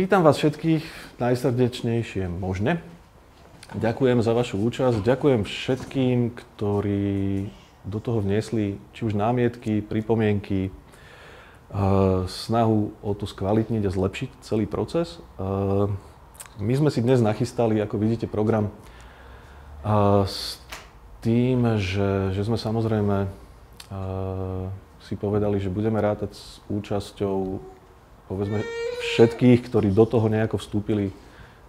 Vítam vás všetkých najsrdečnejšie možne. Ďakujem za vašu účasť, ďakujem všetkým, ktorí do toho vniesli či už námietky, pripomienky, snahu o to skvalitniť a zlepšiť celý proces. My sme si dnes nachystali, ako vidíte, program s tým, že sme samozrejme si povedali, že budeme rátať s účasťou povedzme všetkých, ktorí do toho nejako vstúpili,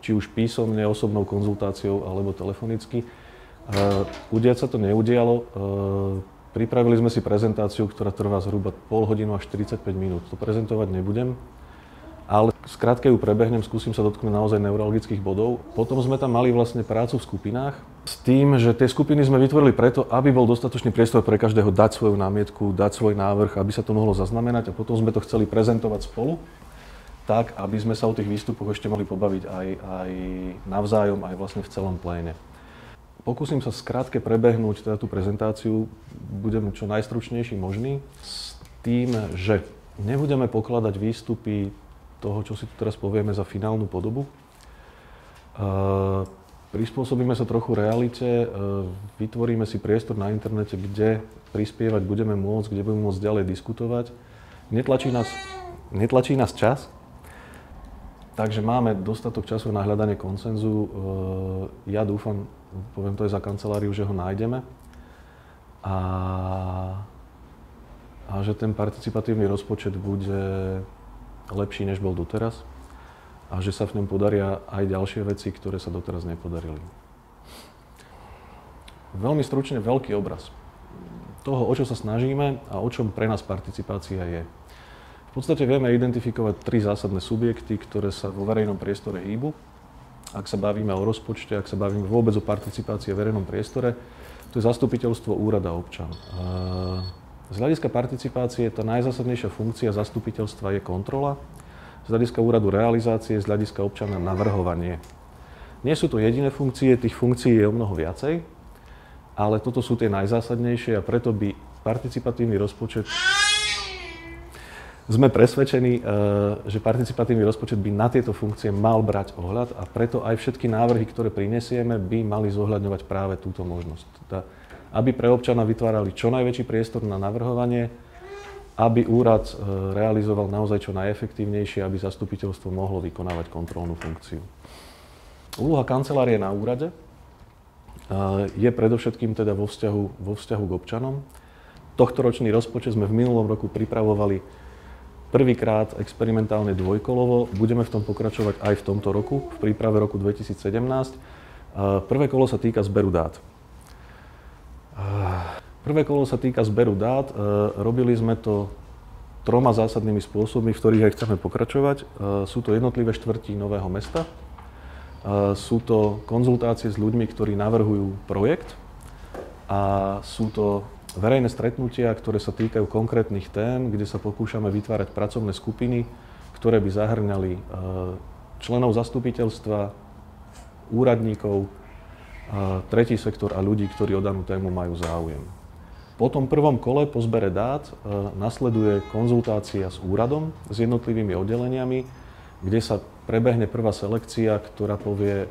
či už písomne, osobnou konzultáciou alebo telefonicky. Udiať sa to neudialo. Pripravili sme si prezentáciu, ktorá trvá zhruba pol hodinu až 45 minút. To prezentovať nebudem, ale skrátke ju prebehnem, skúsim sa dotknúť naozaj neurologických bodov. Potom sme tam mali vlastne prácu v skupinách s tým, že tie skupiny sme vytvorili preto, aby bol dostatočný priestor pre každého dať svoju námietku, dať svoj návrh, aby sa to mohlo zaznamenať, a potom sme to chceli prezentovať spolu, tak aby sme sa o tých výstupoch ešte mohli pobaviť aj navzájom, aj vlastne v celom pléne. Pokúsim sa skrátke prebehnúť teda tú prezentáciu, budem čo najstručnejší možný, s tým, že nebudeme pokladať výstupy toho, čo si tu teraz povieme, za finálnu podobu. Prispôsobíme sa trochu realite, vytvoríme si priestor na internete, kde prispievať budeme môcť, kde budeme môcť ďalej diskutovať. Netlačí nás čas, takže máme dostatok času na hľadanie konsenzu. Ja dúfam, poviem to aj za kanceláriu, že ho nájdeme a že ten participatívny rozpočet bude lepší, než bol doteraz, a že sa v ňom podaria aj ďalšie veci, ktoré sa doteraz nepodarili. Veľmi stručne veľký obraz toho, o čo sa snažíme a o čom pre nás participácia je. V podstate vieme identifikovať tri zásadné subjekty, ktoré sa vo verejnom priestore hýbu. Ak sa bavíme o rozpočte, ak sa bavíme vôbec o participácii v verejnom priestore, to je zastupiteľstvo, úrad a občan. Z hľadiska participácie tá najzásadnejšia funkcia zastupiteľstva je kontrola, z hľadiska úradu realizácie, z hľadiska občana navrhovanie. Nie sú to jediné funkcie, tých funkcií je o mnoho viacej, ale toto sú tie najzásadnejšie a preto by participatívny rozpočet, sme presvedčení, že participatívny rozpočet by na tieto funkcie mal brať ohľad, a preto aj všetky návrhy, ktoré prinesieme, by mali zohľadňovať práve túto možnosť. Aby pre občana vytvárali čo najväčší priestor na navrhovanie, aby úrad realizoval naozaj čo najefektívnejšie, aby zastupiteľstvo mohlo vykonávať kontrolnú funkciu. Úloha kancelárie na úrade je predovšetkým teda vo vzťahu k občanom. Tohtoročný rozpočet sme v minulom roku pripravovali prvýkrát experimentálne dvojkolovo. Budeme v tom pokračovať aj v tomto roku, v príprave roku 2017. Prvé kolo sa týka zberu dát. Robili sme to troma zásadnými spôsobmi, v ktorých aj chceme pokračovať. Sú to jednotlivé štvrti Nového Mesta, sú to konzultácie s ľuďmi, ktorí navrhujú projekt, a sú to verejné stretnutia, ktoré sa týkajú konkrétnych tém, kde sa pokúšame vytvárať pracovné skupiny, ktoré by zahŕňali členov zastupiteľstva, úradníkov, tretí sektor a ľudí, ktorí o danú tému majú záujem. Po tom prvom kole, po zbere dát, nasleduje konzultácia s úradom, s jednotlivými oddeleniami, kde sa prebehne prvá selekcia, ktorá povie,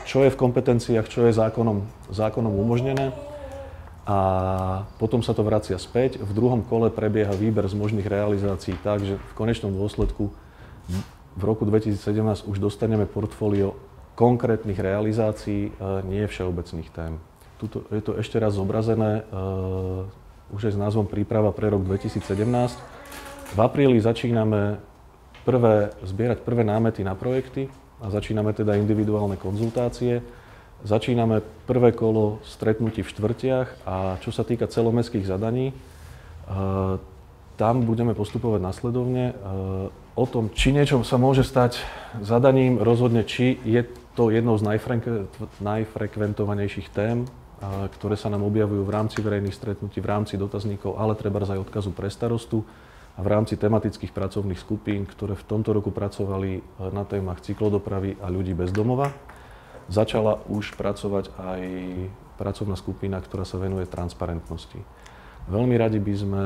čo je v kompetenciách, čo je zákonom umožnené, a potom sa to vracia späť. V druhom kole prebieha výber z možných realizácií tak, že v konečnom dôsledku v roku 2017 už dostaneme portfólio konkrétnych realizácií, nie všeobecných tém. Tuto je to ešte raz zobrazené, už aj s názvom Príprava pre rok 2017. V apríli začíname zbierať prvé námety na projekty a začíname teda individuálne konzultácie. Začíname prvé kolo stretnutí v štvrtiach, a čo sa týka celomestských zadaní, tam budeme postupovať nasledovne. O tom, či niečo sa môže stať zadaním, rozhodne, či je to jednou z najfrekventovanejších tém, ktoré sa nám objavujú v rámci verejných stretnutí, v rámci dotazníkov, ale trebárs aj odkazu pre starostu a v rámci tematických pracovných skupín, ktoré v tomto roku pracovali na témach cyklodopravy a ľudí bez domova. Začala už pracovať aj pracovná skupina, ktorá sa venuje transparentnosti. Veľmi radi by sme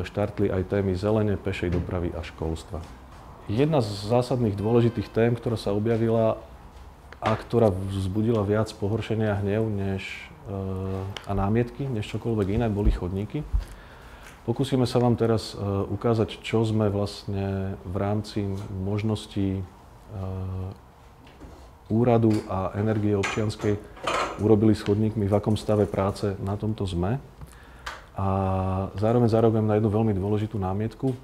štartli aj témy zelene, pešej dopravy a školstva. Jedna z zásadných dôležitých tém, ktorá sa objavila a ktorá vzbudila viac pohoršenia a hnev a námietky, než čokoľvek iné, boli chodníky. Pokúsime sa vám teraz ukázať, čo sme vlastne v rámci možností úradu a energie občianskej urobili s chodníkmi, v akom stave práce na tomto sme. A zároveň zareagujem na jednu veľmi dôležitú námietku.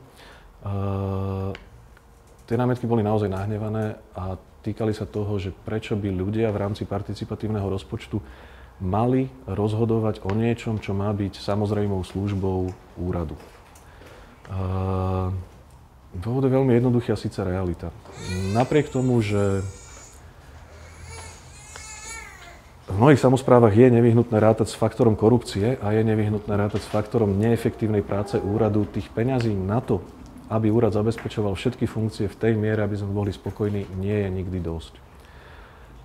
Tie námietky boli naozaj nahnevané a týkali sa toho, že prečo by ľudia v rámci participatívneho rozpočtu mali rozhodovať o niečom, čo má byť samozrejmou službou úradu. Dôvod je veľmi jednoduchý a síce realita. Napriek tomu, že v mnohých samosprávach je nevyhnutné rátať s faktorom korupcie a je nevyhnutné rátať s faktorom neefektívnej práce úradu, tých peňazí na to, aby úrad zabezpečoval všetky funkcie v tej miere, aby sme boli spokojní, nie je nikdy dosť.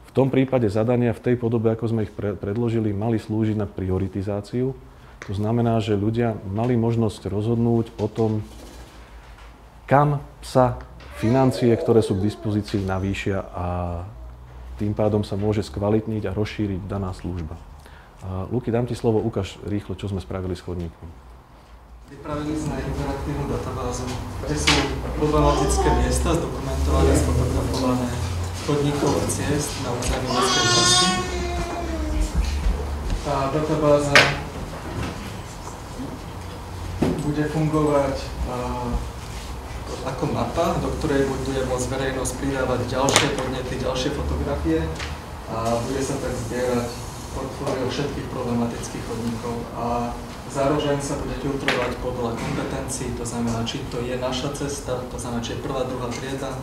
V tom prípade zadania v tej podobe, ako sme ich predložili, mali slúžiť na prioritizáciu. To znamená, že ľudia mali možnosť rozhodnúť o tom, kam sa financie, ktoré sú k dispozícii, navýšia a tým pádom sa môže skvalitniť a rozšíriť daná služba. Luky, dám ti slovo, ukáž rýchlo, čo sme spravili s chodníkom. Pripravili sme interaktívnu databázu, kde sú problematické miesta zdokumentované, sfotografované chodníkov a ciest na území mestskej časti. Tá databáza bude fungovať ako mapa, do ktorej bude môcť verejnosť pridávať ďalšie podnety, ďalšie fotografie a bude sa tak zbierať portfólio všetkých problematických chodníkov. A zároveň sa bude filtrovať podľa kompetencií, to znamená, či to je naša cesta, to znamená, či je prvá, druhá trieda,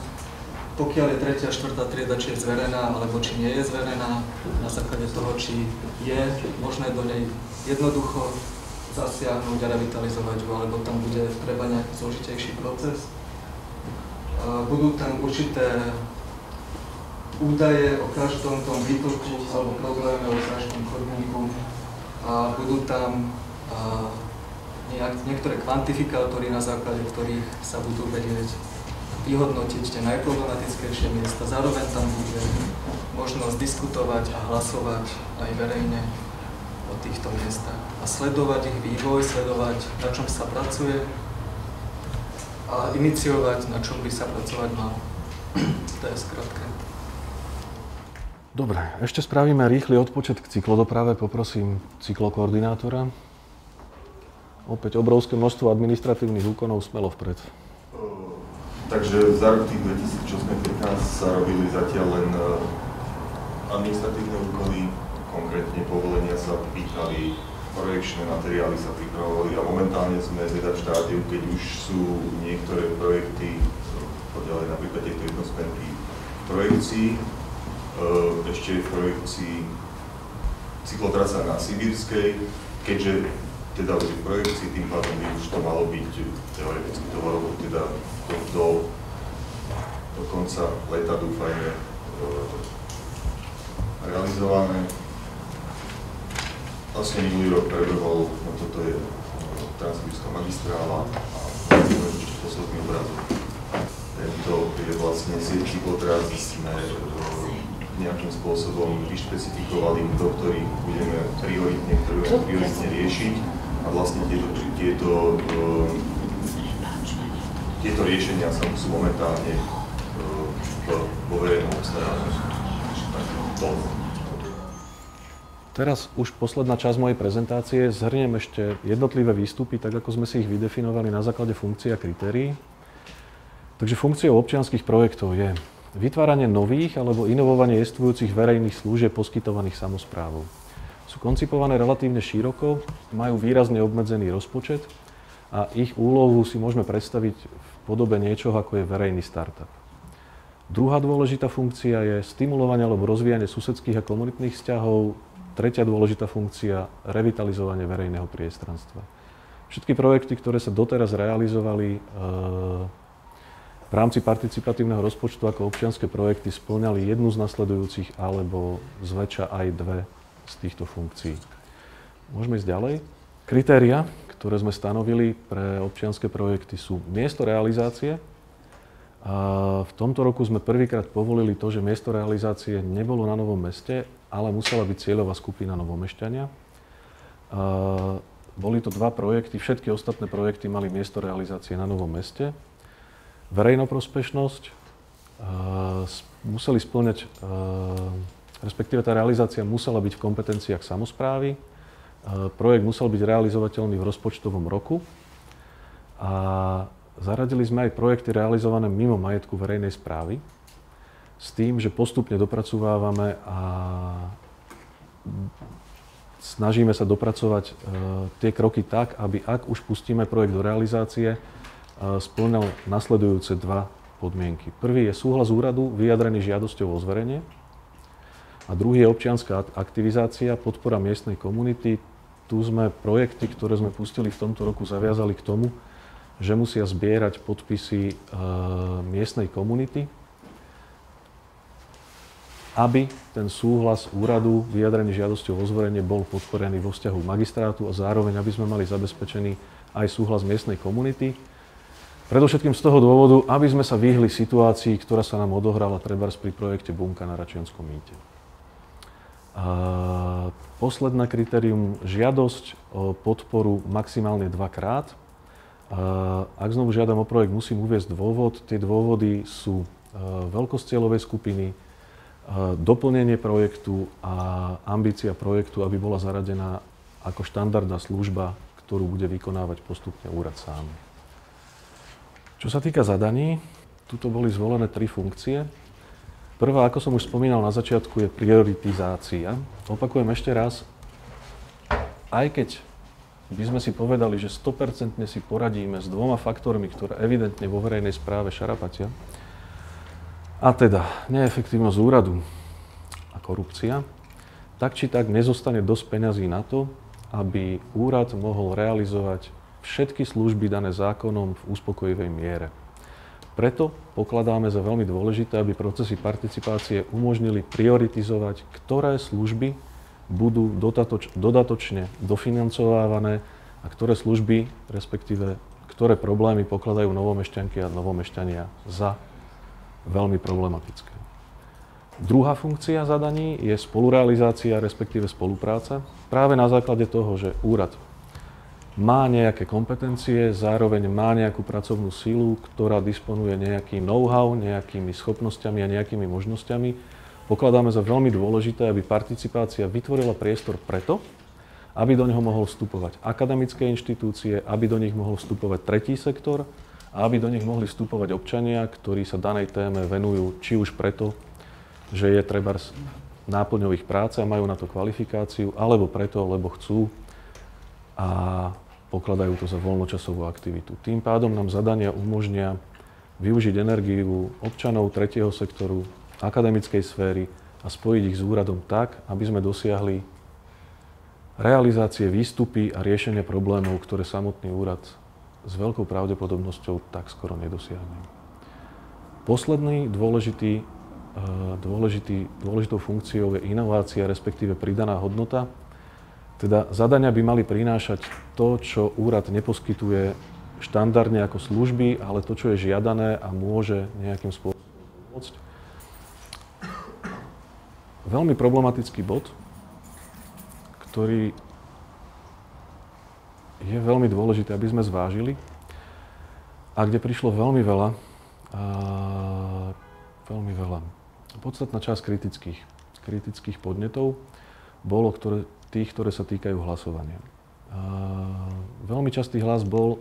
pokiaľ je tretia, štvrtá trieda, či je zverená, alebo či nie je zverená, na základe toho, či je možné do nej jednoducho zasiahnuť a revitalizovať ju, alebo tam bude treba nejaký zložitejší proces. Budú tam určité údaje o každom tom výtoku alebo probléme o každom chodníku a budú tam niektoré kvantifikátory, na základe ktorých sa budú vedieť vyhodnotiť tie najproblematickejšie miesta. Zároveň tam bude možnosť diskutovať a hlasovať aj verejne o týchto miestach a sledovať ich vývoj, sledovať, na čom sa pracuje a iniciovať, na čom by sa pracovať malo. To je skratké. Dobre, ešte spravíme rýchly odpočet k cyklodoprave. Poprosím cyklokoordinátora. Opäť obrovské množstvo administratívnych úkonov, smelo vpred. Takže za rok tých 2015 sa robili zatiaľ len administratívne úkony, konkrétne povolenia sa pýtali, projekčné materiály sa pripravovali a momentálne sme teda v štádiu, keď už sú niektoré projekty, ďalej napríklad tieto jednosmerky v projekcii, ešte v projekcii cyklotrasa na Sibírskej, keďže teda už v projekcii, tým pádom by už to malo byť teoreticky to malo teda do konca leta dúfajme realizované. Vlastne minulý rok prebehol, no toto je Transsibírska magistrála a ešte posledný obrázok. Tento je vlastne sieť cyklotras, sme nejakým spôsobom vyšpecifikovali, do ktorých budeme prioritne riešiť a vlastne tieto riešenia sa sú momentálne vo verejnom obstarávaní. Teraz už posledná časť mojej prezentácie. Zhrniem ešte jednotlivé výstupy, tak ako sme si ich vydefinovali na základe funkcií a kritérií. Takže funkciou občianskych projektov je vytváranie nových alebo inovovanie existujúcich verejných služieb poskytovaných samosprávou. Sú koncipované relatívne široko, majú výrazne obmedzený rozpočet a ich úlohu si môžeme predstaviť v podobe niečoho, ako je verejný startup. Druhá dôležitá funkcia je stimulovanie alebo rozvíjanie susedských a komunitných vzťahov. Tretia dôležitá funkcia – revitalizovanie verejného priestranstva. Všetky projekty, ktoré sa doteraz realizovali v rámci participatívneho rozpočtu ako občianske projekty, spĺňali jednu z nasledujúcich alebo zväčša aj dve z týchto funkcií. Môžeme ísť ďalej. Kritéria, ktoré sme stanovili pre občianske projekty, sú miesto realizácie V tomto roku sme prvýkrát povolili to, že miesto realizácie nebolo na Novom Meste, ale musela byť cieľová skupina Novomešťania. Boli to 2 projekty, všetky ostatné projekty mali miesto realizácie na Novom Meste. Verejnoprospešnosť museli spĺňať, respektíve tá realizácia musela byť v kompetenciách samosprávy. Projekt musel byť realizovateľný v rozpočtovom roku a zaradili sme aj projekty realizované mimo majetku verejnej správy s tým, že postupne dopracovávame a snažíme sa dopracovať tie kroky tak, aby ak už pustíme projekt do realizácie, spĺňal nasledujúce 2 podmienky. Prvý je súhlas úradu vyjadrený žiadosťou o zverenie a druhý je občianska aktivizácia, podpora miestnej komunity. Tu sme projekty, ktoré sme pustili v tomto roku, zaviazali k tomu, že musia zbierať podpisy miestnej komunity, aby ten súhlas úradu vyjadrený žiadosťou o zverenie bol podporený vo vzťahu k magistrátu a zároveň, aby sme mali zabezpečený aj súhlas miestnej komunity. Predovšetkým z toho dôvodu, aby sme sa vyhli situácii, ktorá sa nám odohrala trebárs pri projekte Bunka na Račianskom mýte. Posledné kritérium, žiadosť o podporu maximálne 2-krát. Ak znovu žiadam o projekt, musím uviesť dôvod. Tie dôvody sú veľkosť cieľovej skupiny, doplnenie projektu a ambícia projektu, aby bola zaradená ako štandardná služba, ktorú bude vykonávať postupne úrad sám. Čo sa týka zadaní, tuto boli zvolené 3 funkcie. Prvá, ako som už spomínal na začiatku, je prioritizácia. Opakujem ešte raz, aj keď by sme si povedali, že 100% si poradíme s 2 faktormi, ktoré evidentne vo verejnej správe šarapatia, a teda neefektívnosť úradu a korupcia, tak či tak nezostane dosť peňazí na to, aby úrad mohol realizovať všetky služby dané zákonom v uspokojivej miere. Preto pokladáme za veľmi dôležité, aby procesy participácie umožnili prioritizovať, ktoré služby budú dodatočne dofinancovávané a ktoré služby, respektíve ktoré problémy pokladajú Novomešťanky a Novomešťania za veľmi problematické. Druhá funkcia zadaní je spolurealizácia, respektíve spolupráca. Práve na základe toho, že úrad má nejaké kompetencie, zároveň má nejakú pracovnú silu, ktorá disponuje nejakým know-how, nejakými schopnosťami a nejakými možnosťami, pokladáme za veľmi dôležité, aby participácia vytvorila priestor preto, aby do neho mohol vstupovať akademické inštitúcie, aby do nich mohol vstupovať tretí sektor a aby do nich mohli vstupovať občania, ktorí sa danej téme venujú či už preto, že je trebárs náplňou ich práce a majú na to kvalifikáciu, alebo preto, lebo chcú a pokladajú to za voľnočasovú aktivitu. Tým pádom nám zadania umožnia využiť energiu občanov tretieho sektoru, akademickej sféry a spojiť ich s úradom tak, aby sme dosiahli realizácie, výstupy a riešenie problémov, ktoré samotný úrad s veľkou pravdepodobnosťou tak skoro nedosiahne. Posledný dôležitou funkciou je inovácia, respektíve pridaná hodnota. Teda zadania by mali prinášať to, čo úrad neposkytuje štandardne ako služby, ale to, čo je žiadané a môže nejakým spôsobom pomôcť. Veľmi problematický bod, ktorý je veľmi dôležité, aby sme zvážili a kde prišlo veľmi veľa. Podstatná časť kritických podnetov bolo tých, ktoré sa týkajú hlasovania. Veľmi častý hlas bol,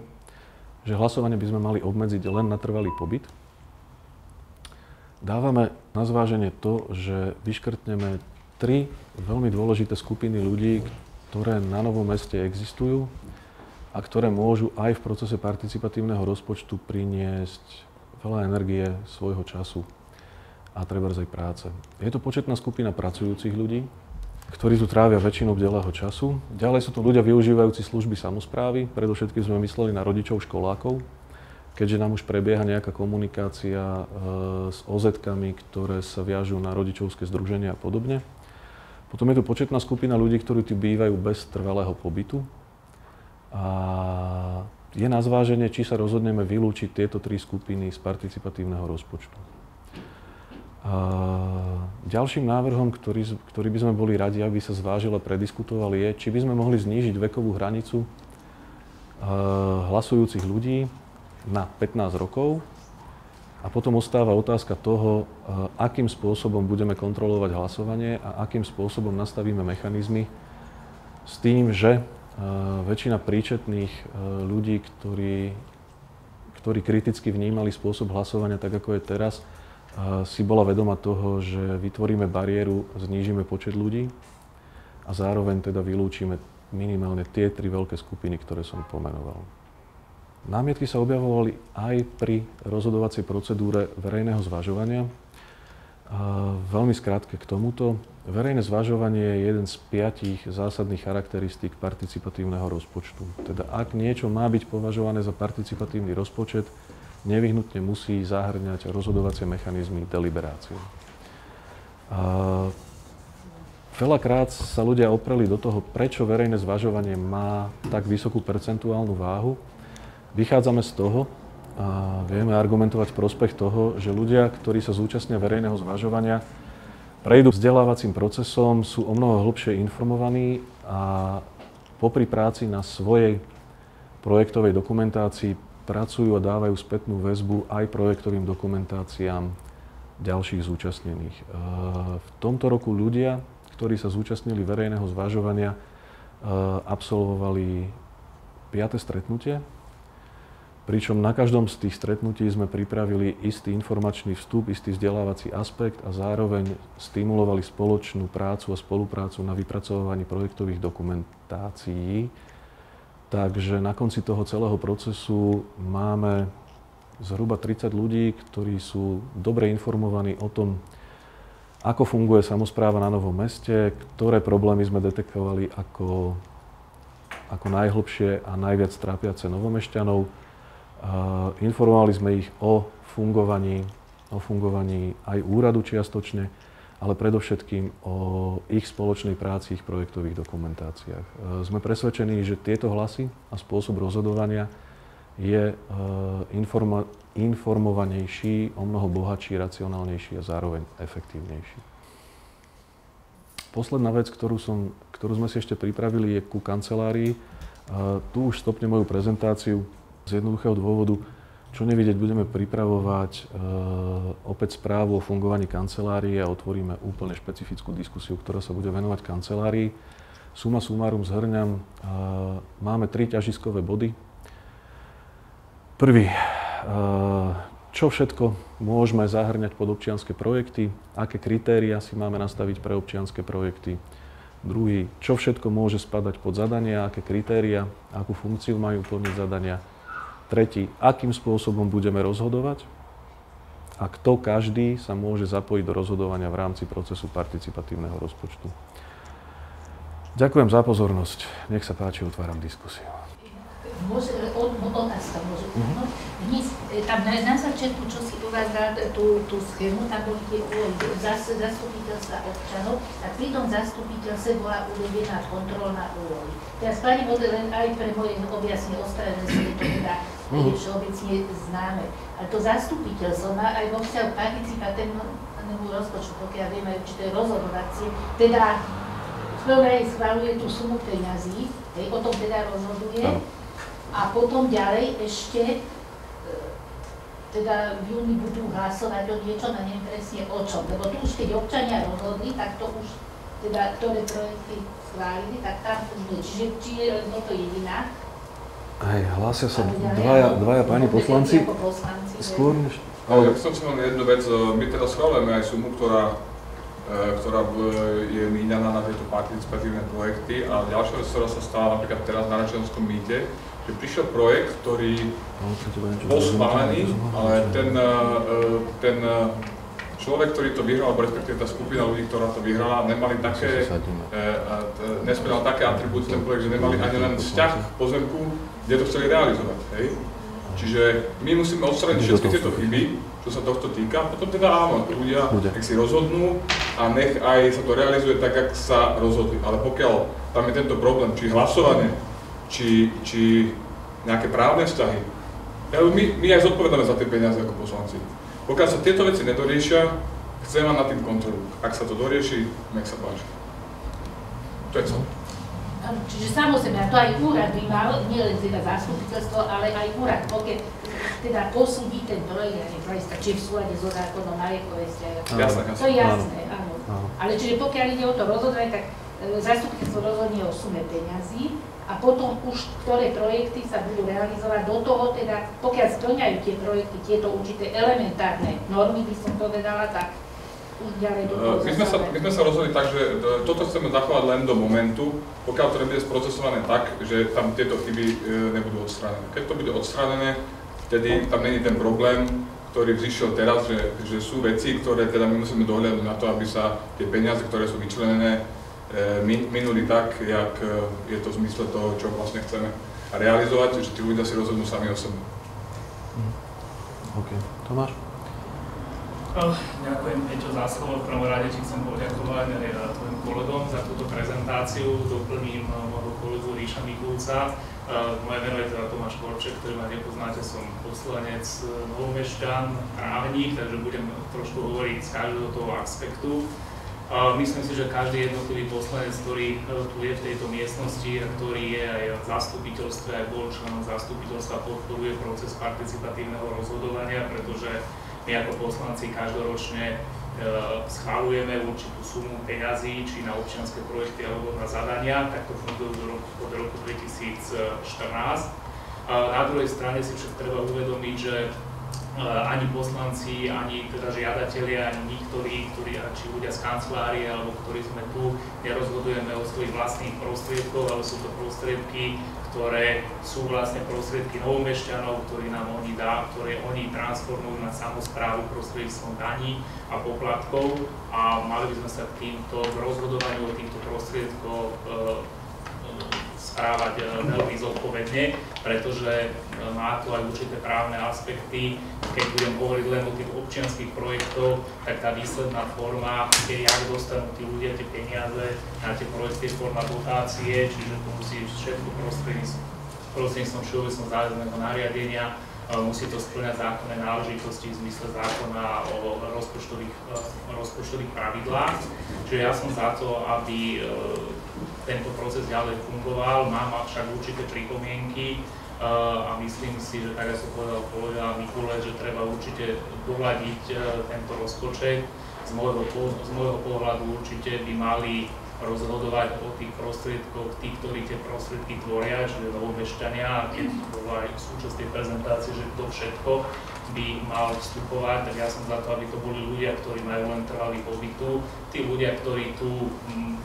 že hlasovanie by sme mali obmedziť len na trvalý pobyt. Dávame na zváženie to, že vyškrtneme 3 veľmi dôležité skupiny ľudí, ktoré na Novom Meste existujú a ktoré môžu aj v procese participatívneho rozpočtu priniesť veľa energie, svojho času a trebárs aj práce. Je to početná skupina pracujúcich ľudí, ktorí tu trávia väčšinu bdelého času. Ďalej sú to ľudia využívajúci služby samosprávy, predovšetkým sme mysleli na rodičov školákov, keďže nám už prebieha nejaká komunikácia s OZ-kami, ktoré sa viažú na rodičovské združenia a podobne. Potom je tu početná skupina ľudí, ktorí tu bývajú bez trvalého pobytu. A je na zváženie, či sa rozhodneme vylúčiť tieto 3 skupiny z participatívneho rozpočtu. Ďalším návrhom, ktorý by sme boli radi, aby sa zvážil a prediskutoval, je, či by sme mohli znížiť vekovú hranicu hlasujúcich ľudí na 15 rokov. A potom ostáva otázka toho, akým spôsobom budeme kontrolovať hlasovanie a akým spôsobom nastavíme mechanizmy s tým, že väčšina príčetných ľudí, ktorí kriticky vnímali spôsob hlasovania tak, ako je teraz, si bola vedoma toho, že vytvoríme bariéru, znížime počet ľudí a zároveň teda vylúčime minimálne tie 3 veľké skupiny, ktoré som pomenoval. Námietky sa objavovali aj pri rozhodovacej procedúre verejného zvažovania. Veľmi skrátke k tomuto. Verejné zvažovanie je jeden z 5 zásadných charakteristík participatívneho rozpočtu. Teda ak niečo má byť považované za participatívny rozpočet, nevyhnutne musí zahŕňať rozhodovacie mechanizmy deliberácie. Veľakrát sa ľudia opreli do toho, prečo verejné zvažovanie má tak vysokú percentuálnu váhu. Vychádzame z toho a vieme argumentovať v prospech toho, že ľudia, ktorí sa zúčastnia verejného zvažovania, prejdú vzdelávacím procesom, sú omnoho hlbšie informovaní a popri práci na svojej projektovej dokumentácii pracujú a dávajú spätnú väzbu aj projektovým dokumentáciám ďalších zúčastnených. V tomto roku ľudia, ktorí sa zúčastnili verejného zvažovania, absolvovali 5. stretnutie, pričom na každom z tých stretnutí sme pripravili istý informačný vstup, istý vzdelávací aspekt a zároveň stimulovali spoločnú prácu a spoluprácu na vypracovaní projektových dokumentácií. Takže na konci toho celého procesu máme zhruba 30 ľudí, ktorí sú dobre informovaní o tom, ako funguje samospráva na Novom Meste, ktoré problémy sme detekovali ako najhlbšie a najviac trápiace novomešťanov. Informovali sme ich o fungovaní aj úradu čiastočne, ale predovšetkým o ich spoločnej práci, ich projektových dokumentáciách. Sme presvedčení, že tieto hlasy a spôsob rozhodovania je informovanejší, omnoho bohatší, racionálnejší a zároveň efektívnejší. Posledná vec, ktorú sme si ešte pripravili, je ku kancelárii. Tu už stopne moju prezentáciu z jednoduchého dôvodu. Čo nevidieť, budeme pripravovať opäť správu o fungovaní kancelárie a otvoríme úplne špecifickú diskusiu, ktorá sa bude venovať kancelárii. Suma sumárum zhrňam, máme 3 ťažiskové body. Prvý, čo všetko môžeme zahŕňať pod občianske projekty, aké kritériá si máme nastaviť pre občianske projekty. Druhý, čo všetko môže spadať pod zadania, aké kritériá, akú funkciu majú plniť zadania. Tretí, akým spôsobom budeme rozhodovať a kto každý sa môže zapojiť do rozhodovania v rámci procesu participatívneho rozpočtu. Ďakujem za pozornosť. Nech sa páči, otváram diskusiu. Otázka môže byť. Dnes, tam na začiatku, čo si uvádzal tú schému, tam boli tie zastupiteľstva občanov a pri tom zastupiteľstve bola uvedená kontrolná úloha. Teraz pani Modelen aj pre moje objasne ospravedlenie to teda všeobecne známe. A to zastupiteľstvo má aj vo vzťahu participatívnemu rozpočtu, pokiaľ vieme určité rozhodovacie, teda v prvom rade schvaľuje tú sumu peňazí, o tom teda rozhoduje. A potom ďalej ešte, teda v júni budú hlasovať o niečo, na neviem presne o čom. Lebo tu už keď občania rozhodli, tak to už, teda ktoré projekty schválili, tak tam už nie. Čiže či je to jediná. Aj, hlásia sa dvaja páni poslanci. Skôr než... Ale ja som si len jednu vec, my teda schválujeme aj sumu, ktorá je míňaná na tieto participatívne projekty a ďalšia vec, ktorá sa stala napríklad teraz na Račianskom mýte, že prišiel projekt, ktorý bol schválený, ale ten človek, ktorý to vyhral, alebo respektíve tá skupina ľudí, ktorá to vyhrala, nesplňal také atribúty ten projekt, že nemali ani len vzťah k pozemku, kde to chceli realizovať. Hej? Čiže my musíme odstrániť všetky tieto chyby, čo sa tohto týka, potom teda áno, ľudia nech si rozhodnú a nech aj sa to realizuje tak, jak sa rozhodli. Ale pokiaľ tam je tento problém, či hlasovanie, či nejaké právne vzťahy. My aj zodpovedáme za tie peniaze ako poslanci. Pokiaľ sa tieto veci nedoriešia, chcem mať nad tým kontrolu. Ak sa to dorieši, nech sa páči. To je celé. Čiže samozrejme, a to aj úrad by mal, nie len teda zastupiteľstvo, ale aj úrad, pokiaľ teda posúdi ten projekt, či v súlade so zákonom na ekovestia. To je jasné, áno. Ale čiže pokiaľ ide o to rozhodovanie, tak zastupiteľstvo rozhodne o sume peňazí a potom už ktoré projekty sa budú realizovať do toho, teda pokiaľ splňajú tie projekty, tieto určité elementárne normy, by som povedala, tak už ďalej do toho my sme sa rozhodli tak, že toto chceme zachovať len do momentu, pokiaľ to nebude sprocesované tak, že tam tieto chyby nebudú odstránené. Keď to bude odstránené, vtedy tam není ten problém, ktorý vzýšiel teraz, že sú veci, ktoré teda my musíme dohľadať na to, aby sa tie peniaze, ktoré sú vyčlenené, minuli tak, jak je to v zmysle toho, čo vlastne chceme realizovať, že tí ľudia si rozhodnú sami o sebe. OK. Tomáš? Ďakujem, Peťo, za slovo. V prvom rade ti chcem poďakovať aj tvojim kolegom za túto prezentáciu. Doplním môjho kolegu Ríša Mikulca. Moje meno je teda Tomáš Korček, ktorý ma nepoznáte, som poslanec Novomešťan, právnik, takže budem trošku hovoriť z každého toho aspektu. Myslím si, že každý jednotlivý poslanec, ktorý tu je v tejto miestnosti a ktorý je aj v zastupiteľstve, aj bol členom zastupiteľstva, podporuje proces participatívneho rozhodovania, pretože my ako poslanci každoročne schvaľujeme určitú sumu peňazí, či na občianske projekty alebo na zadania, tak to funguje od roku 2014. Na druhej strane si však treba uvedomiť, že ani poslanci, ani teda žiadatelia, ani niektorí, či ľudia z kancelárie, alebo ktorí sme tu, nerozhodujeme o svojich vlastných prostriedkoch, ale sú to prostriedky, ktoré sú vlastne prostriedky Novomešťanov, ktoré oni transformujú na samosprávu prostredníctvom daní a poplatkov a mali by sme sa k týmto rozhodovaniu o týchto prostriedkoch správať veľmi zodpovedne, pretože má to aj určité právne aspekty. Keď budem hovoriť len o tých občianskych projektoch, tak tá výsledná forma, jak dostanú tí ľudia tie peniaze na tie projekty, forma dotácie, čiže to musí všetko prostredníctvom všeobecného záväzného nariadenia, musí to spĺňať zákonné náležitosti v zmysle zákona o rozpočtových pravidlách. Čiže ja som za to, aby tento proces ďalej fungoval, mám však určité pripomienky a myslím si, že tak ako povedal kolega Mikulec, že treba určite doľadiť tento rozpočet. Z môjho pohľadu určite by mali rozhodovať o tých prostriedkoch, tí, ktorí tie prostriedky tvoria, čiže Novomešťania, keď bola aj súčasť tej prezentácie, že kto všetko by mal vstupovať, tak ja som za to, aby to boli ľudia, ktorí majú len trvalý pobyt tu. Tí ľudia, ktorí tu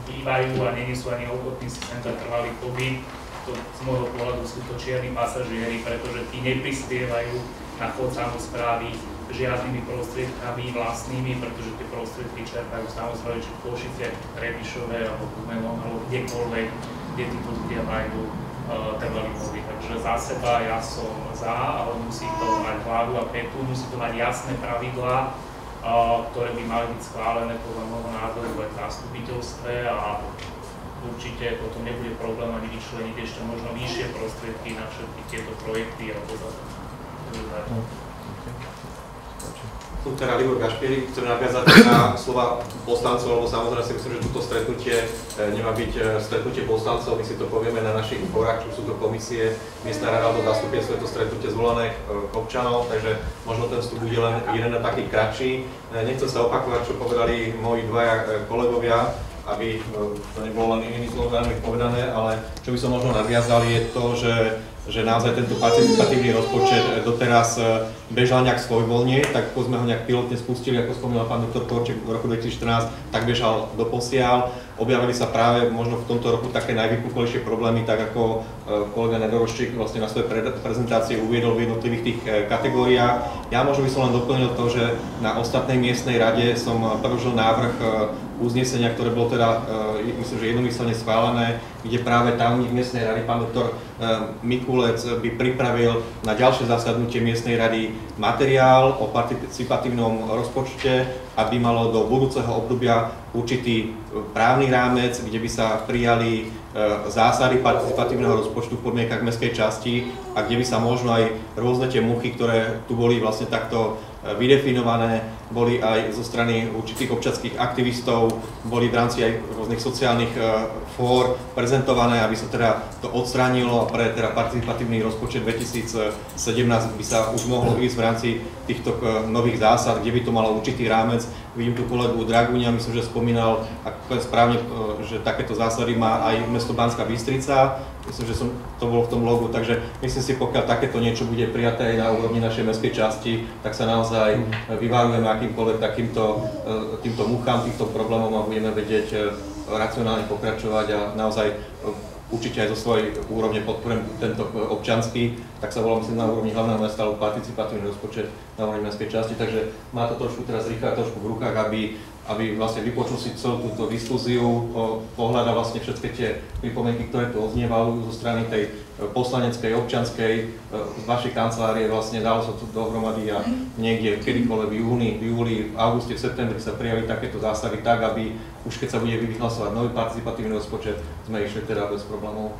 bývajú a nie sú ani ochotní si sem trvalý pobyt, to z môjho pohľadu sú to čierni pasažieri, pretože tí neprispievajú na chod samosprávy žiadnymi prostriedkami vlastnými, pretože tie prostriedky čerpajú samozrejme či v Košiciach, Trebišove alebo Kumenom alebo kdekoľvek, kde títo ľudia majú trvalý pobyt. Takže za seba ja som za, ale musí to mať hlavu a petu, musí to mať jasné pravidlá, ktoré by mali byť schválené podľa môjho názoru aj v zastupiteľstve a určite potom nebude problém ani vyčleniť ešte možno vyššie prostriedky na všetky tieto projekty alebo za to. Som teda Libor Gašpierik, chcem nadviazať na slova poslancov, lebo samozrejme si myslím, že toto stretnutie nemá byť stretnutie poslancov, my si to povieme na našich fórach, či sú to komisie, miestna rada alebo zastupiteľstvo, je to stretnutie zvolených občanov, takže možno ten vstup bude len jeden taký kratší. Nechcem sa opakovať, čo povedali moji dvaja kolegovia, aby to nebolo len inými slovami povedané, ale čo by som možno nadviazal je to, že naozaj tento participatívny rozpočet doteraz bežal nejak svojvoľne, tak ako sme ho nejak pilotne spustili, ako spomínal pán doktor Korček v roku 2014, tak bežal doposiaľ. Objavili sa práve možno v tomto roku také najvypuklejšie problémy, tak ako kolega Nedoroščík vlastne na svojej prezentácii uviedol v jednotlivých tých kategóriách. Ja možno by som len doplnil to, že na ostatnej miestnej rade som predložil návrh uznesenia, ktoré bolo teda, myslím, že jednomyselne schválené, kde práve tajomník miestnej rady, pán doktor Mikulec, by pripravil na ďalšie zasadnutie miestnej rady materiál o participatívnom rozpočte, aby malo do budúceho obdobia určitý právny rámec, kde by sa prijali zásady participatívneho rozpočtu v podmienkach mestskej časti a kde by sa možno aj rôzne tie muchy, ktoré tu boli vlastne takto vydefinované, boli aj zo strany určitých občianskych aktivistov, boli v rámci aj rôznych sociálnych fór prezentované, aby sa teda to odstránilo a pre teda participatívny rozpočet 2017 by sa už mohlo ísť v rámci týchto nových zásad, kde by to malo určitý rámec. Vidím tu kolegu Dragúňa, myslím, že spomínal, ako je správne, že takéto zásady má aj mesto Banská Bystrica. Myslím, že to bolo v tom logu, takže myslím si, pokiaľ takéto niečo bude prijaté aj na úrovni našej mestskej časti, tak sa naozaj vyvarujeme akýmkoľvek týmto muchám, týmto problémom a budeme vedieť racionálne pokračovať a naozaj určite aj zo svojej úrovne podporujem tento občiansky, tak sa volá myslím na úrovni hlavného mesta alebo participatívny rozpočet na úrovni mestskej časti, takže má to trošku teraz Richard trošku v rukách, aby vlastne vypočul si celú túto diskuziu, pohľadal vlastne všetky tie pripomienky, ktoré tu odznievajú zo strany tej poslaneckej, občianskej, z vašej kancelárie vlastne dalo sa tu dohromady a niekde kedykoľvek v júli, v auguste, v septembri sa prijali takéto zásady tak, aby už keď sa bude vyhlasovať nový participatívny rozpočet, sme išli teda bez problémov.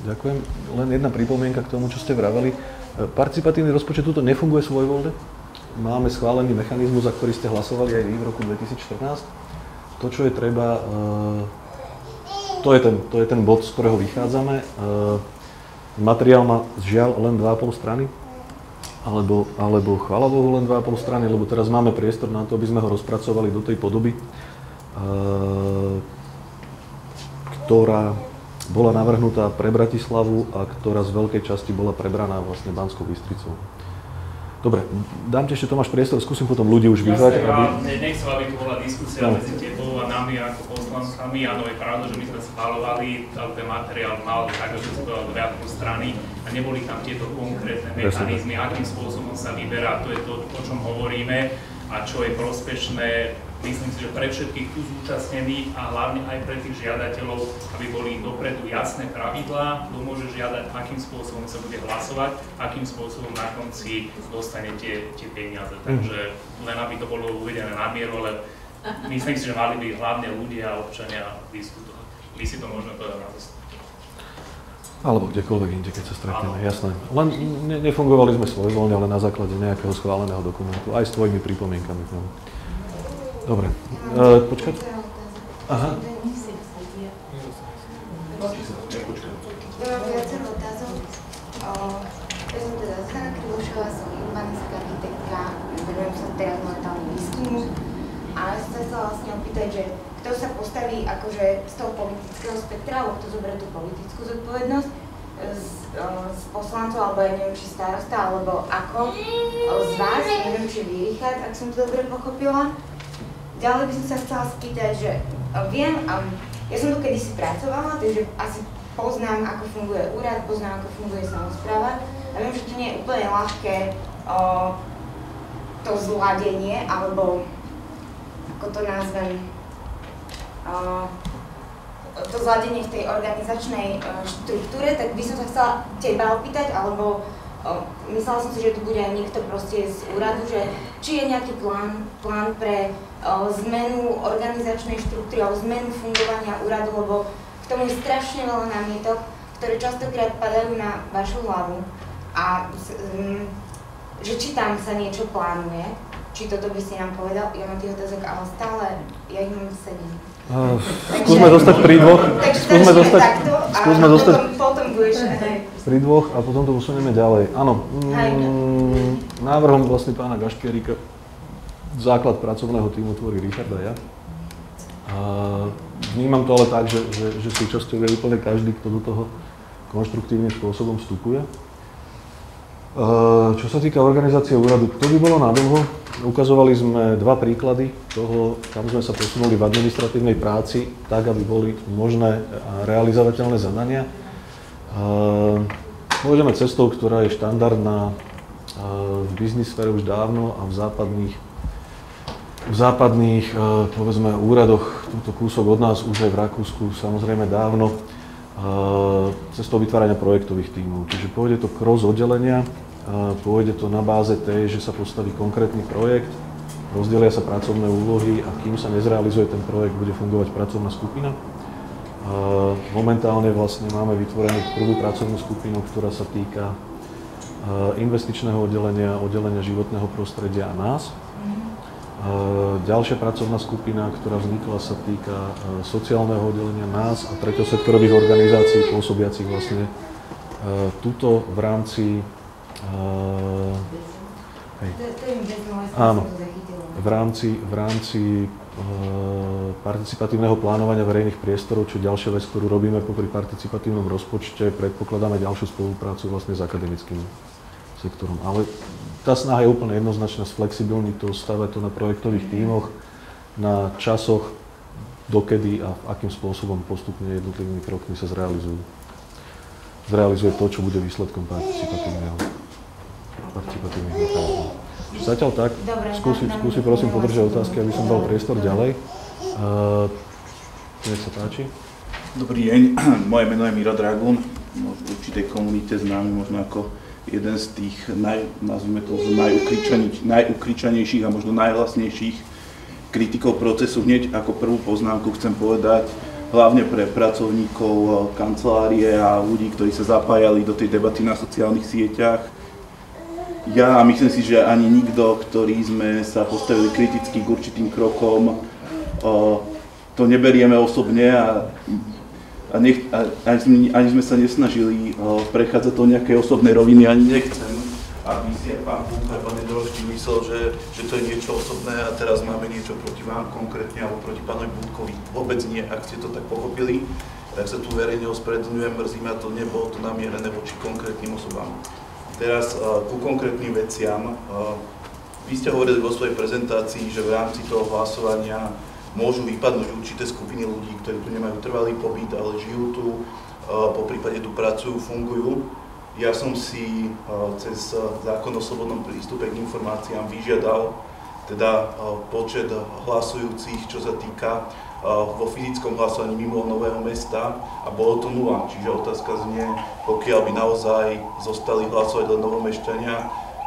Ďakujem. Len jedna pripomienka k tomu, čo ste vraveli. Participatívny rozpočet tuto nefunguje svojvoľne. Máme schválený mechanizmus, za ktorý ste hlasovali aj vy v roku 2014. To, čo je treba, to je ten bod, z ktorého vychádzame. Materiál má žiaľ len 2,5 strany, alebo chvála Bohu len 2,5 strany, lebo teraz máme priestor na to, aby sme ho rozpracovali do tej podoby, ktorá bola navrhnutá pre Bratislavu a ktorá z veľkej časti bola prebraná vlastne Banskou Bystricou. Dobre, dám ti ešte Tomáš priestor, skúsim potom ľudí už vyzvať. Nechcem, aby tu bola diskusia medzi tebou a nami ako poslancami. Áno, je pravda, že my sme schvaľovali, ale ten materiál mal tak, že sa povedal 2,5 strany a neboli tam tieto konkrétne mechanizmy, akým spôsobom sa vyberá, to je to, o čom hovoríme a čo je prospešné. Myslím si, že pre všetkých tu zúčastnených a hlavne aj pre tých žiadateľov, aby boli dopredu jasné pravidlá, kto môže žiadať, akým spôsobom sa bude hlasovať, akým spôsobom na konci dostanete tie peniaze. Takže len aby to bolo uvedené na mieru, ale myslím si, že mali by hlavne ľudia a občania diskutovať. My si to môžeme povedať na zastupu. Alebo kdekoľvek inde, keď sa stretneme, jasné. Len nefungovali sme svojvoľne, ale na základe nejakého schváleného dokumentu, aj s tvojimi pripomienkami. Dobre, počkať. Aha. Ja mám viacero otázok. Ja som teda Zuzana Krivošová, som urbanistická architektka, venujem sa teraz momentálne výskumu a ja som sa chcela vlastne opýtať, že kto sa postaví akože z toho politického spektra, alebo kto zoberie tú politickú zodpovednosť z poslancov, alebo ja neviem, či starosta, alebo ako z vás, neviem, či vy, Richard, ak som to dobre pochopila. Ďalej by som sa chcela spýtať, že viem, ja som tu kedysi pracovala, takže asi poznám, ako funguje úrad, poznám, ako funguje samospráva a viem, že to nie je úplne ľahké to zladenie, alebo ako to nazvem, to zladenie v tej organizačnej štruktúre, tak by som sa chcela teba opýtať, alebo myslela som si, že tu bude aj niekto proste z úradu, že či je nejaký plán pre zmenu organizačnej štruktúry alebo zmenu fungovania úradu, lebo k tomu je strašne veľa námietok, ktoré častokrát padajú na vašu hlavu a že či tam sa niečo plánuje, či toto by si nám povedal, ja mám tých otázok, ale stále ja ich mám 7. Skúsme zostať pri dvoch. Skúsme zostať potom budeš pri dvoch a potom to posunieme ďalej. Áno, návrhom vlastne pána Gašpierika základ pracovného tímu tvorí Richard a ja. Vnímam to ale tak, že súčasťou je úplne každý, kto do toho konštruktívnym spôsobom vstupuje. Čo sa týka organizácie úradu, to by bolo nadlho. Ukazovali sme dva príklady toho, kam sme sa posunuli v administratívnej práci, tak, aby boli možné a realizovateľné zadania. Pôjdeme cestou, ktorá je štandardná v biznis sfére už dávno a v západných povedzme, úradoch, túto kúsok od nás už aj v Rakúsku, samozrejme dávno, cestou vytvárania projektových tímov. Čiže pôjde to cross oddelenia, pôjde to na báze tej, že sa postaví konkrétny projekt, rozdelia sa pracovné úlohy a kým sa nezrealizuje ten projekt, bude fungovať pracovná skupina. Momentálne vlastne máme vytvorenú prvú pracovnú skupinu, ktorá sa týka investičného oddelenia životného prostredia a nás. Ďalšia pracovná skupina, ktorá vznikla, sa týka sociálneho oddelenia nás a treťosektorových organizácií pôsobiacich vlastne tuto v rámci áno, v rámci participatívneho plánovania verejných priestorov, čo je ďalšia vec, ktorú robíme popri participatívnom rozpočte, predpokladáme ďalšiu spoluprácu vlastne s akademickým sektorom. Ale tá snaha je úplne jednoznačná, sflexibilniť to, stavať to na projektových tímoch, na časoch, dokedy a akým spôsobom postupne jednotlivými krokmi sa zrealizuje to, čo bude výsledkom participatívnych mechanizmov. Zatiaľ tak, skúsi prosím podržať otázky, aby som dal priestor ďalej. Nech sa páči. Dobrý deň, moje meno je Miro Dragún, v určitej komunite známy možno ako jeden z tých, nazvime to, najukričanejších a možno najhlasnejších kritikov procesu. Hneď ako prvú poznámku chcem povedať, hlavne pre pracovníkov kancelárie a ľudí, ktorí sa zapájali do tej debaty na sociálnych sieťach. Ja a myslím si, že ani nikto, ktorí sme sa postavili kriticky k určitým krokom, to neberieme osobne a ani sme sa nesnažili prechádzať do nejakej osobnej roviny, ani nechcem, aby si pán Búk a pán Nedorožný myslel, že to je niečo osobné a teraz máme niečo proti vám konkrétne alebo proti pánovi Búkovi. Vôbec nie, ak ste to tak pochopili, tak sa tu verejne ospravedlňujem, mrzí ma to, nebolo to namierené voči konkrétnym osobám. Teraz ku konkrétnym veciam. Vy ste hovorili vo svojej prezentácii, že v rámci toho hlasovania môžu vypadnúť určité skupiny ľudí, ktorí tu nemajú trvalý pobyt, ale žijú tu, poprípade tu pracujú, fungujú. Ja som si cez zákon o slobodnom prístupe k informáciám vyžiadal teda počet hlasujúcich, čo sa týka vo fyzickom hlasovaní mimo Nového Mesta a bolo to 0. Čiže otázka znie, pokiaľ by naozaj zostali hlasovať len Novomešťania,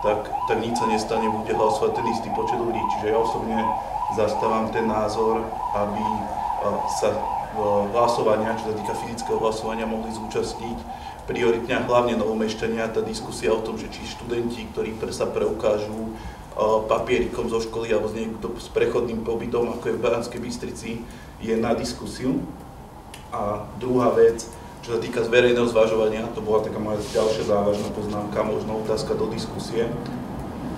tak nič sa nestane, bude hlasovať ten istý počet ľudí. Čiže ja osobne zastávam ten názor, aby sa hlasovania, čo sa týka fyzického hlasovania, mohli zúčastniť prioritne a hlavne Novomešťania. Tá diskusia o tom, že či študenti, ktorí sa preukážu papierikom zo školy alebo s prechodným pobytom, ako je v Banskej Bystrici, je na diskusiu. A druhá vec, čo sa týka verejného zvažovania, to bola taká moja ďalšia závažná poznámka, možno otázka do diskusie,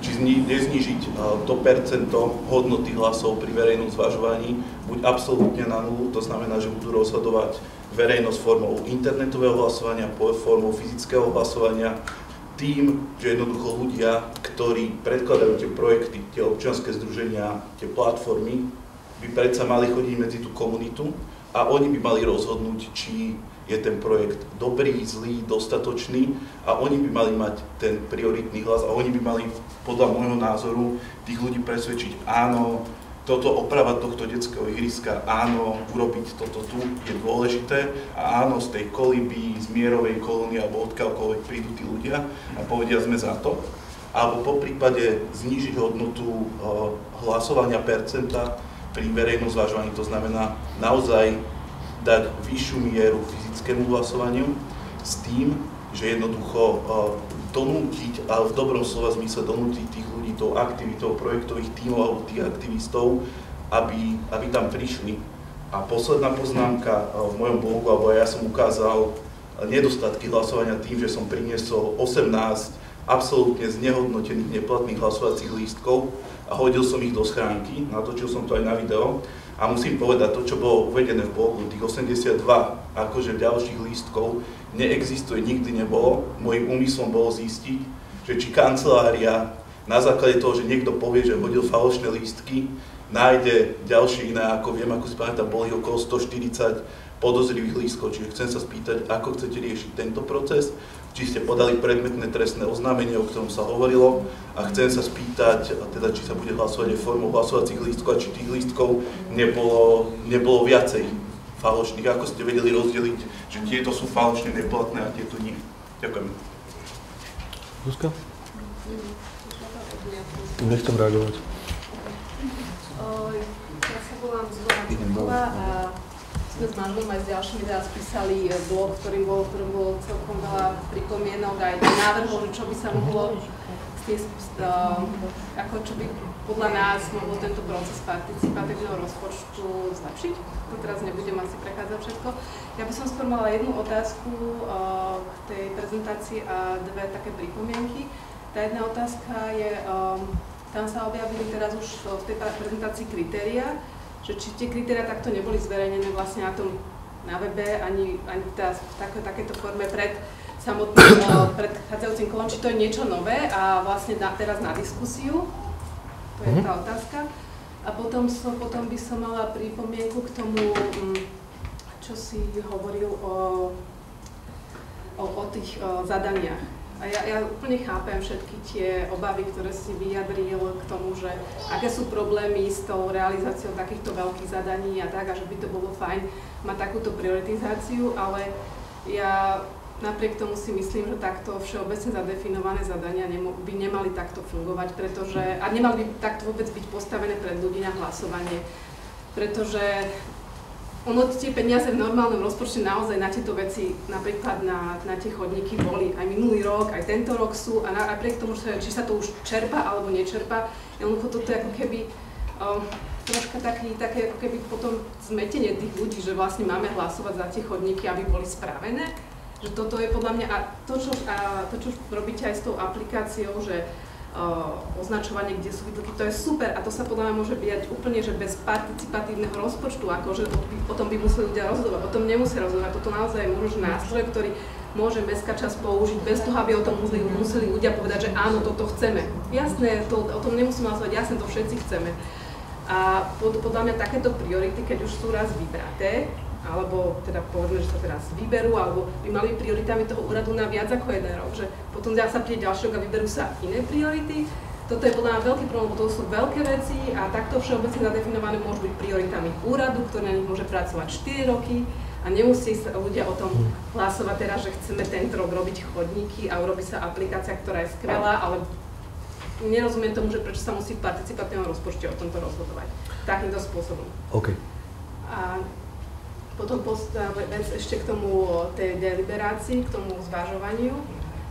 či neznížiť to percento hodnoty hlasov pri verejnom zvažovaní, buď absolútne na nulu, to znamená, že budú rozhodovať verejnosť formou internetového hlasovania, formou fyzického hlasovania, tým, že jednoducho ľudia, ktorí predkladajú tie projekty, tie občianske združenia, tie platformy, by predsa mali chodiť medzi tú komunitu a oni by mali rozhodnúť, či je ten projekt dobrý, zlý, dostatočný a oni by mali mať ten prioritný hlas a oni by mali podľa môjho názoru tých ľudí presvedčiť, áno, toto oprava tohto detského ihriska, áno, urobiť toto tu je dôležité a áno, z tej koliby, z mierovej kolónie alebo odkiaľkoľvek prídu tí ľudia a povedia, sme za to. Alebo po prípade znížiť hodnotu hlasovania percenta pri verejnom zvažovaní, to znamená naozaj dať vyššiu mieru fyzickému hlasovaniu s tým, že jednoducho donútiť, ale v dobrom slova zmysle donútiť tých ľudí tou aktivitou projektových tímov alebo tých aktivistov, aby tam prišli. A posledná poznámka v mojom blogu, alebo ja som ukázal nedostatky hlasovania tým, že som priniesol 18 absolútne znehodnotených neplatných hlasovacích lístkov a hodil som ich do schránky, natočil som to aj na video. A musím povedať, to, čo bolo uvedené v blogu, tých 82 akože ďalších lístkov, neexistuje, nikdy nebolo. Mojím úmyslom bolo zistiť, že či kancelária na základe toho, že niekto povie, že hodil falošné lístky, nájde ďalšie iné, ako viem, ako si pamätám, boli okolo 140 podozrivých lístkov. Čiže chcem sa spýtať, ako chcete riešiť tento proces, či ste podali predmetné trestné oznámenie, o ktorom sa hovorilo, a chcem sa spýtať, teda, či sa bude hlasovať aj formou hlasovacích lístkov a či tých lístkov nebolo viacej falošných. Ako ste vedeli rozdeliť, že tieto sú falošne neplatné a tieto nie. Ďakujem. Zuzka? Nechcem reagovať. Ja sa volám Zuzka a sme s manželom aj s ďalšími teda spísali blog, ktorým bolo celkom veľa pripomienok aj návrhov, čo by sa mohlo ako čo by podľa nás mohlo tento proces participatívneho rozpočtu zlepšiť. To teraz nebudem asi prechádzať všetko. Ja by som skôr mala jednu otázku k tej prezentácii a dve také pripomienky. Tá jedna otázka je, tam sa objavili teraz už v tej prezentácii kritéria, že či tie kritéria takto neboli zverejnené vlastne na webe, ani v takéto forme pred samotným predchádzajúcim kolom, či to je niečo nové a vlastne teraz na diskusiu. To je tá otázka. A potom by som mala pripomienku k tomu, čo si hovoril o tých zadaniach. A ja úplne chápem všetky tie obavy, ktoré si vyjadril k tomu, že aké sú problémy s tou realizáciou takýchto veľkých zadaní a tak, a že by to bolo fajn mať takúto prioritizáciu, ale ja napriek tomu si myslím, že takto všeobecne zadefinované zadania by nemali takto fungovať, pretože, a nemali by takto vôbec byť postavené pred ľudí na hlasovanie, pretože ono tie peniaze v normálnom rozpočte naozaj na tieto veci, napríklad na tie chodníky boli aj minulý rok, aj tento rok sú a napriek tomu, či sa to už čerpa alebo nečerpa, jednoducho toto je ako keby troška také ako keby potom zmetenie tých ľudí, že vlastne máme hlasovať za tie chodníky, aby boli spravené. Že toto je podľa mňa, a to, čo robíte aj s tou aplikáciou, že označovanie, kde sú výdavky, to je super a to sa podľa mňa môže byť úplne, že bez participatívneho rozpočtu, akože o tom by museli ľudia rozhodovať, o tom nemusia rozhodovať, toto naozaj je možno nástroj, ktorý môže mestská časť použiť bez toho, aby o tom museli ľudia povedať, že áno, toto chceme. Jasné, o tom nemusíme hlasovať, jasné, to všetci chceme. A podľa mňa takéto priority, keď už sú raz vybraté, alebo teda povedzme, že sa teraz vyberú, alebo by mali prioritami toho úradu na viac ako jeden rok, že potom sa príde ďalší rok a vyberú sa iné priority. Toto je podľa mňa veľký problém, lebo to sú veľké veci a takto všeobecne zadefinované môžu byť prioritami úradu, ktorý na nich môže pracovať 4 roky a nemusí sa ľudia o tom hlasovať teraz, že chceme tento rok robiť chodníky a urobí sa aplikácia, ktorá je skvelá, ale nerozumiem tomu, že prečo sa musí v participatívnom rozpočte o tomto rozhodovať takýmto spôsobom. OK. A potom vec ešte k tomu tej deliberácii, k tomu zvažovaniu.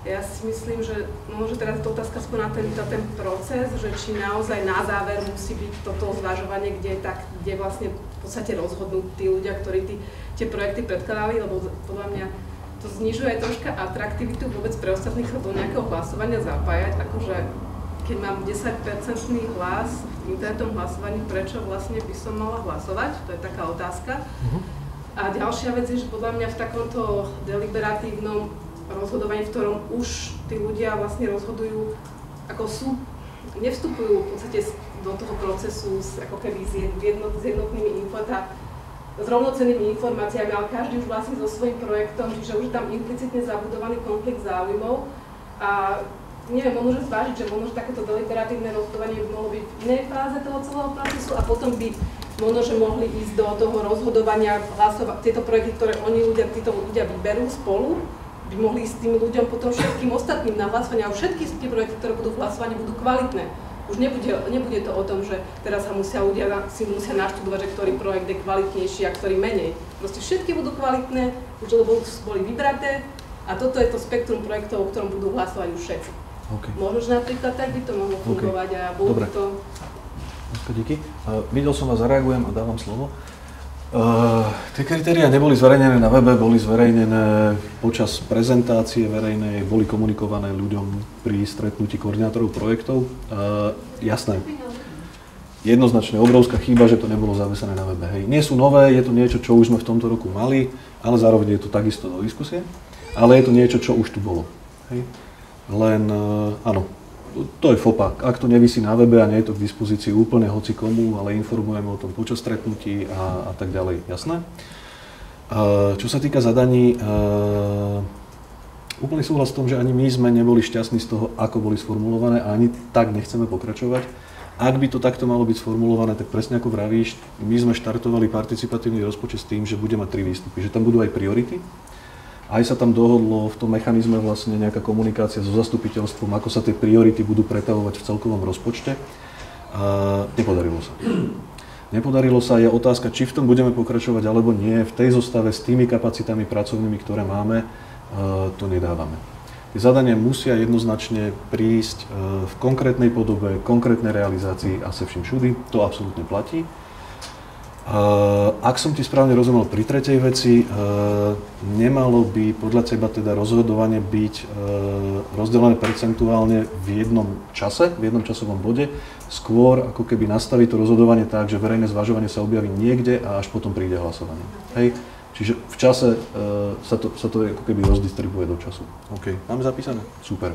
Ja si myslím, že možno teraz je to otázka skôr na ten proces, že či naozaj na záver musí byť toto zvažovanie, kde vlastne v podstate rozhodnú tí ľudia, ktorí tie projekty predkladali, lebo podľa mňa to znižuje aj troška atraktivitu vôbec pre ostatných sa do nejakého hlasovania zapájať, akože keď mám 10% hlas v internetovom hlasovaní, prečo vlastne by som mala hlasovať? To je taká otázka. A ďalšia vec je, že podľa mňa v takomto deliberatívnom rozhodovaní, v ktorom už tí ľudia vlastne rozhodujú, ako nevstupujú v podstate do toho procesu ako keby s jednotnými s rovnocennými informáciami, ale každý už vlastne so svojím projektom, čiže už je tam implicitne zabudovaný konflikt záujmov a neviem, možno zvážiť, že možno takéto deliberatívne rozhodovanie by mohlo byť v inej fáze toho celého procesu a potom by možno, že mohli ísť do toho rozhodovania, hlasovať tieto projekty, ktoré títo ľudia vyberú spolu, by mohli ísť s tými ľuďom potom všetkým ostatným na hlasovanie a všetky tie projekty, ktoré budú v hlasovaní, budú kvalitné. Už nebude to o tom, že teraz ľudia si musia naštudovať, že ktorý projekt je kvalitnejší a ktorý menej. Proste všetky budú kvalitné, už lebo boli vybraté a toto je to spektrum projektov, o ktorom budú hlasovať už všetci. Okay. Možno, že napríklad tak by to mohlo fungovať a bolo by to... Díky. Videl som vás, zareagujem a dávam slovo. Tie kritériá neboli zverejnené na webe, boli zverejnené počas prezentácie verejnej, boli komunikované ľuďom pri stretnutí koordinátorov projektov. Jasné. Jednoznačne obrovská chyba, že to nebolo zavesené na webe. Hej. Nie sú nové, je to niečo, čo už sme v tomto roku mali, ale zároveň je to takisto do diskusie. Ale je to niečo, čo už tu bolo. Hej. Len, áno, to je FOPA. Ak to nevisí na webe a nie je to k dispozícii úplne hoci komu, ale informujeme o tom počas stretnutí a tak ďalej. Jasné? Čo sa týka zadaní, úplný súhlas v tom, že ani my sme neboli šťastní z toho, ako boli sformulované a ani tak nechceme pokračovať. Ak by to takto malo byť sformulované, tak presne ako vravíš, my sme štartovali participatívny rozpočet s tým, že bude mať 3 výstupy, že tam budú aj priority. Aj sa tam dohodlo v tom mechanizme vlastne nejaká komunikácia so zastupiteľstvom, ako sa tie priority budú pretavovať v celkovom rozpočte. Nepodarilo sa. Nepodarilo sa, je otázka, či v tom budeme pokračovať alebo nie. V tej zostave s tými kapacitami pracovnými, ktoré máme, to nedávame. Tie zadania musia jednoznačne prísť v konkrétnej podobe, konkrétnej realizácii a se vším všudy. To absolútne platí. Ak som ti správne rozumel pri tretej veci, nemalo by podľa teba teda rozhodovanie byť rozdelené percentuálne v jednom čase, v jednom časovom bode, skôr ako keby nastaviť to rozhodovanie tak, že verejné zvažovanie sa objaví niekde a až potom príde hlasovanie. Hej? Čiže v čase sa to ako keby rozdistribuje do času. OK, máme zapísané? Super.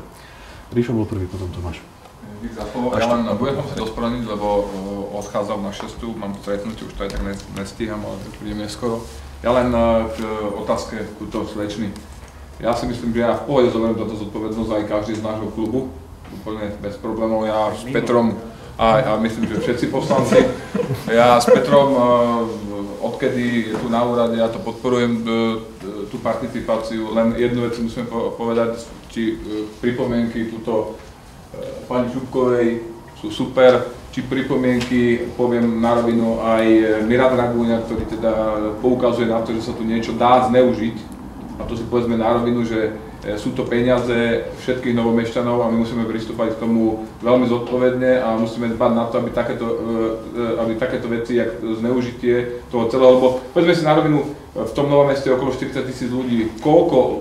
Ríšo bol prvý, potom Tomáš. Ja len budem musieť ospravedlniť, lebo odchádzam na 6, mám stretnutie, už to aj tak nestíham, ale prídem neskoro. Ja len k otázke túto slečny. Ja si myslím, že ja v pohode zoberiem táto zodpovednosť aj každý z nášho klubu, úplne bez problémov. Ja s Petrom a myslím, že všetci poslanci. Ja s Petrom, odkedy je tu na úrade, ja to podporujem, tú participáciu. Len jednu vec musíme povedať, či pripomienky túto pani Čupkovej sú super, či pripomienky, poviem na rovinu, aj Miran Ragúňa, ktorý teda poukazuje na to, že sa tu niečo dá zneužiť. A to si povedzme na rovinu, že sú to peniaze všetkých novomešťanov a my musíme pristúpať k tomu veľmi zodpovedne a musíme dbať na to, aby takéto veci, jak zneužitie toho celého, lebo povedzme si na rovinu, v tom Novom Meste okolo 40 000 ľudí,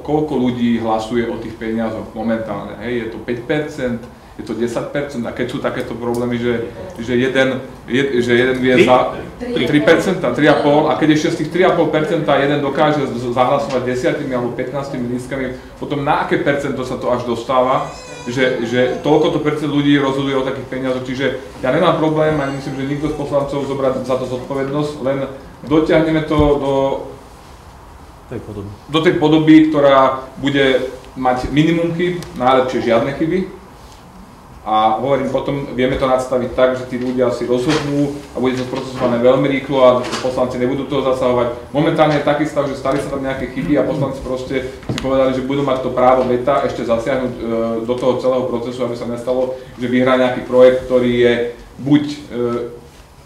koľko ľudí hlasuje o tých peniazoch momentálne, hej, je to 5%, je to 10%, a keď sú takéto problémy, že jeden vie za 3%, 3,5%, a keď ešte z tých 3,5% jeden dokáže zahlasovať 10 alebo 15 lístkami, potom na aké percento sa to až dostáva, že toľkoto percent ľudí rozhoduje o takých peniazoch, čiže ja nemám problém, ani myslím, že nikto z poslancov zobrať za to zodpovednosť, len dotiahneme to do tej podoby, ktorá bude mať minimum chyb, najlepšie žiadne chyby. A hovorím, potom vieme to nastaviť tak, že tí ľudia si rozhodnú a bude to sprocesované veľmi rýchlo a poslanci nebudú toho zasahovať. Momentálne je taký stav, že stali sa tam nejaké chyby a poslanci proste si povedali, že budú mať to právo veta ešte zasiahnuť do toho celého procesu, aby sa nestalo, že vyhrá nejaký projekt, ktorý je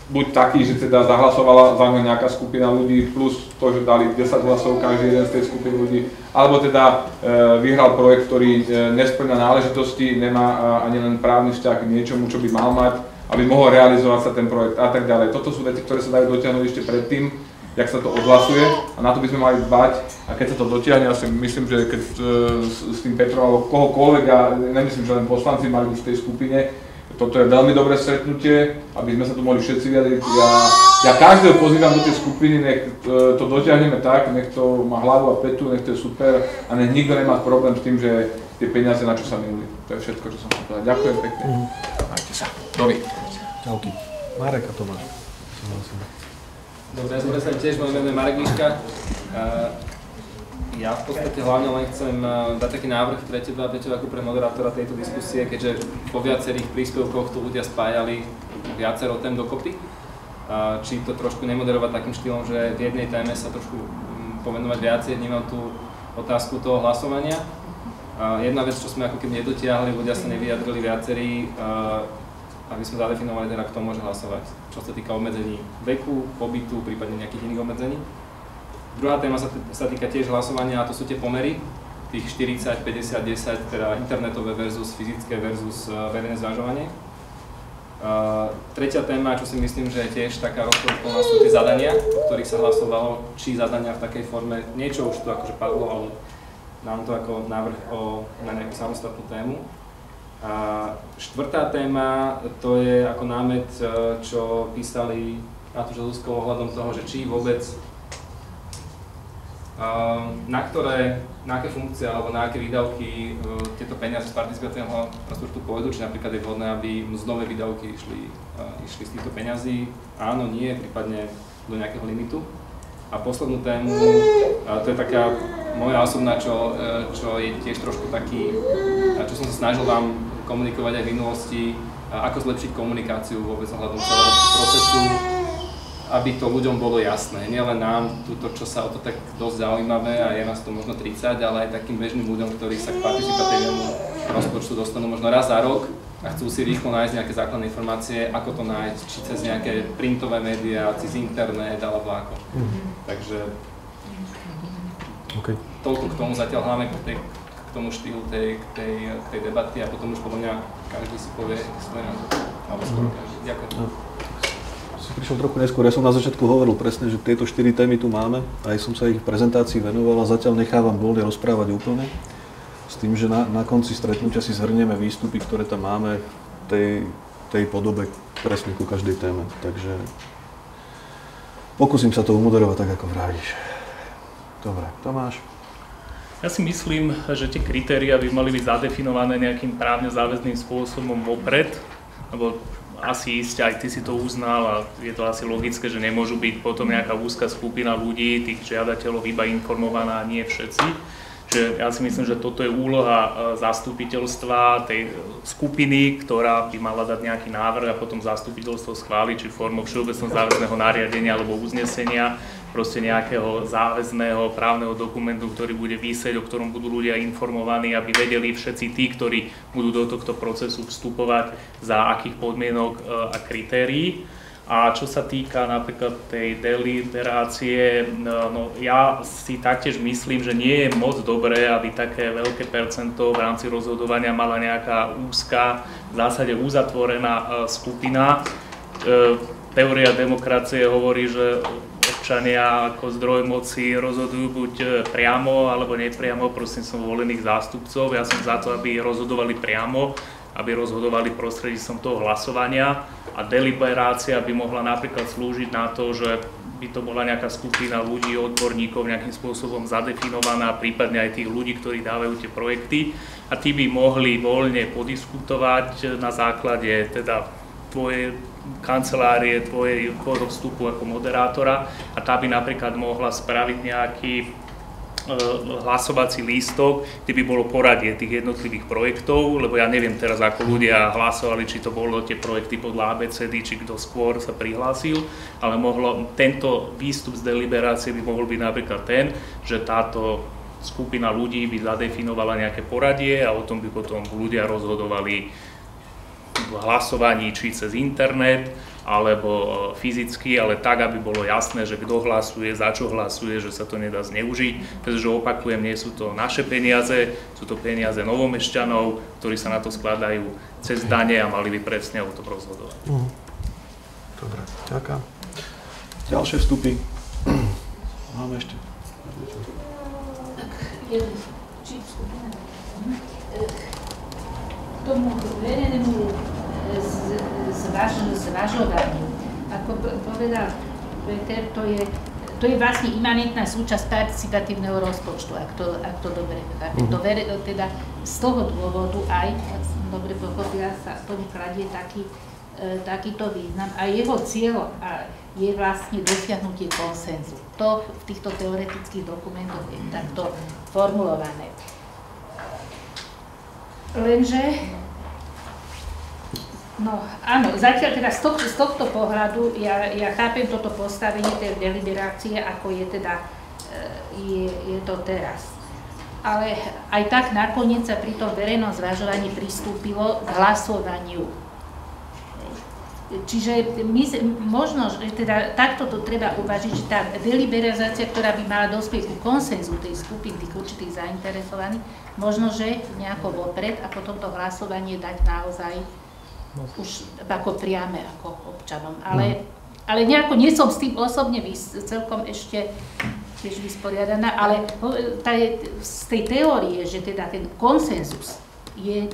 buď taký, že teda zahlasovala za ňo nejaká skupina ľudí, plus to, že dali 10 hlasov každý jeden z tej skupiny ľudí, alebo teda vyhral projekt, ktorý nesplňa náležitosti, nemá ani len právny vzťah k niečomu, čo by mal mať, aby mohol realizovať sa ten projekt a tak ďalej. Toto sú veci, ktoré sa dajú dotiahnuť ešte predtým, jak sa to odhlasuje, a na to by sme mali dbať. A keď sa to dotiahne, ja si myslím, že keď s tým Petrom alebo kohokoľvek, ja nemyslím, že len poslanci mali byť v tej skupine. Toto je veľmi dobré stretnutie, aby sme sa tu mohli všetci vyjadriť. Ja každého pozývam do tej skupiny, nech to dotiahneme tak, nech to má hlavu a petu, nech to je super a nech nikto nemá problém s tým, že tie peniaze na čo sa minuli. To je všetko, čo som chcel povedať. Ďakujem pekne. Majte sa. Dovi. Čauky. Marek a Tomáš. Dobre, ja som predstavím tiež, moje meno je Marek Liška. Ja v podstate hlavne len chcem dať taký návrh pre teba, Peťo, ako pre moderátora tejto diskusie, keďže po viacerých príspevkoch tu ľudia spájali viacero tém dokopy. Či to trošku nemoderovať takým štýlom, že v jednej téme sa trošku pomenovať viacej, vnímam tú otázku toho hlasovania. Jedna vec, čo sme ako keby nedotiahli, ľudia sa nevyjadrili viacerí, aby sme zadefinovali teda, kto môže hlasovať, čo sa týka obmedzení veku, pobytu, prípadne nejakých iných obmedzení. Druhá téma sa týka tiež hlasovania, a to sú tie pomery, tých 40, 50, 10, teda internetové versus fyzické versus verejné zvažovanie. Tretia téma, čo si myslím, že je tiež taká rozporuplná, sú tie zadania, o ktorých sa hlasovalo, či zadania v takej forme, niečo už tu akože padlo, ale dám to ako návrh na nejakú samostatnú tému. A štvrtá téma, to je ako námet, čo písali Matúš a Zuzko ohľadom toho, že či vôbec na aké funkcie alebo na aké výdavky tieto peniaze z participatívneho rozpočtu pôjdu, či napríklad je vhodné, aby mzdové výdavky išli z týchto peňazí, áno, nie, prípadne do nejakého limitu. A poslednú tému, to je taká moja osobná, čo je tiež trošku taký, čo som sa snažil vám komunikovať aj v minulosti, ako zlepšiť komunikáciu vôbec ohľadom celého procesu, aby to ľuďom bolo jasné, nielen nám, čo sa o to tak dosť zaujímavé a je nás to možno 30, ale aj takým bežným ľuďom, ktorí sa k participatívnemu rozpočtu dostanú možno raz za rok a chcú si rýchlo nájsť nejaké základné informácie, ako to nájsť, či cez nejaké printové médiá, cez internet alebo ako. Takže toľko k tomu zatiaľ, hlavne k tomu štýlu tej debaty a potom už podľa mňa každý si povie svoje názor. Alebo skoro každý. Ďakujem. Si prišiel trochu neskôr, ja som na začiatku hovoril presne, že tieto 4 témy tu máme, aj som sa ich prezentácii venoval a zatiaľ nechávam voľne rozprávať úplne. S tým, že na konci stretnutia si zhrnieme výstupy, ktoré tam máme v tej podobe presne ku každej téme. Takže pokúsim sa to umoderovať tak, ako vravíš. Dobre, Tomáš. Ja si myslím, že tie kritériá by mali byť zadefinované nejakým právne záväzným spôsobom vopred, lebo asi iste aj ty si to uznal a je to asi logické, že nemôžu byť potom nejaká úzka skupina ľudí, tých žiadateľov iba informovaná a nie všetci. Že ja si myslím, že toto je úloha zastupiteľstva, tej skupiny, ktorá by mala dať nejaký návrh a potom zastupiteľstvo schváli, či formou všeobecného záväzného nariadenia alebo uznesenia, proste nejakého záväzného právneho dokumentu, ktorý bude visieť, o ktorom budú ľudia informovaní, aby vedeli všetci tí, ktorí budú do tohto procesu vstupovať, za akých podmienok a kritérií. A čo sa týka napríklad tej deliberácie, no ja si taktiež myslím, že nie je moc dobré, aby také veľké percento v rámci rozhodovania mala nejaká úzka, v zásade uzatvorená skupina. Teória demokracie hovorí, že občania ako zdroj moci rozhodujú buď priamo alebo nepriamo prostredníctvom volených zástupcov. Ja som za to, aby rozhodovali priamo, aby rozhodovali prostredníctvom toho hlasovania. A deliberácia by mohla napríklad slúžiť na to, že by to bola nejaká skupina ľudí, odborníkov nejakým spôsobom zadefinovaná, prípadne aj tých ľudí, ktorí dávajú tie projekty. A tí by mohli voľne podiskutovať na základe teda tvojej kancelárie, tvojho vstupu ako moderátora. A tá by napríklad mohla spraviť nejaký hlasovací lístok, kde by bolo poradie tých jednotlivých projektov, lebo ja neviem teraz, ako ľudia hlasovali, či to bolo tie projekty podľa ABCD, či kto skôr sa prihlásil, ale tento výstup z deliberácie by mohol byť napríklad ten, že táto skupina ľudí by zadefinovala nejaké poradie a o tom by potom ľudia rozhodovali v hlasovaní, či cez internet, alebo fyzicky, ale tak, aby bolo jasné, že kto hlasuje, za čo hlasuje, že sa to nedá zneužiť, pretože opakujem, nie sú to naše peniaze, sú to peniaze novomešťanov, ktorí sa na to skladajú cez dane a mali by presne o tom rozhodovať. Dobre, ďakujem. Ďalšie vstupy. Máme ešte. K tomu verejnému zvažovaniu. Ako povedal Peter, to je vlastne imanentná súčasť participatívneho rozpočtu, ak to dobre chápem. Teda z toho dôvodu aj, ak som dobre pochopila, sa tomu kladie takýto význam a jeho cieľom je vlastne dosiahnutie konsenzu. To v týchto teoretických dokumentoch je takto formulované. Lenže no áno, zatiaľ teda z tohto pohľadu ja chápem toto postavenie tej deliberácie, ako je teda je to teraz. Ale aj tak nakoniec sa pri tom verejnom zvažovaní pristúpilo k hlasovaniu. Čiže možno, že teda takto to treba uvažiť, že tá deliberizácia, ktorá by mala dospieť ku konsenzu tej skupiny, tých určitých zainteresovaných, možno, že nejako vopred a potom to hlasovanie dať naozaj už ako priame ako občanom. Ale nejako nie som s tým osobne celkom ešte tiež vysporiadaná, ale z tej teórie, že teda ten konsenzus je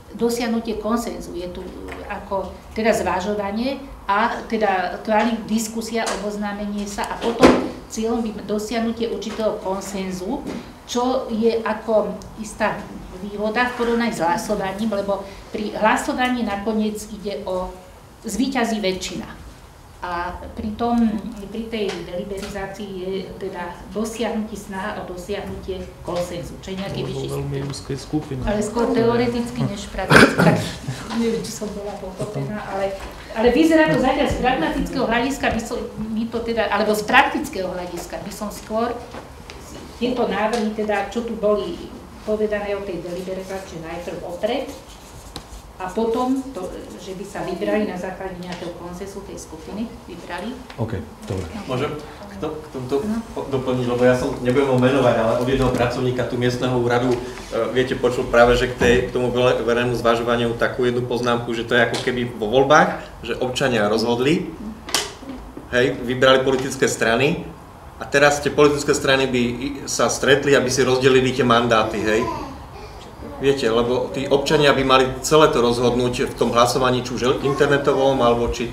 dosiahnutie konsenzu, je tu ako teda zvažovanie a teda diskusia, oboznámenie sa a potom cieľom by dosiahnutie určitého konsenzu, čo je ako istá výhoda v porovnaní s hlasovaním, lebo pri hlasovaní nakoniec ide o zvíťazí väčšina. A pri tej deliberizácii je teda dosiahnutie snaha o dosiahnutie konsenzu, čo je nejaké vyššie skupiny. Ale skôr teoreticky než prakticky. Tak neviem, či som bola pochopená, ale vyzerá to zatiaľ z pragmatického hľadiska, alebo z praktického hľadiska by som skôr tieto návrhy, teda čo tu boli povedané o tej deliberačnej najprv opred a potom, že by sa vybrali na základe nejakého konsenzu tej skupiny, vybrali. OK, dobre. Môžem k tomuto doplniť, lebo ja som, nebudem ho menovať, ale od jedného pracovníka tu miestneho úradu, viete, počul práve, že k tomu verejnému zvažovaniu takú jednu poznámku, že to je ako keby vo voľbách, že občania rozhodli, hej, vybrali politické strany a teraz tie politické strany by sa stretli, aby si rozdelili tie mandáty, hej. Viete, lebo tí občania by mali celé to rozhodnúť v tom hlasovaní, či už internetovom, alebo či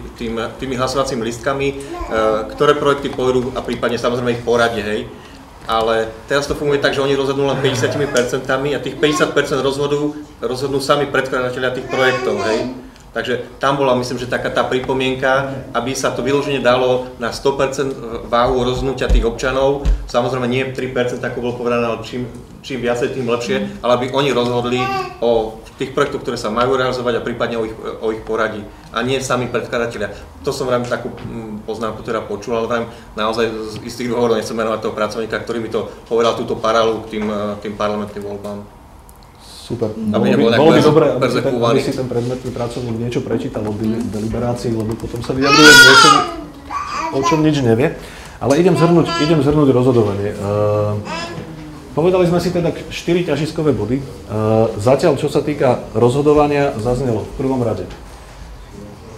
tými hlasovacími listkami, ktoré projekty pôjdu a prípadne samozrejme ich poradie, hej. Ale teraz to funguje tak, že oni rozhodnú len 50% a tých 50% rozhodnú sami predkladatelia tých projektov, hej. Takže tam bola, myslím, že taká tá pripomienka, aby sa to vyloženie dalo na 100% váhu rozhodnutia tých občanov. Samozrejme nie 3%, ako bolo povedané, ale čím viacej, tým lepšie, ale aby oni rozhodli o tých projektoch, ktoré sa majú realizovať a prípadne o ich poradí. A nie sami predkladatelia. To som vrajme takú poznámku teda počul, ale vrajme naozaj z istých dôvodov nechcem menovať toho pracovníka, ktorý mi to povedal túto paralelu k tým parlamentným voľbám. Super. Bolo by dobré, aby si ten predmetný pracovník niečo prečítal o deliberácii, lebo potom sa vyjadruje niečo, o čom nič nevie. Ale idem zhrnúť rozhodovanie. Povedali sme si teda 4 ťažiskové body. Zatiaľ, čo sa týka rozhodovania, zaznelo v prvom rade.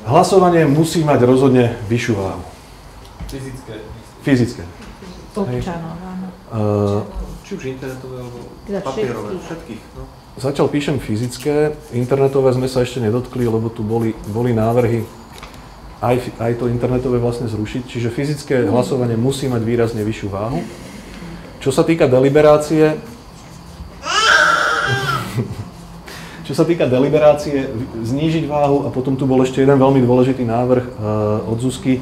Hlasovanie musí mať rozhodne vyššiu váhu. Fyzické. Občanov, áno. Či už internetové, alebo papierové, všetkých. No. Zatiaľ píšem fyzické, internetové sme sa ešte nedotkli, lebo tu boli návrhy aj to internetové vlastne zrušiť, čiže fyzické hlasovanie musí mať výrazne vyššiu váhu. Čo sa týka deliberácie, znížiť váhu a potom tu bol ešte jeden veľmi dôležitý návrh od Zuzky.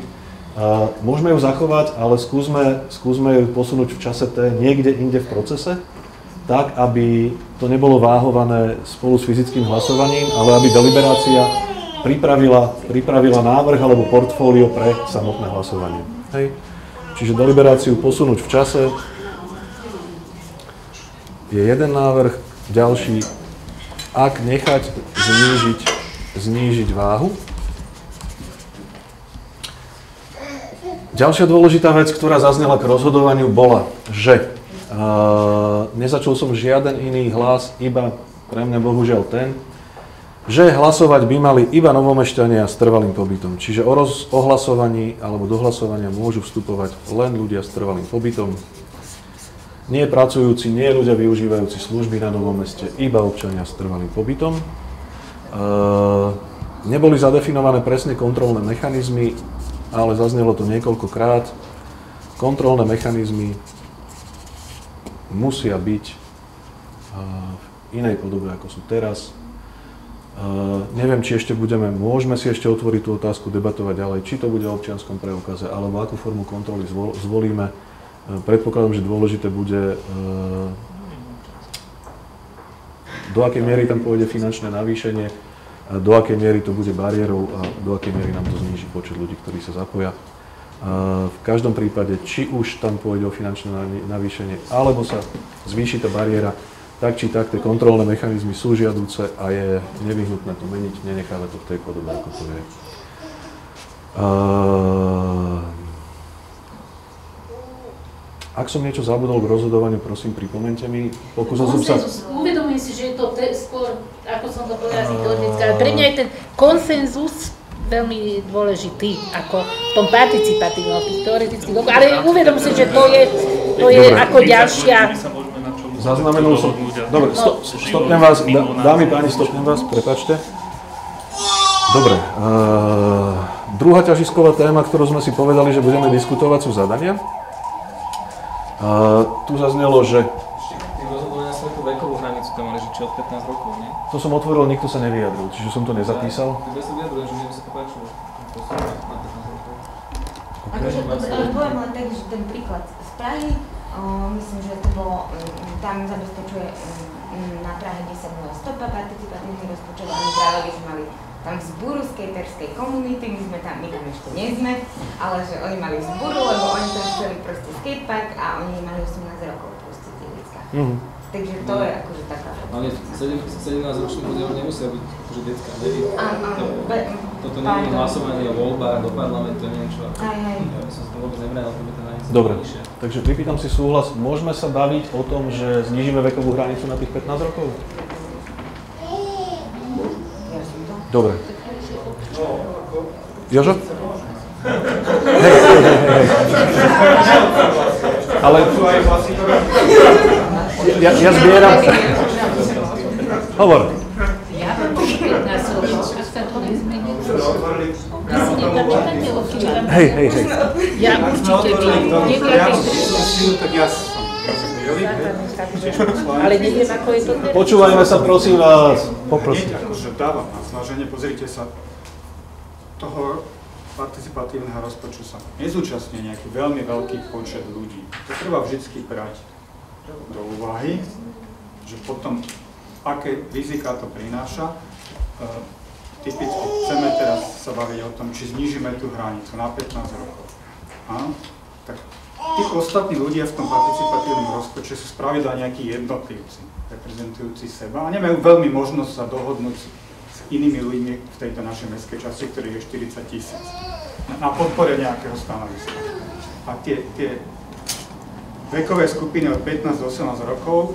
Môžeme ju zachovať, ale skúsme ju posunúť v čase T niekde inde v procese, tak, aby to nebolo váhované spolu s fyzickým hlasovaním, ale aby deliberácia pripravila návrh alebo portfólio pre samotné hlasovanie. Hej. Čiže deliberáciu posunúť v čase je jeden návrh, ďalší, ak nechať znížiť váhu. Ďalšia dôležitá vec, ktorá zaznela k rozhodovaniu, bola, že nezačul som žiaden iný hlas, iba pre mňa bohužiaľ ten, že hlasovať by mali iba novomešťania s trvalým pobytom. Čiže o hlasovaní alebo do hlasovania môžu vstupovať len ľudia s trvalým pobytom. Nie pracujúci, nie ľudia využívajúci služby na Novom Meste, iba občania s trvalým pobytom. Neboli zadefinované presne kontrolné mechanizmy, ale zaznelo to niekoľkokrát. Kontrolné mechanizmy musia byť v inej podobe, ako sú teraz. Neviem, či ešte môžeme si ešte otvoriť tú otázku, debatovať ďalej, či to bude o občianskom preukaze, alebo akú formu kontroly zvolíme. Predpokladám, že dôležité bude, do akej miery tam pôjde finančné navýšenie, do akej miery to bude bariérou a do akej miery nám to zníži počet ľudí, ktorí sa zapoja. V každom prípade, či už tam pôjde o finančné navýšenie, alebo sa zvýši tá bariéra, tak či tak, tie kontrolné mechanizmy sú žiaduce a je nevyhnutné to meniť, nenechávať to v tej podobe, ako to je. Ak som niečo zabudol k rozhodovaniu, prosím, pripomeňte mi. Uvedomujem si, že je to skôr, ako som to povedala, teoretická, ale pre mňa je ten konsenzus veľmi dôležitý, ako v tom participatívnom, tých teoretických, ale uvedom si, že to je ako ďalšia... Zaznamenul som. Dobre, stopnem vás, dámy, páni, stopnem vás, prepáčte. Dobre, druhá ťažisková téma, ktorú sme si povedali, že budeme diskutovať, sú zadania. Tu zaznelo, že... Tým rozhodovania sme tú vekovú hranicu tam mali, že či od 15 rokov, nie? To som otvoril, nikto sa nevyjadril, čiže som to nezapísal. Ja sa vyjadrujem, že mne sa to páčilo. To som na 15 rokov. Ale poviem len tak, že ten príklad z Prahy, myslím, že to bolo, tam zabezpečuje na Prahe 10 stopa participatívny rozpočet a my práve by sme mali tam vzburu skaterskej komunity, my tam ešte nie sme, ale že oni mali vzburu, lebo oni tam chceli proste skatepark a oni mali 18 rokov proste tie ľudská. Takže to je akože taká... Ale 17-roční ľudia už nemusia byť akože detská, toto nie je hlasovanie o voľbách do parlamentu, neviem čo. Ja som sa to vôbec nebral, to by tá hranica. Dobre, takže pripýtam si súhlas. Môžeme sa baviť o tom, že znížime vekovú hranicu na tých 15 rokov? Dobre. Jožo? Hej. Ale ja zbieram... Hovor. Ja mám 15 rokov, až sa to nezmenilo. Vy si nepamätáte o včera? Hej. Ja určite viem. Tak ja ale neviem, ako je to teraz. Počúvajme sa, prosím vás. Poprosím. Akože dávam na zváženie, pozrite sa, toho participatívneho rozpočtu sa nezúčastňuje nejaký veľmi veľký počet ľudí. To treba vždy brať do úvahy, že potom, aké rizika to prináša. Typicky chceme teraz sa baviť o tom, či znížime tú hranicu na 15 rokov. Áno? Tak tí ostatní ľudia v tom participatívnom rozpočte sú spravidla nejakí jednotlivci, reprezentujúci seba a nemajú veľmi možnosť sa dohodnúť s inými ľuďmi v tejto našej mestskej časti, ktorých je 40 000, na podpore nejakého stanoviska. A tie vekové skupiny od 15 do 18 rokov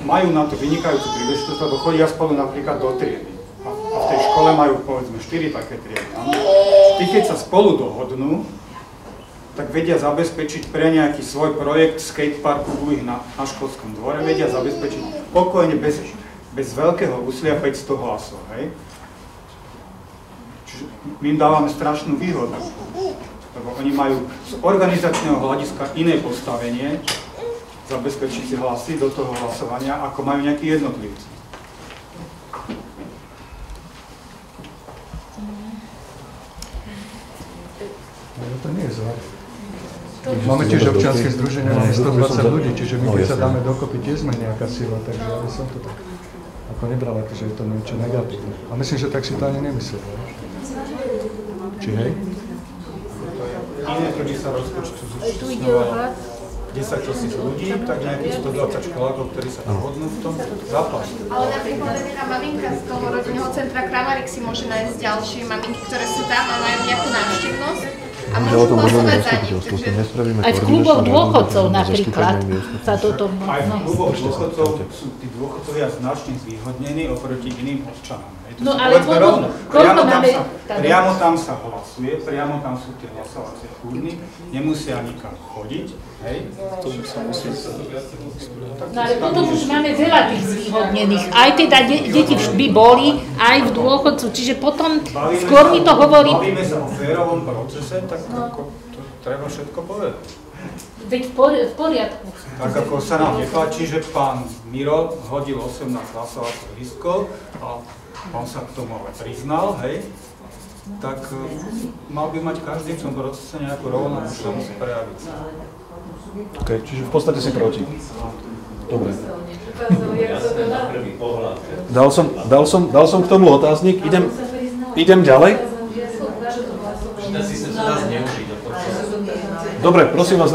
majú na to vynikajúcu príležitosť, lebo chodia spolu napríklad do triedy. A v tej škole majú povedzme 4 také triedy. Tí, keď sa spolu dohodnú, tak vedia zabezpečiť pre nejaký svoj projekt skateparku u ich na školskom dvore, vedia zabezpečiť pokojne bez veľkého úsilia 500 hlasov, hej? Čiže my im dávame strašnú výhodu, lebo oni majú z organizačného hľadiska iné postavenie zabezpečiť si hlasy do toho hlasovania, ako majú nejakí jednotlivci. To nie je zle. Máme tiež občianske združenia, máme 120 ľudí, čiže my keď sa dáme dokopy, tiež sme nejaká sila, takže ja som to tak ako nebral, že je to niečo negatívne. A myslím, že tak si to ani nemyslel. Či hej? Iné ľudí sa rozpočtu zúčastňovalo 10 000 ľudí, tak nejakých 120 školákov, ktorí sa dohodnú v tom zápasu. Ale napríklad jedna maminka z toho rodinného centra Kramarik si môže nájsť ďalšie maminky, ktoré sú tam a majú nejakú návštevnosť. A môžu hlasovať za nich. Aj v kluboch dôchodcov napríklad sa toto... Aj v kluboch dôchodcov sú tí dôchodcovia značne zvýhodnení oproti iným občanom. No ale koľko máme... Priamo tam sa hlasuje, priamo tam sú tie hlasovacie urny, nemusia nikam chodiť, hej? No ale potom už máme veľa tých zvýhodnených, aj teda deti by boli, aj v dôchodcu, čiže potom skôr mi to hovorí... Bavíme sa o férovom procese, tak to treba všetko povedať. Veď v poriadku. Tak ako sa nám nepáči, že pán Miro hodil 18 hlasovacích lístkov a on sa k tomu ale priznal, hej, tak mal by mať každý v tom procese nejakú rovnakú šancu prejaviť. OK, čiže v podstate si proti. Dobre. Dal som k tomu otáznik, idem ďalej. Dobre, prosím vás,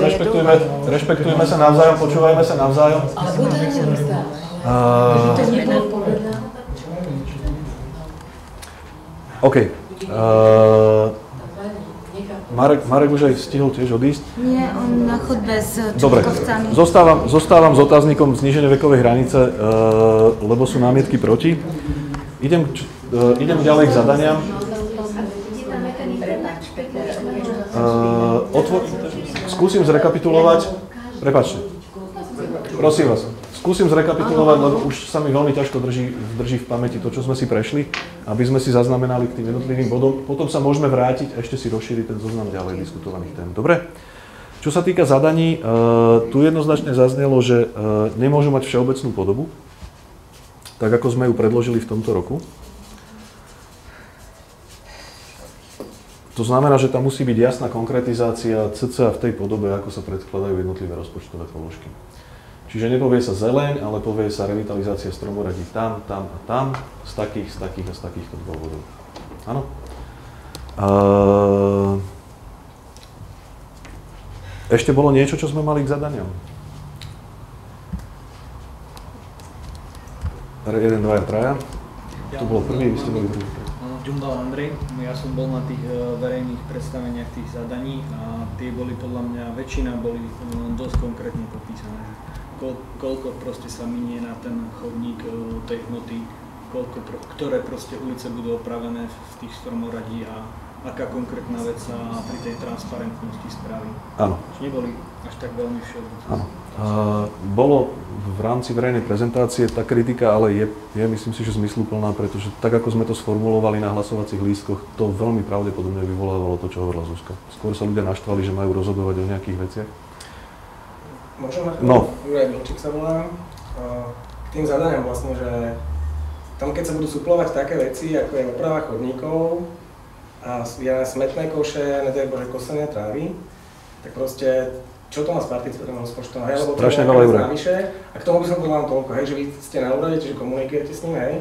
rešpektujme sa navzájom, počúvajme sa navzájom. OK. Marek už aj stihol tiež odísť? Nie, on na chodbe s čukovcami. Dobre, zostávam s otáznikom zníženia vekovej hranice, lebo sú námietky proti. Idem ďalej k zadaniam. Skúsim zrekapitulovať. Prepáčte. Prosím vás. Skúsim zrekapitulovať, lebo už sa mi veľmi ťažko drží v pamäti to, čo sme si prešli, aby sme si zaznamenali k tým jednotlivým bodom. Potom sa môžeme vrátiť a ešte si rozšíriť ten zoznam ďalej diskutovaných tém. Dobre? Čo sa týka zadaní, tu jednoznačne zaznelo, že nemôžu mať všeobecnú podobu, tak ako sme ju predložili v tomto roku. To znamená, že tam musí byť jasná konkretizácia cca v tej podobe, ako sa predkladajú jednotlivé rozpočtové položky. Čiže nepovie sa zeleň, ale povie sa revitalizácia stromoradí tam, tam a tam, z takých a z takýchto dôvodov. Áno? Ešte bolo niečo, čo sme mali k zadaniam? 1, 2, 3. Tu bolo prvý, vy ste boli druhý. Ďumbal Andrej, ja som bol na tých verejných predstaveniach tých zadaní a tie boli podľa mňa, väčšina boli dosť konkrétne popísané. Koľko proste sa minie na ten chodník tej hmoty, ktoré proste ulice budú opravené v tých stromoradí a aká konkrétna vec sa pri tej transparentnosti spraví. Áno. Neboli až tak veľmi všeobecné. Áno. Bolo v rámci verejnej prezentácie tá kritika, ale je myslím si, že zmysluplná, pretože tak, ako sme to sformulovali na hlasovacích lístkoch, to veľmi pravdepodobne vyvolávalo to, čo hovorila Zuzka. Skôr sa ľudia naštvali, že majú rozhodovať o nejakých veciach. Môžem? No. Juraj Bilčík sa volám. K tým zadaniam vlastne, že tam keď sa budú suplovať také veci, ako je oprava chodníkov a smetné koše, nedaj Bože kosenie trávy, tak proste čo to má s participatívnym rozpočtom, hej, lebo to je navyše. A k tomu by som povedal toľko, hej, že vy ste na úrade, čiže komunikujete s ním, hej,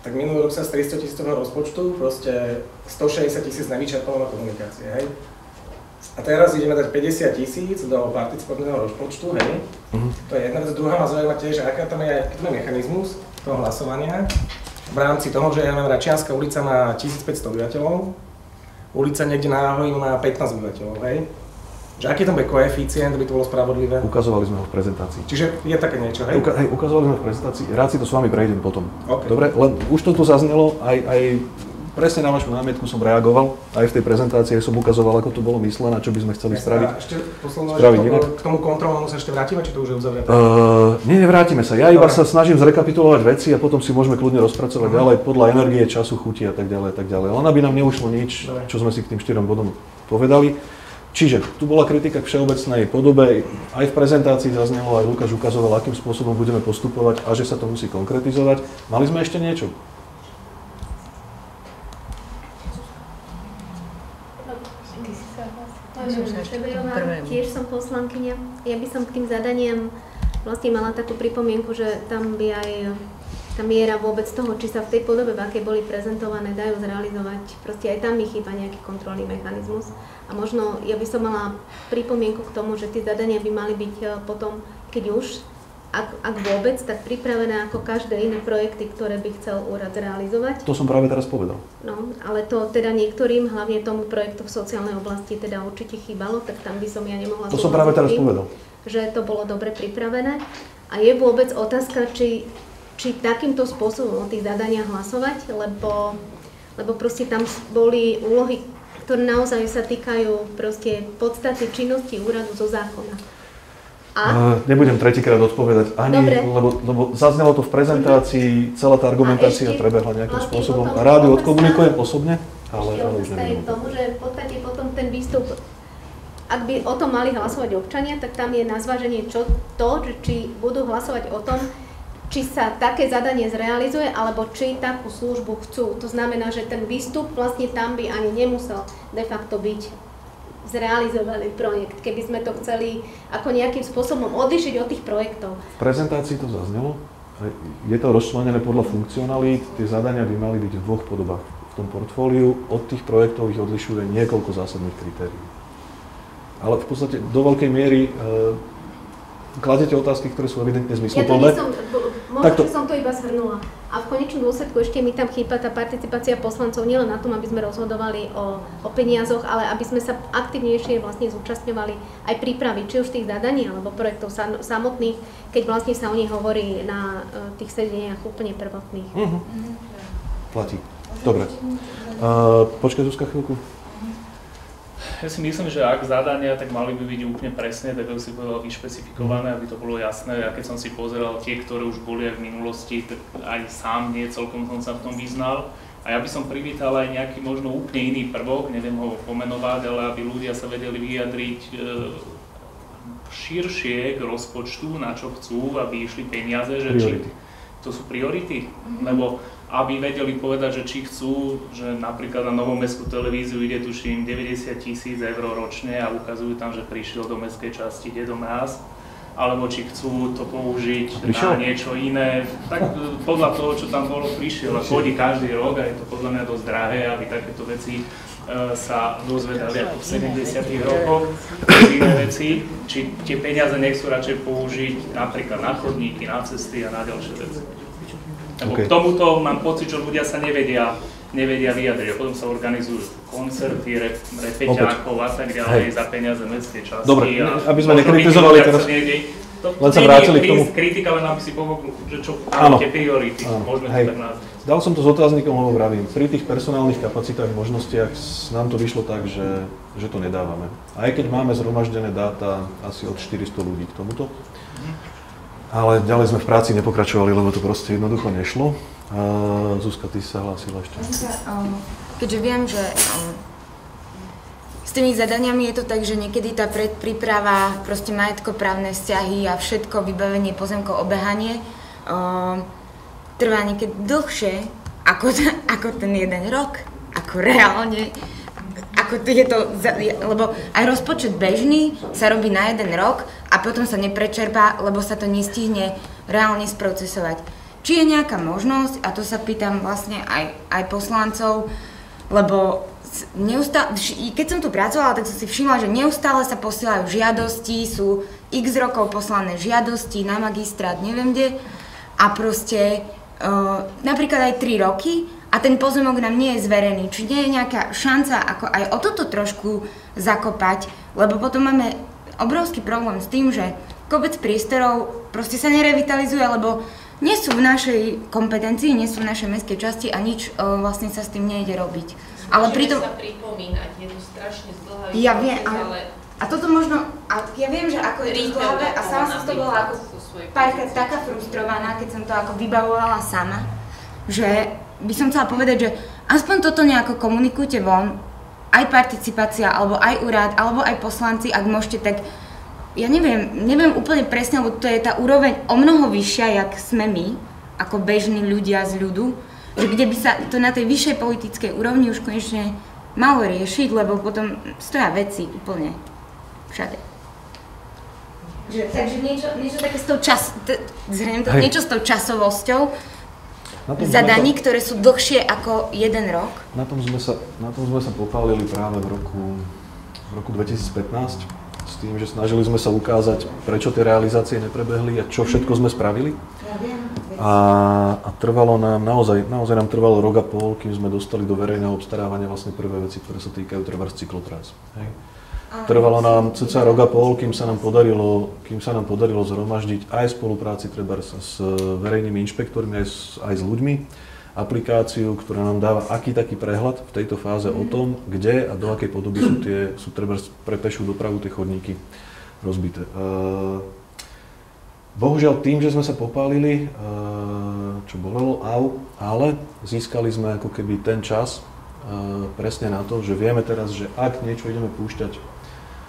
tak minulý rok sa z 300 000 rozpočtu proste 160 000 nevyčerpalo na komunikácie, hej. A teraz ideme dať 50 000 do participatívneho rozpočtu, hej. To je jedna vec. Druhá ma zaujíma tiež, že aká tam je mechanizmus toho hlasovania v rámci toho, že ja neviem, Račianska ulica má 1500 obyvateľov, ulica niekde na Ahoj má 15 obyvateľov, hej. Že aký tam bude koeficient, aby to bolo spravodlivé? Ukazovali sme ho v prezentácii. Čiže je také niečo, hej? Ukazovali sme v prezentácii, rád si to s vami prejdem potom. Okay. Dobre, len už to tu zaznelo, aj presne na vašu námietku som reagoval, aj v tej prezentácii som ukazoval, ako to bolo myslené, čo by sme chceli spraviť. Ešte posledná, k tomu kontrolnému sa ešte vrátime, či to už je uzavreté? Nie, nevrátime sa. Ja iba sa snažím zrekapitulovať veci a potom si môžeme kľudne rozpracovať ďalej podľa energie, času, chuti a tak ďalej, tak ďalej. Len aby nám neušlo nič, čo sme si k tým 4 bodom povedali. Čiže tu bola kritika k všeobecnej podobe, aj v prezentácii zaznelo, aj Lukáš ukazoval, akým spôsobom budeme postupovať a že sa to musí konkretizovať. Mali sme ešte niečo? Tiež som poslankyňa. Ja by som k tým zadaniam vlastne mala takú pripomienku, že tam by aj tá miera vôbec toho, či sa v tej podobe, v akej boli prezentované, dajú zrealizovať. Proste aj tam mi chýba nejaký kontrolný mechanizmus. A možno ja by som mala pripomienku k tomu, že tie zadania by mali byť potom, keď už, ak vôbec, tak pripravené ako každé iné projekty, ktoré by chcel úrad realizovať. To som práve teraz povedal. No, ale to teda niektorým, hlavne tomu projektu v sociálnej oblasti, teda určite chýbalo, tak tam by som ja nemohla... To som práve teraz povedal. Že to bolo dobre pripravené. A je vôbec otázka, či takýmto spôsobom o tých zadaniach hlasovať, lebo proste tam boli úlohy, ktoré naozaj sa týkajú proste podstaty činnosti úradu zo zákona. Nebudem tretíkrát odpovedať ani, lebo zaznelo to v prezentácii, celá tá argumentácia prebehla nejakým spôsobom. Rádiu odkomunikujem osobne, ale už nebudem. Tomu, že v podstate potom ten výstup, ak by o tom mali hlasovať občania, tak tam je na zváženie či budú hlasovať o tom, či sa také zadanie zrealizuje, alebo či takú službu chcú. To znamená, že ten výstup vlastne tam by ani nemusel de facto byť zrealizovaný projekt, keby sme to chceli ako nejakým spôsobom odlišiť od tých projektov. V prezentácii to zaznelo. Je to rozčlenené podľa funkcionalít. Tie zadania by mali byť v 2 podobách. V tom portfóliu od tých projektov ich odlišuje niekoľko zásadných kritérií. Ale v podstate do veľkej miery kladete otázky, ktoré sú evidentne zmysluplné. Možno, že som to iba zhrnula. A v konečnom dôsledku ešte mi tam chýba tá participácia poslancov nielen na tom, aby sme rozhodovali o peniazoch, ale aby sme sa aktívnejšie vlastne zúčastňovali aj prípravy, či už tých zadaní alebo projektov samotných, keď vlastne sa o nich hovorí na tých sedeniach úplne prvotných. Platí. Dobre. Počkaj, Zuzka, chvíľku. Ja si myslím, že ak zadania, tak mali by byť úplne presne, tak ako si povedal, vyšpecifikované, aby to bolo jasné. Ja keď som si pozeral tie, ktoré už boli aj v minulosti, tak aj sám nie celkom som sa v tom vyznal. A ja by som privítal aj nejaký možno úplne iný prvok, neviem ho pomenovať, ale aby ľudia sa vedeli vyjadriť širšie k rozpočtu, na čo chcú, aby išli peniaze, že či to sú priority, lebo aby vedeli povedať, že či chcú, že napríklad na Novomestskú televíziu ide tuším 90 000 eur ročne a ukazujú tam, že prišiel do mestskej časti Dedo Mráz, alebo či chcú to použiť na niečo iné, tak podľa toho, čo tam bolo, prišiel a chodí každý rok a je to podľa mňa dosť drahé, aby takéto veci sa dozvedali ako v 70. rokoch, iné veci, či tie peniaze nechcú radšej použiť napríklad na chodníky, na cesty a na ďalšie veci. Lebo k tomuto mám pocit, že ľudia sa nevedia vyjadriť. A potom sa organizujú koncerty, repeťákov a tak ďalej za peniaze mestskej časti. Dobre, aby sme nekritizovali teraz. Len sa vrátili k tomu. Kritika, len aby si pomohol, že čo tie priority. Môžeme to tak nazvať. Dal som to s otáznikom, lebo vravím, pri tých personálnych kapacitách, možnostiach nám to vyšlo tak, že to nedávame. Aj keď máme zhromaždené dáta asi od 400 ľudí k tomuto. Ale ďalej sme v práci nepokračovali, lebo to proste jednoducho nešlo. Zuzka, ty sa hlásila ešte. Keďže viem, že s tými zadaniami je to tak, že niekedy tá predpríprava, proste majetkoprávne vzťahy a všetko, vybavenie pozemkov, obehanie, trvá niekedy dlhšie ako ten jeden rok, ako reálne, ako je to, lebo aj rozpočet bežný sa robí na jeden rok a potom sa neprečerpá, lebo sa to nestihne reálne sprocesovať. Či je nejaká možnosť, a to sa pýtam vlastne aj poslancov, lebo keď som tu pracovala, tak som si všimla, že neustále sa posielajú žiadosti, sú x rokov poslané žiadosti na magistrát, neviem kde, a proste napríklad aj 3 roky a ten pozemok nám nie je zverený. Či nie je nejaká šanca ako aj o toto trošku zakopať, lebo potom máme obrovský problém s tým, že kopec priestorov proste sa nerevitalizuje, lebo nie sú v našej kompetencii, nie sú v našej mestskej časti a nič vlastne sa s tým nejde robiť. Ale pritom sa pripomínať, je to strašne zdlhavý ja viem, ale a toto možno, ja viem, že ako je to zdlhavé a sama som to bola ako párkrát taká frustrovaná, keď som to ako vybavovala sama, že by som chcela povedať, že aspoň toto nejako komunikujte von, aj participácia, alebo aj úrad, alebo aj poslanci, ak môžete, tak ja neviem úplne presne, lebo to je tá úroveň o mnoho vyššia, jak sme my, ako bežní ľudia z ľudu, že kde by sa to na tej vyššej politickej úrovni už konečne malo riešiť, lebo potom stoja veci úplne všade. Takže niečo také s tou niečo s tou časovosťou zadaní, ktoré sú dlhšie ako 1 rok. Na tom sme sa popálili práve v roku 2015 s tým, že snažili sme sa ukázať, prečo tie realizácie neprebehli a čo všetko sme spravili. A trvalo nám, naozaj nám trvalo rok a pol, kým sme dostali do verejného obstarávania vlastne prvé veci, ktoré sa týkajú trebárs cyklotrás. Trvalo nám cca rok a pol, kým sa nám podarilo zhromaždiť aj spolupráci trebárs s verejnými inšpektormi, aj s ľuďmi, aplikáciu, ktorá nám dáva aký taký prehľad v tejto fáze o tom, kde a do akej podoby sú trebárs pre pešiu dopravu tie chodníky rozbité. Bohužiaľ tým, že sme sa popálili, čo bolelo, ale získali sme ako keby ten čas presne na to, že vieme teraz, že ak niečo ideme púšťať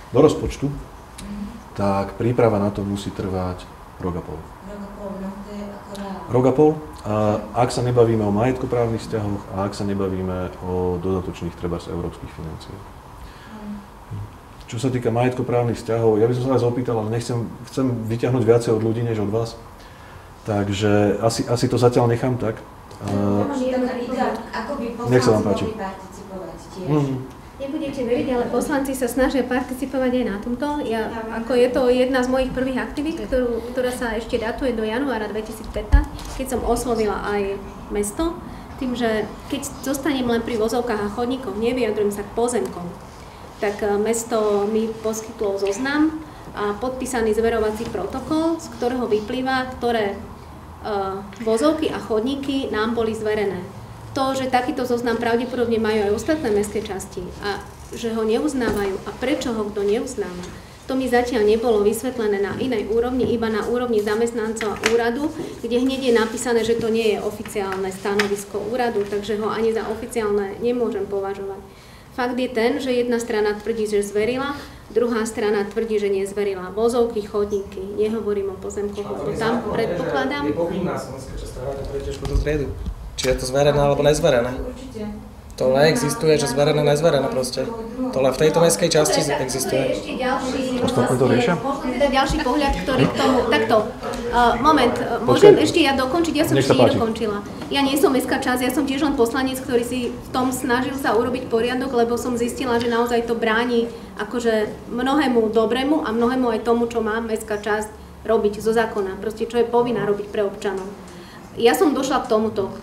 do rozpočtu, tak príprava na to musí trvať rok a pol. Rok a pol, ak sa nebavíme o majetkoprávnych vzťahoch a ak sa nebavíme o dodatočných trebárs európskych financiách. Čo sa týka majetkoprávnych vzťahov, ja by som sa vás opýtal, ale chcem vyťahnuť viacej od ľudí, než od vás. Takže asi to zatiaľ nechám tak. Nech sa vám páči. Nebudete veriť, ale poslanci sa snažia participovať aj na tomto. Je to jedna z mojich prvých aktivít, ktorá sa ešte datuje do januára 2015, keď som oslovila aj mesto, tým, že keď zostanem len pri vozovkách a chodníkoch, nevyjadrujem sa k pozemkom, tak mesto mi poskytlo zoznam a podpísaný zverovací protokol, z ktorého vyplýva, ktoré vozovky a chodníky nám boli zverené. To, že takýto zoznam pravdepodobne majú aj ostatné mestské časti a že ho neuznávajú a prečo ho kto neuznáva, to mi zatiaľ nebolo vysvetlené na inej úrovni, iba na úrovni zamestnancov a úradu, kde hneď je napísané, že to nie je oficiálne stanovisko úradu, takže ho ani za oficiálne nemôžem považovať. Fakt je ten, že jedna strana tvrdí, že zverila, druhá strana tvrdí, že nezverila. Vozovky, chodníky, nehovorím o pozemkoch, lebo tam predpokladám. Je povinná slovenská časť na tretiež budú triedu. Či je to zverené alebo nezverené. To neexistuje, že zverené, nezverené proste. To len v tejto mestskej časti existuje. Ostatné to riešia? Teda ďalší pohľad, ktorý k tomu... Takto, moment, môžem ešte ja dokončiť? Ja som ešte nedokončila. Ja nie som mestská časť, ja som tiež len poslanec, ktorý si v tom snažil sa urobiť poriadok, lebo som zistila, že naozaj to bráni akože mnohému dobrému a mnohému aj tomu, čo má mestská časť robiť zo zákona. Proste, čo je povinná robiť pre občanov. Ja som došla k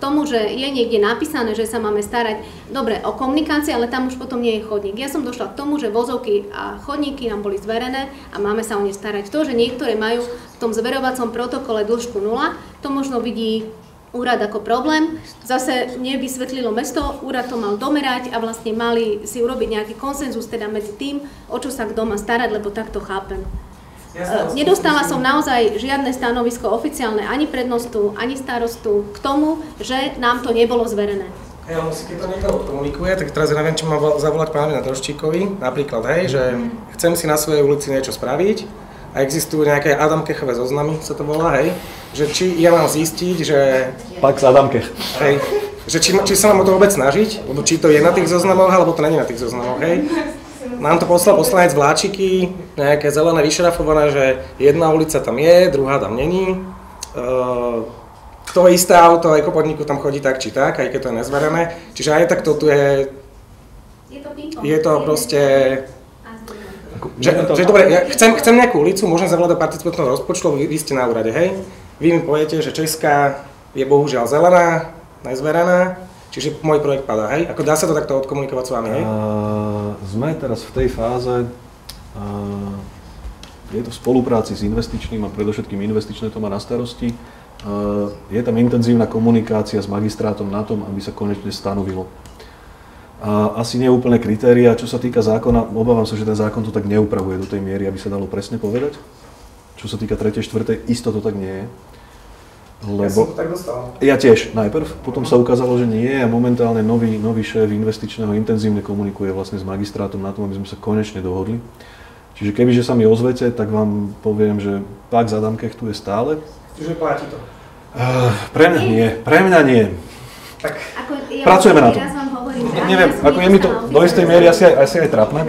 tomu, že je niekde napísané, že sa máme starať, dobre, o komunikácii, ale tam už potom nie je chodník. Ja som došla k tomu, že vozovky a chodníky nám boli zverené a máme sa o ne starať. To, že niektoré majú v tom zverovacom protokole dĺžku 0, to možno vidí úrad ako problém. Zase nevysvetlilo mesto, úrad to mal domerať a vlastne mali si urobiť nejaký konsenzus teda medzi tým, o čo sa kto má starať, lebo tak to chápem. Nedostala som naozaj žiadne stanovisko oficiálne ani prednostu, ani starostu k tomu, že nám to nebolo zverené. Hej, ale keď to niekto odkomunikuje, tak teraz ja neviem, či mám zavolať pánovi Natroščíkovi, napríklad, hej, že chcem si na svojej ulici niečo spraviť a existujú nejaké Adamkechové zoznamy, sa to volá, hej, že či ja mám zistiť, že... Pax Adamkech. Hej, že či sa mám o to vôbec snažiť, lebo či to je na tých zoznamoch, alebo to nie je na tých zoznamoch, hej. Nám to poslal poslanec Vláčiky, nejaké zelené vyšrafované, že jedna ulica tam je, druhá tam není. To isté auto ekopodniku tam chodí tak či tak, aj keď to je nezverené. Čiže aj tak to tu je... Je to proste... Že dobre, ja chcem nejakú ulicu, môžem zavolať do participantného rozpočtu, vy ste na úrade, hej? Vy mi poviete, že Česká je bohužiaľ zelená, nezverená. Čiže môj projekt padá, hej? Ako dá sa to takto odkomunikovať s vami, hej? Sme teraz v tej fáze, je to v spolupráci s investičným a predovšetkým investičné to má na starosti. Je tam intenzívna komunikácia s magistrátom na tom, aby sa konečne stanovilo. Asi nie úplne kritéria, čo sa týka zákona, obávam sa, že ten zákon to tak neupravuje do tej miery, aby sa dalo presne povedať. Čo sa týka 3., 4., isto to tak nie je. Lebo... Ja som to tak dostal. Ja tiež najprv, potom sa ukázalo, že nie a momentálne nový šéf investičného intenzívne komunikuje vlastne s magistrátom na tom, aby sme sa konečne dohodli. Čiže kebyže sa mi ozvete, tak vám poviem, že Pax Adamkech tu je stále. Čiže platí to? Pre mňa nie. Tak. Pracujeme na tom. Neviem, ako je mi to do istej miery asi aj trápne.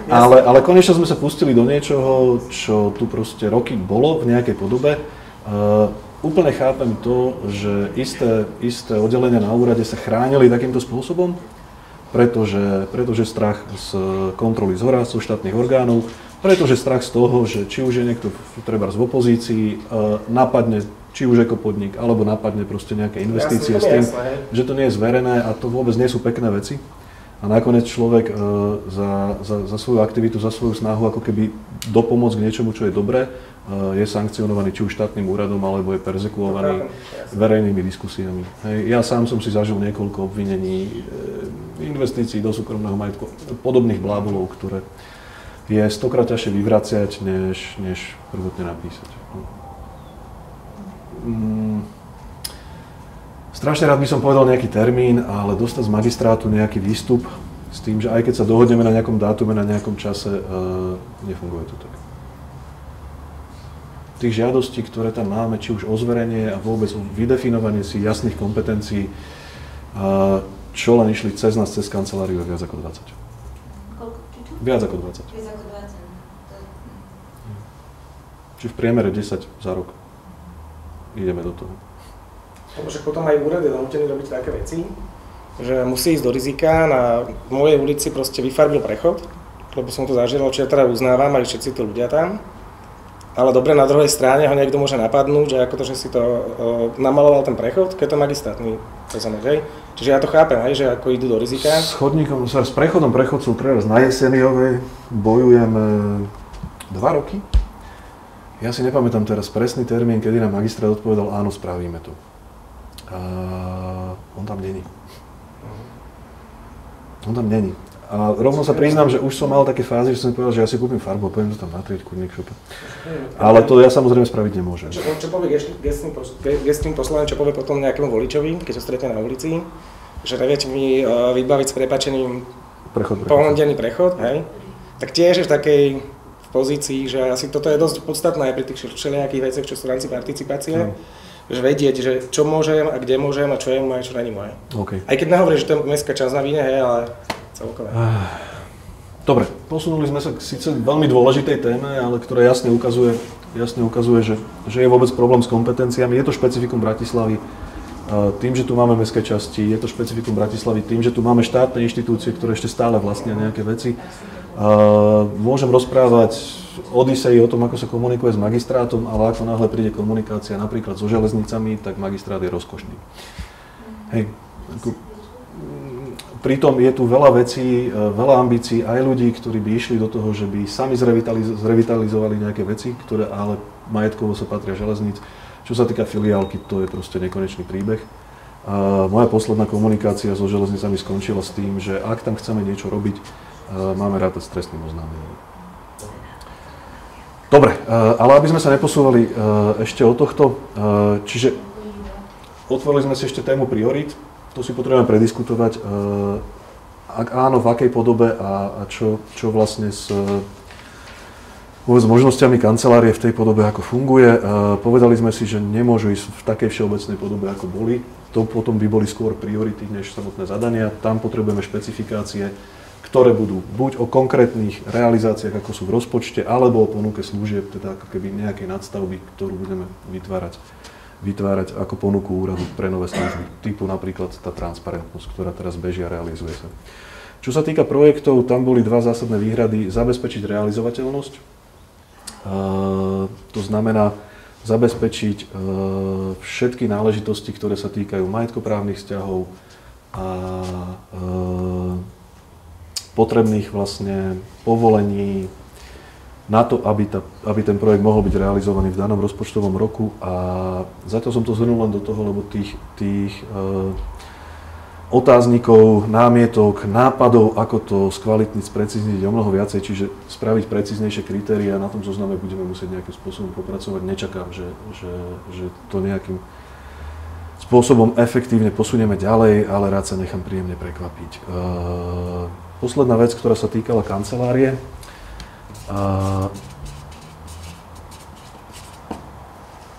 Ale konečne sme sa pustili do niečoho, čo tu proste roky bolo v nejakej podobe. Úplne chápem to, že isté oddelenia na úrade sa chránili takýmto spôsobom, pretože strach z kontroly zhora, zo štátnych orgánov, pretože strach z toho, že či už je niekto trebárs v opozícii, napadne či už ekopodnik, alebo napadne proste nejaké investície s tým, že to nie je zverené a to vôbec nie sú pekné veci. A nakoniec človek za svoju aktivitu, za svoju snahu ako keby dopomôcť k niečomu, čo je dobré, je sankcionovaný či už štátnym úradom, alebo je perzekuovaný verejnými diskusiami. Hej. Ja sám som si zažil niekoľko obvinení investícií do súkromného majetku, podobných blábolov, ktoré je 100-krát ťažšie vyvraciať, než prvotne napísať. Strašne rád by som povedal nejaký termín, ale dostať z magistrátu nejaký výstup s tým, že aj keď sa dohodneme na nejakom dátume, na nejakom čase, nefunguje to tak. Tých žiadostí, ktoré tam máme, či už o zverenie a vôbec o vydefinovanie si jasných kompetencií, čo len išli cez nás, cez kanceláriu, je viac ako 20. Viac ako 20. Čiže v priemere 10 za rok. Ideme do toho. Že potom aj úrad je donútený robiť také veci, že musí ísť do rizika, na mojej ulici proste vyfarbil prechod, lebo som to zažil, čo ja teda uznávam, aj všetci tí ľudia tam. Ale dobre, na druhej strane ho niekto môže napadnúť, že ako to, že si to namaloval ten prechod, keď to magistrátny pozemok, hej. Čiže ja to chápem, hej, že ako idú do rizika. S chodníkom, s prechodom prechodcov teraz na Jeseniovej bojujeme 2 roky. Ja si nepamätám teraz presný termín, kedy nám magistrát odpovedal, áno, spravíme to. On tam není. On tam není. A rovno sa priznám, že už som mal také fázy, že som povedal, že ja si kúpim farbu a poviem to tam natrieť kurník šope. Ale to ja samozrejme spraviť nemôžem. Čo povie gestný poslanec, čo povie potom nejakému voličovi, keď ho stretne na ulici, že neviete mi vybaviť s prepáčením polnodenný prechod, hej? Tak tiež je v takej pozícii, že asi toto je dosť podstatné aj pri tých všelijakých veciach, čo sú v rámci participácie. Že vedieť, že čo môžem a kde môžem a čo je moje, čo není moje. Okay. Aj keď nehovorím, že to je mestská časť na víne, hej, ale celkové. Dobre, posunuli sme sa k síce veľmi dôležitej téme, ale ktorá jasne ukazuje, že je vôbec problém s kompetenciami. Je to špecifikum Bratislavy tým, že tu máme mestské časti, je to špecifikum Bratislavy tým, že tu máme štátne inštitúcie, ktoré ešte stále vlastnia nejaké veci. Môžem rozprávať odisei o tom, ako sa komunikuje s magistrátom, ale ako náhle príde komunikácia napríklad so železnicami, tak magistrát je rozkošný. Hej, pritom je tu veľa vecí, veľa ambícií aj ľudí, ktorí by išli do toho, že by sami zrevitalizovali nejaké veci, ktoré ale majetkovo sa patria železníc. Čo sa týka filiálky, to je proste nekonečný príbeh. A moja posledná komunikácia so železnicami skončila s tým, že ak tam chceme niečo robiť, máme rátať s trestným oznámením. Dobre, ale aby sme sa neposúvali ešte od tohto, čiže otvorili sme si ešte tému priorít, to si potrebujeme prediskutovať, ak áno, v akej podobe a čo vlastne s možnosťami kancelárie v tej podobe, ako funguje. Povedali sme si, že nemôžu ísť v takej všeobecnej podobe, ako boli. To potom by boli skôr priority než samotné zadania. Tam potrebujeme špecifikácie, ktoré budú buď o konkrétnych realizáciách, ako sú v rozpočte, alebo o ponuke služieb, teda ako keby nejakej nadstavby, ktorú budeme vytvárať ako ponuku úradu pre nové služby. Typu napríklad tá transparentnosť, ktorá teraz beží a realizuje sa. Čo sa týka projektov, tam boli dva zásadné výhrady. Zabezpečiť realizovateľnosť. To znamená zabezpečiť všetky náležitosti, ktoré sa týkajú majetkoprávnych vzťahov a potrebných vlastne povolení na to, aby ten projekt mohol byť realizovaný v danom rozpočtovom roku. A zatiaľ som to zhrnul len do toho, lebo tých otáznikov, námietok, nápadov, ako to skvalitniť, sprecízniť o mnoho viacej, čiže spraviť precíznejšie kritériá, na tom zozname budeme musieť nejakým spôsobom popracovať. Nečakám, že to nejakým spôsobom efektívne posunieme ďalej, ale rád sa nechám príjemne prekvapiť. Posledná vec, ktorá sa týkala kancelárie.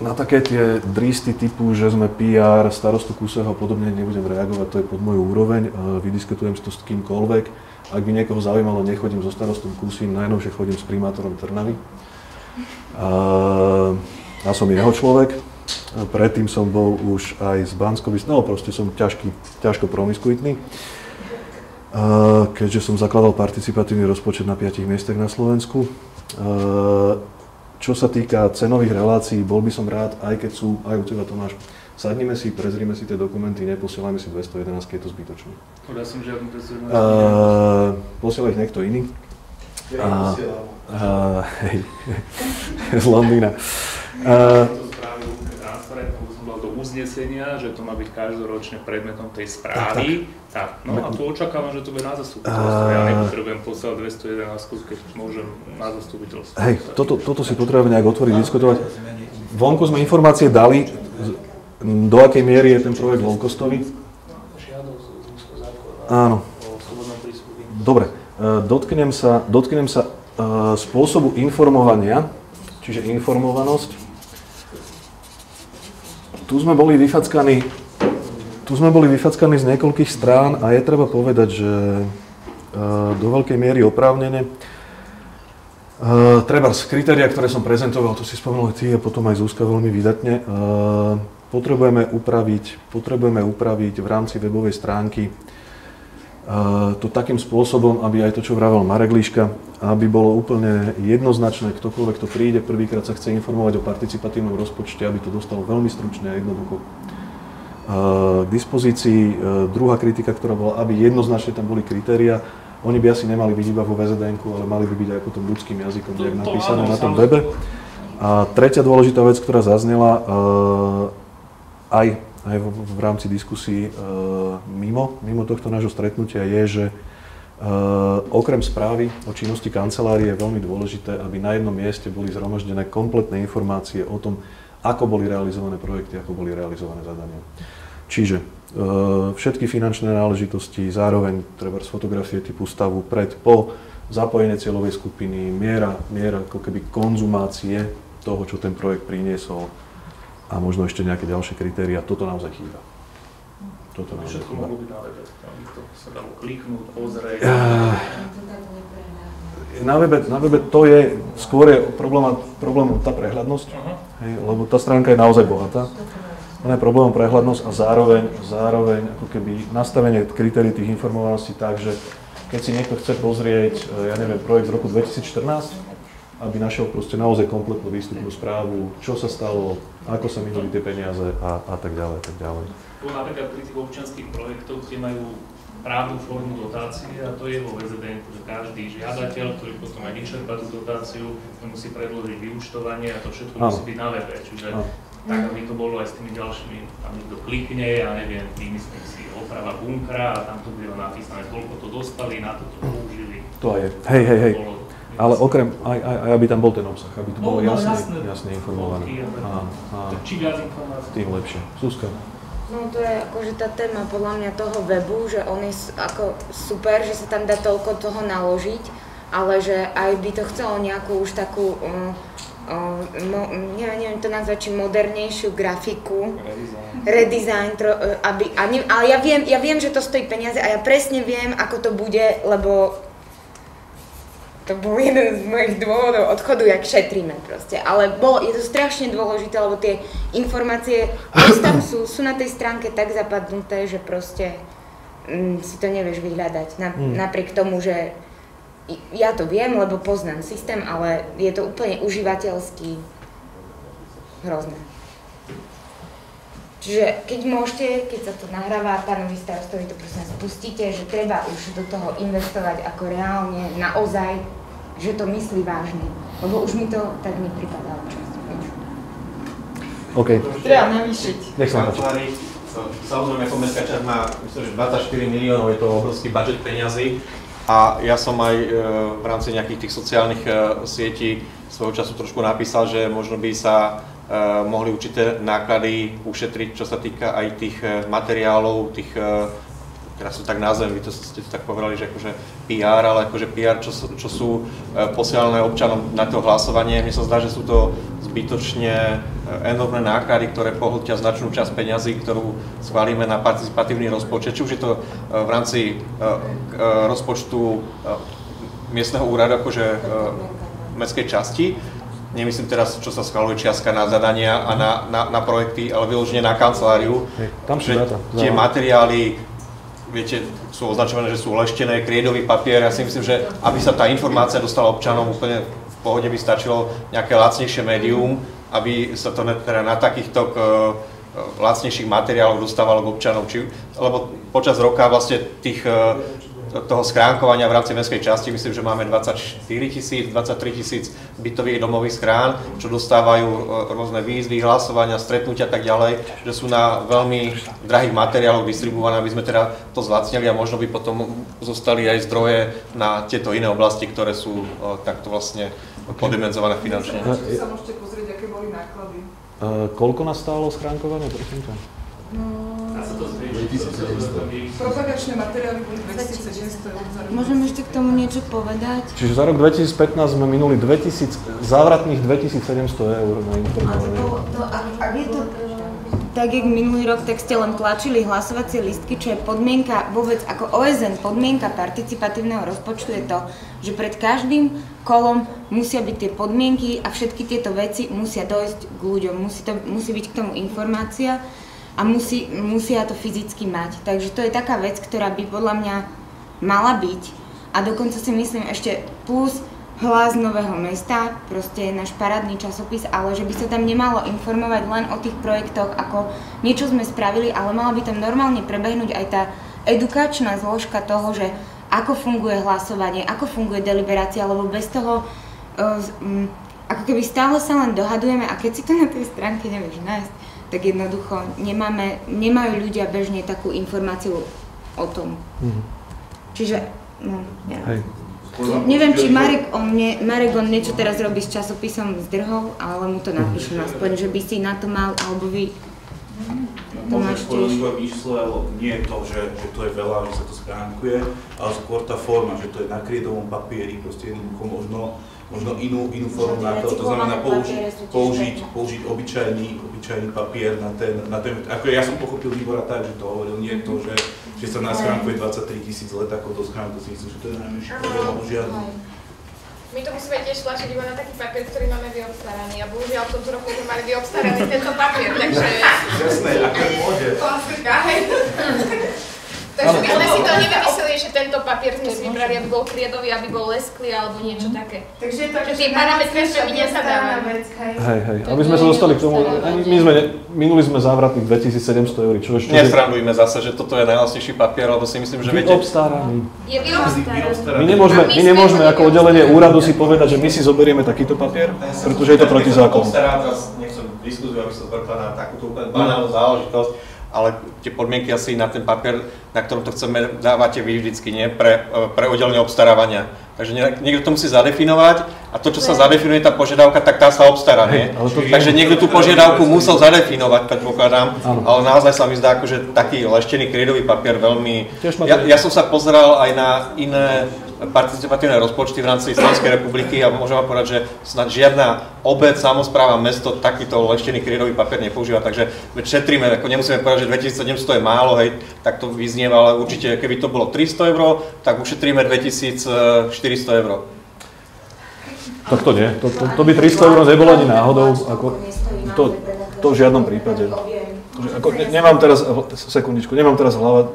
Na také tie dristy typu, že sme PR, starostu Kuseho a podobne, nebudem reagovať, to je pod moju úroveň, vydiskutujem si to s kýmkoľvek. Ak by niekoho zaujímalo, nechodím so starostom Kusím, najnovšie chodím s primátorom Trnavy. Ja som jeho človek, predtým som bol už aj z Banskobystrice, no proste som ťažko promiskuitný. Keďže som zakladal participatívny rozpočet na 5 miestach na Slovensku. Čo sa týka cenových relácií, bol by som rád, aj keď sú, aj u teba Tomáš, sadnime si, prezrime si tie dokumenty, neposielajme si 211, keď je to zbytočné. Ja som žiadny 211. Posiela ich niekto iný. Hej, z Londýna. Do uznesenia, že to má byť každoročne predmetom tej správy. Tak. No a tu očakávam, že to bude na zastupiteľstvo. Ja nepotrebujem posielať 211, keď môžem na zastupiteľstvo. Hej, toto si potrebujeme nejak otvoriť, diskutovať. Vonku sme informácie dali, do akej miery je ten projekt low-costový. Áno. Dobre, dotknem sa spôsobu informovania, čiže informovanosť. Tu sme boli vyfackaní z niekoľkých strán a je treba povedať, že do veľkej miery oprávnene. Treba z kritériá, ktoré som prezentoval, to si spomenul ty a potom aj Zuzka veľmi výdatne, potrebujeme upraviť v rámci webovej stránky to takým spôsobom, aby aj to, čo vravel Marek Líška, aby bolo úplne jednoznačné, ktokoľvek to príde, prvýkrát sa chce informovať o participatívnom rozpočte, aby to dostalo veľmi stručne a jednoducho k dispozícii. Druhá kritika, ktorá bola, aby jednoznačne tam boli kritériá. Oni by asi nemali byť iba vo VZDN-ku, ale mali by byť aj potom ľudským jazykom nejak napísané na tom webe. A tretia dôležitá vec, ktorá zaznela aj v rámci diskusí mimo tohto nášho stretnutia je, že okrem správy o činnosti kancelárie je veľmi dôležité, aby na jednom mieste boli zhromaždené kompletné informácie o tom, ako boli realizované projekty, ako boli realizované zadania. Čiže všetky finančné náležitosti, zároveň treba z fotografie typu stavu pred, po, zapojenie cieľovej skupiny, miera ako keby konzumácie toho, čo ten projekt priniesol, a možno ešte nejaké ďalšie kritériá. Toto naozaj chýba. Všetko mohlo byť na webe, tam to sa dalo kliknúť, pozrieť. Na webe to je skôr problémom tá prehľadnosť, hej, lebo tá stránka je naozaj bohatá. Je problémom prehľadnosť a zároveň ako keby nastavenie kritérií tých informovaností tak, že keď si niekto chce pozrieť, ja neviem, projekt z roku 2014, aby našiel proste naozaj kompletnú výstupnú správu, čo sa stalo, ako sa minuli tie peniaze a tak ďalej, tak ďalej. Tu napríklad pri tých občianskych projektoch, kde majú právnu formu dotácie a to je vo VZDN, že každý žiadateľ, ktorý potom aj vyčerpá tú dotáciu, musí predložiť vyúčtovanie a to všetko musí byť na webe, čiže tak, aby to bolo aj s tými ďalšími, tam niekto klikne, ja neviem, vymyslím si oprava bunkra a tam to bude napísané, koľko to dostali, na to použili. To je, hej. Ale okrem, aj aby tam bol ten obsah, aby to bolo jasne informované. Čím viac informácií, tým lepšie. Zuzka. No to je akože tá téma podľa mňa toho webu, že on je ako super, že sa tam dá toľko toho naložiť, ale že aj by to chcelo nejakú už takú, neviem to nazvať, či modernejšiu grafiku, redesign, ale ja viem, že to stojí peniaze a ja presne viem, ako to bude, lebo to bol jeden z mojich dôvodov odchodu, jak šetríme proste. Ale je to strašne dôležité, lebo tie informácie tam sú na tej stránke tak zapadnuté, že proste si to nevieš vyhľadať. Napriek tomu, že ja to viem, lebo poznám systém, ale je to úplne užívateľsky hrozné. Čiže keď môžete, keď sa to nahráva, pánovi starostovi to prosím spustíte, že treba už do toho investovať ako reálne, naozaj, že to myslí vážne. Lebo už mi to tak nepripadalo často. OK. Treba navýšiť. Nech sa páči. Samozrejme, ako mestská časť má, myslím, že 24 miliónov, je to obrovský budget peňazí. A ja som aj v rámci nejakých tých sociálnych sietí svojho času trošku napísal, že možno by sa mohli určité náklady ušetriť, čo sa týka aj tých materiálov, tých, teraz sú tak názvem, vy to ste to tak povedali, že akože PR, ale akože PR, čo sú posielané občanom na to hlasovanie. Mne sa zdá, že sú to zbytočne enormné náklady, ktoré pohltia značnú časť peňazí, ktorú schválime na participatívny rozpočet, či už je to v rámci rozpočtu miestneho úradu, akože mestskej časti. Nemyslím teraz, čo sa schvaľuje čiastka na zadania a na projekty, ale vyložene na kanceláriu. Tam sú dáta. Tie materiály, viete, sú označované, že sú leštené, kriedový papier. Ja si myslím, že aby sa tá informácia dostala občanom, úplne v pohode by stačilo nejaké lacnejšie médium, aby sa to teda na takýchto lacnejších materiálov dostávalo k občanom. Lebo počas roka vlastne toho schránkovania v rámci mestskej časti, myslím, že máme 23 000 bytových domových schrán, čo dostávajú rôzne výzvy, hlasovania, stretnutia a tak ďalej, že sú na veľmi drahých materiáloch distribuované, aby sme teda to zlacnili a možno by potom zostali aj zdroje na tieto iné oblasti, ktoré sú takto vlastne podimenzované finančne. Sa môžete pozrieť, aké boli náklady. Koľko nás stálo schránkovanie, prosím ťa? Propagačné materiály boli 2700 eur. Môžem ešte k tomu niečo povedať? Čiže za rok 2015 sme minuli závratných 2700 eur na informovanie. Ak je to tak, jak minulý rok, tak ste len tlačili hlasovacie listky, čo je podmienka vôbec ako OSN, podmienka participatívneho rozpočtu je to, že pred každým kolom musia byť tie podmienky a všetky tieto veci musia dojsť k ľuďom, musí byť k tomu informácia a musia to fyzicky mať. Takže to je taká vec, ktorá by podľa mňa mala byť. A dokonca si myslím ešte plus Hlas Nového mesta, proste je náš parádny časopis, ale že by sa tam nemalo informovať len o tých projektoch, ako niečo sme spravili, ale mala by tam normálne prebehnúť aj tá edukačná zložka toho, že ako funguje hlasovanie, ako funguje deliberácia, lebo bez toho ako keby stále sa len dohadujeme a keď si to na tej stránke nevieš nájsť, tak jednoducho nemajú ľudia bežne takú informáciu o tom. Čiže, neviem, či Marek on niečo teraz robí s časopisom Zdrhov, ale mu to napíšu naspoň, že by si na to mal, alebo vy to máš tiež. Možno vyšlo, ale nie je to, že to je veľa, že sa to schránkuje, ale skôr tá forma, že to je na kriedovom papieri, proste jednoducho možno inú formu nákladu, to znamená použiť obyčajný papier na ten, ako ja som pochopil Libora tak, že to hovoril, nie to, že sa naschránkuje 23 000 letákov do schránku, si myslím, že to je najmenší problém, alebo žiadny. My to musíme tiež tlačiť iba na taký papier, ktorý máme vyobstaraný a bohužiaľ v tomto roku sme mali vyobstaraný tento papier, takže... Jasné, ako môže. Klasika, hej. Takže my sme si to nevymysleli že tento papier sme si vybrali, aby bol kriedový, aby bol lesklý alebo niečo také. Takže to tie parametre sme nezadávame. Hej, aby sme sa dostali k tomu, minuli sme závratných 2700 eur, čo ešte... Nesrandujme zase, že toto je najlacnejší papier, lebo si myslím, že viete... Vyobstaraný. Je vyobstaraný. My nemôžeme ako oddelenie úradu si povedať, že my si zoberieme takýto papier, pretože je to proti zákonu. Nechcem diskusiu, aby sa zvrtla na takúto úplne banálnu záležitosť, ale tie podmienky asi na ten papier, na ktorom to chceme, dávate vy vždycky, nie? Pre oddelenie obstarávania. Takže niekto to musí zadefinovať a to, čo sa zadefinuje, tá požiadavka, tak tá sa obstará, nie? Takže niekto tú požiadavku musel zadefinovať, predpokladám, ale naozaj sa mi zdá, akože taký leštený kriedový papier veľmi... Ja som sa pozeral aj na iné participatívne rozpočty v rámci Slovenskej republiky a môžem vám povedať, že snad žiadna obec, samospráva, mesto takýto leštený kriedový papier nepoužíva, takže šetríme, ako nemusíme povedať, že 2700 je málo, hej, tak to vyznieva, ale určite, keby to bolo 300 eur, tak ušetríme 2400 eur. Tak to nie, to by 300 eur nebolo ani náhodou, to v žiadnom prípade. Nemám teraz, sekundičku, nemám teraz v hlave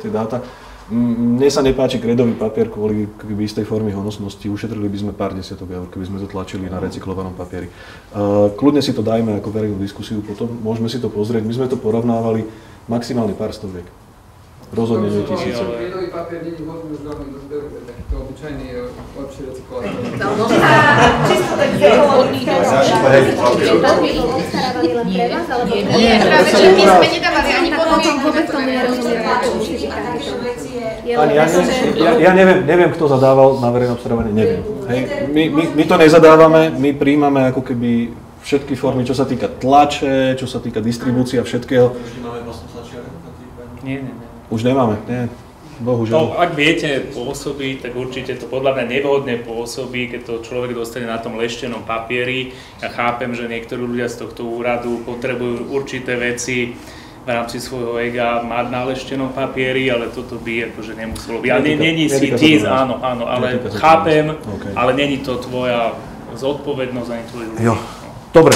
tie dáta. Mne sa nepáči krédový papier kvôli istej formy honosnosti. Ušetrili by sme pár desiatok eur, keby sme to tlačili na recyklovanom papieri. Kľudne si to dajme ako verejnú diskusiu, potom môžeme si to pozrieť. My sme to porovnávali maximálne pár stoviek. Rozhodne nie tisíce. Krédový papier nie je vhodný už dávno do zberu, takýto obyčajný je lepšie recyklovať. Čisto tak nie, práve že my sme nedávali ani podmienku. Ja neviem, kto zadával na verejné obstarávanie, neviem. Hej. My to nezadávame, my príjmame ako keby všetky formy, čo sa týka tlače, čo sa týka distribúcie a všetkého. Nie. Už nemáme, nie. Bohužiaľ. No, ak viete pôsobiť, tak určite to podľa mňa nevhodne pôsobí, keď to človek dostane na tom leštenom papieri. Ja chápem, že niektorí ľudia z tohto úradu potrebujú určité veci v rámci svojho ega mať na leštenom papieri, ale toto by akože nemuselo byť. Ale není si ty, áno, ale chápem, ale není to tvoja zodpovednosť ani tvoj ľudí. Jo, dobre.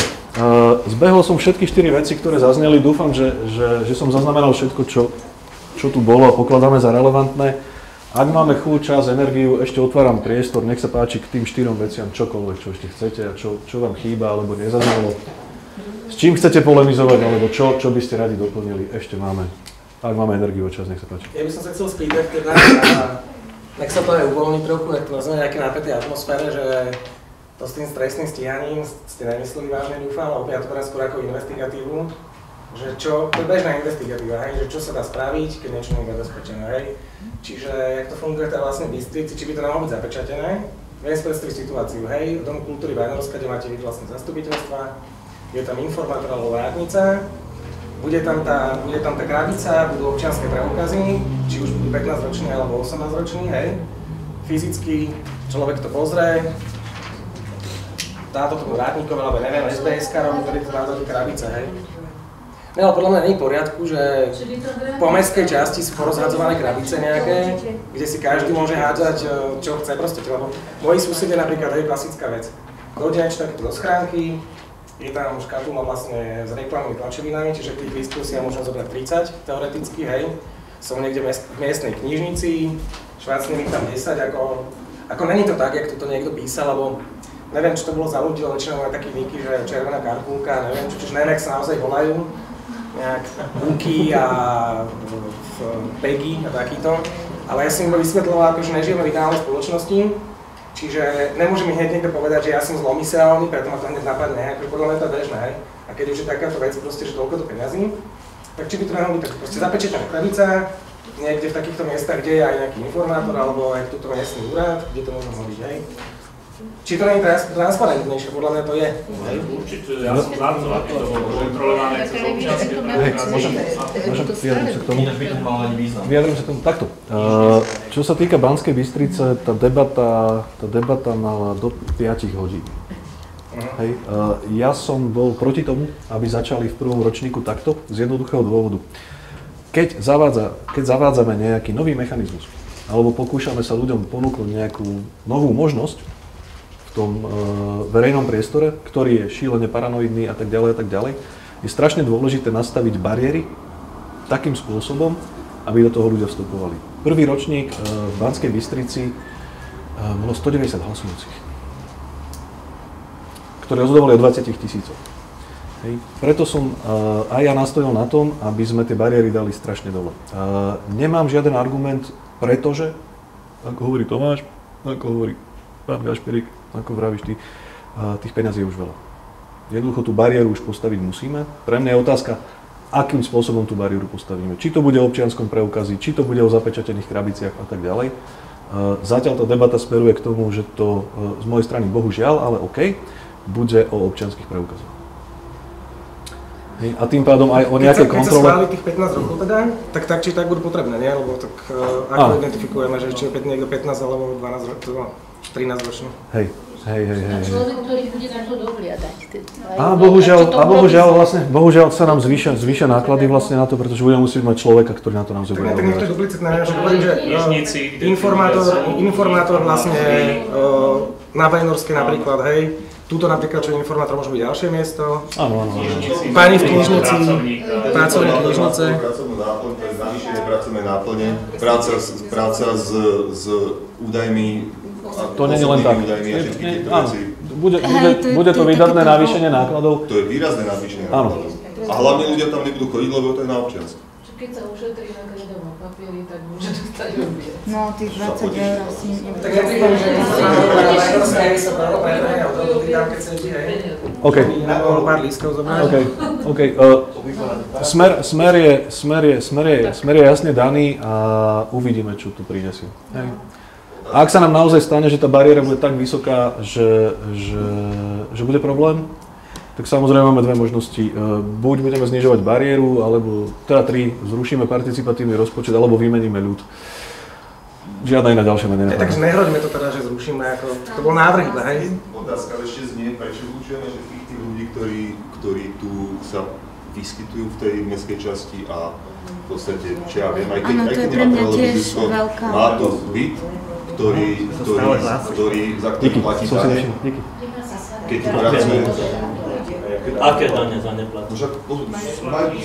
Zbehol som všetky 4 veci, ktoré zazneli. Dúfam, že som zaznamenal všetko, čo tu bolo a pokladáme za relevantné. Ak máme chuť, čas, energiu, ešte otváram priestor, nech sa páči k tým 4 veciam čokoľvek, čo ešte chcete a čo vám chýba alebo nezaznelo. S čím chcete polemizovať alebo čo by ste radi doplnili, ešte máme. Ak máme energiu a čas, nech sa páči. Ja by som sa chcel spýtať teda, nech sa to aj uvoľní trochu, nech to nazveme nejaké napätej atmosfére, že to s tým trestným stíhaním ste nemysleli vážne, dúfam, alebo ja to beriem skôr ako investigatívu. Že to je bežná investigatíva, hej, že čo sa dá spraviť, keď niečo nie je zabezpečené, hej. Čiže jak to funguje teda vlastne v Bystrici, či by to malo byť zapečatené. Viem si predstaviť situáciu, hej, v Domu kultúry Vajnorovská, kde máte vy vlastne zastupiteľstva, je tam informátor alebo vrátnica, bude tam tá krabica, budú občianske preukazy, či už budú 15-roční alebo 18-roční, hej. Fyzicky človek to pozrie, dá to tomu vrátnikovi, alebo neviem, SBS-karovi, ktorý to dá do tej krabice, hej. No, podľa mňa nie je v poriadku, že po mestskej časti sú porozhadzované krabice nejaké, kde si každý môže hádzať, čo chce proste, lebo moji susedia napríklad, je klasická vec. Dojde niečo takéto do schránky, je tam škatula vlastne s reklamnými tlačovinami, čiže tých listov si ja môžem zobrať 30, teoreticky, hej. Som niekde v miestnej knižnici, švácne mi tam 10, ako není to tak, jak to niekto písal, lebo neviem, čo to bolo za ľudí, ale väčšinou majú taký niky, že červená karkulka, neviem, čiže neviem, jak sa naozaj volajú. Nejak Buky a Peggy a takýto. Ale ja som im vysvetľoval, že nežijeme v ideálnej spoločnosti, čiže nemôže mi hneď niekto povedať, že ja som zlomyselný, preto ma to hneď napadne, ako podľa mňa to je bežné, hej. A keď už je takáto vec proste, že toľko to peňazí, tak či by to mohlo byť tak proste zapečetená krabica, niekde v takýchto miestach, kde je aj nejaký informátor, alebo aj túto miestny úrad, kde to môžem hodiť, hej. Či to nie je transparentnejšie, podľa mňa to je. Určite, ja som za to, aby to bolo kontrolované cez občianske preukazy. Môžem vyjadriť sa k tomu? Vyjadrím sa k tomu takto. Čo sa týka Banskej Bystrice, tá debata mala do 5 hodín. Hej. Ja som bol proti tomu, aby začali v prvom ročníku takto, z jednoduchého dôvodu. Keď zavádzame nejaký nový mechanizmus, alebo pokúšame sa ľuďom ponúknuť nejakú novú možnosť, v tom verejnom priestore, ktorý je šílene paranoidný a tak ďalej, je strašne dôležité nastaviť bariéry takým spôsobom, aby do toho ľudia vstupovali. prvý ročník v Banskej Bystrici bolo 190 hlasujúcich, ktorí rozhodovali o 20 000. Preto som aj ja nastojil na tom, aby sme tie bariéry dali strašne dole. Nemám žiaden argument, pretože, ako hovorí Tomáš, ako hovorí pán Gašperík, ako vravíš ty, tých peňazí je už veľa. Jednoducho tú bariéru už postaviť musíme. Pre mňa je otázka, akým spôsobom tú bariéru postavíme. Či to bude o občianskom preukazi, či to bude o zapečatených krabiciach a tak ďalej. Zatiaľ tá debata smeruje k tomu, že to z mojej strany bohužiaľ, ale OK, bude o občianskych preukazoch. A tým pádom aj o nejaké kontrole... Keď sa schváli tých 15 rokov teda, tak či tak budú potrebné, nie? Lebo tak ako identifikujeme, že či je niekto 15 alebo 12 rokov, 13 ročný. Hej. Človek, ktorý bude na to dohliadať. Bohužiaľ sa nám zvýšia náklady vlastne na to, pretože budeme musieť mať človeka, ktorý na to naozaj bude dohliadať. Tak niekto je duplicitné, že hovorím, že informátor vlastne na Vajnorskej napríklad, hej, tuto napríklad, čo je informátor, môže byť ďalšie miesto. Áno. Pani v knižnici, pracovník knižnice. Navýšenie pracovnej náplne, práca s údajmi. To nie je len tak. Áno, bude to výdatné navýšenie nákladov. To je výrazné navýšenie nákladov. A hlavne ľudia tam nebudú chodiť, lebo to je na občianske. Keď sa ušetrí na kredovom papieri, tak môže dostať obie. No, tých 20 eur asi nebude. Tak ja prídem, že sa pravo predaje a to dám, keď sa ide, hej. OK. Mohol pár lístkov zobrať. OK. Smer je jasne daný a uvidíme, čo tu prinesie. A ak sa nám naozaj stane, že tá bariéra bude tak vysoká, že bude problém, tak samozrejme máme dve možnosti. Buď budeme znižovať bariéru, alebo teda 3, zrušíme participatívny rozpočet, alebo vymeníme ľud. Žiadna iná ďalšia mena nenapadá. Takže nehroďme to teda, že zrušíme, ako to bol návrh iba, hej? Otázka ešte znie, prečo zlučujeme, že tých ľudí, ktorí tu sa vyskytujú v tej mestskej časti a v podstate, čo ja viem, aj keď nemá televíziu, má to byt, za ktorý platí dane, keď pracuje. Aké dane za neplatí? Majú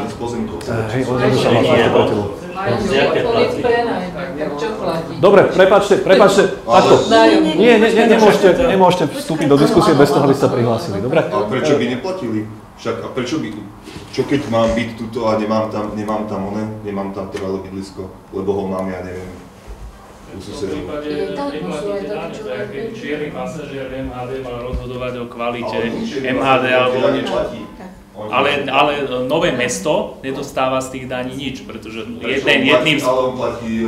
z pozemkov. Hej, on sa platilo. Čo platí? Dobre, prepáčte, takto. Nie, nemôžete vstúpiť do diskusie bez toho, aby ste sa prihlásili, dobre? A prečo by neplatili? Však a prečo by, čo keď mám byť tuto a nemám tam trvalé bydlisko, lebo ho mám, ja neviem, u susedov. Keď čierny pasažier MHD mal rozhodovať o kvalite MHD alebo niečo. Ale Nové Mesto nedostáva z tých daní nič, pretože jedným... Ale on platí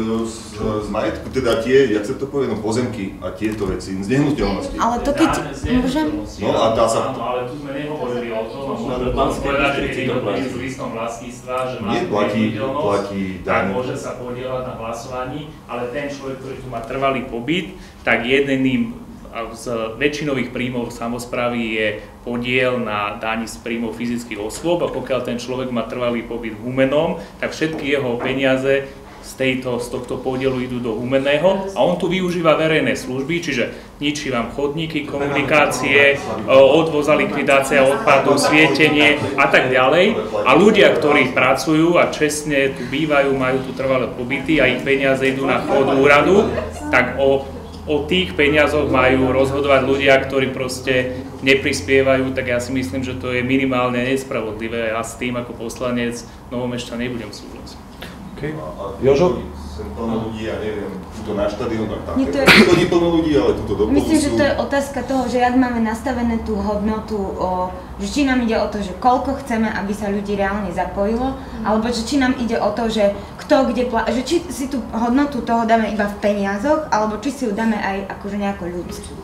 z majetku, teda tie, jak sa to povie, pozemky a tieto veci, z nehnuteľnosti. Ale to keď môžem... No a dá sa... Áno, ale tu sme nehovorili o tom, a môžeme povedať, že keď niekto príde s listom vlastníctva, že má nehnuteľnosť, tak môže sa podieľať na hlasovaní, ale ten človek, ktorý tu má trvalý pobyt, tak jedným z väčšinových príjmov samosprávy je podiel na dani z príjmov fyzických osôb a pokiaľ ten človek má trvalý pobyt v Humennom, tak všetky jeho peniaze z tohto podielu idú do Humenného a on tu využíva verejné služby, čiže ničí vám chodníky, komunikácie, odvoz a likvidácia odpadu, svietenie a tak ďalej. A ľudia, ktorí pracujú a čestne tu bývajú, majú tu trvalé pobyty a ich peniaze idú na chod úradu, tak o tých peniazoch majú rozhodovať ľudia, ktorí proste neprispievajú, tak ja si myslím, že to je minimálne nespravodlivé a s tým ako poslanec Novomešťan nebudem súhlasiť. Okay. Jožo? Sem plno ľudí, ja neviem, tuto na štadión, tak také. To nie plno ľudí, ale tuto do polu sú. Myslím, že to je otázka toho, že jak máme nastavené tú hodnotu, že či nám ide o to, že koľko chceme, aby sa ľudí reálne zapojilo, alebo že či nám ide o to, že kto kde že či si tú hodnotu toho dáme iba v peniazoch, alebo či si ju dáme aj akože nejako ľudskú.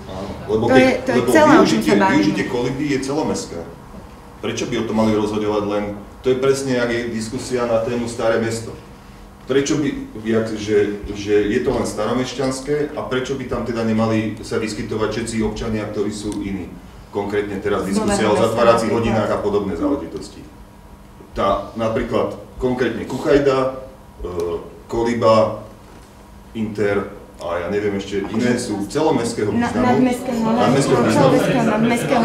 Lebo využitie koliby je celomestské. Prečo by o tom mali rozhodovať len? To je presne, jak je diskusia na tému Staré mesto. Prečo by, že je to len staromešťanské a prečo by tam teda nemali sa vyskytovať všetci občania, ktorí sú iní? Konkrétne teraz diskusia o zatváracích hodinách a podobné záležitosti. Napríklad konkrétne Kuchajda, Koliba, Inter a ja neviem, ešte iné sú celomestského významu. Nadmestského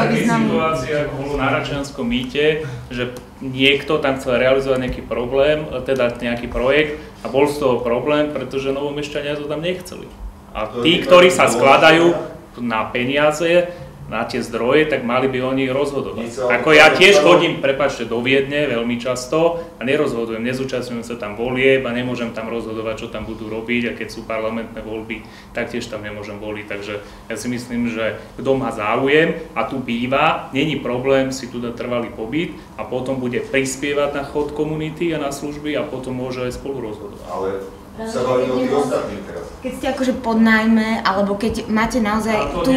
významu. Situácia, ako bolo na Račianskom mýte, že niekto tam chcel realizovať nejaký problém, teda nejaký projekt a bol z toho problém, pretože novomešťania to tam nechceli. A tí, ktorí sa skladajú na peniaze, na tie zdroje, tak mali by oni rozhodovať. Ako ja tiež chodím, prepáčte, do Viedne veľmi často a nerozhodujem, nezúčastňujem sa tam volieb a nemôžem tam rozhodovať, čo tam budú robiť a keď sú parlamentné voľby, tak tiež tam nemôžem voliť. Takže ja si myslím, že kto má záujem a tu býva, není problém si tu dať trvalý pobyt a potom bude prispievať na chod komunity a na služby a potom môže aj spolu rozhodovať. Ale sa bavíme o tých ostatných teraz. Keď ste akože pod nájme, alebo keď máte naozaj tu,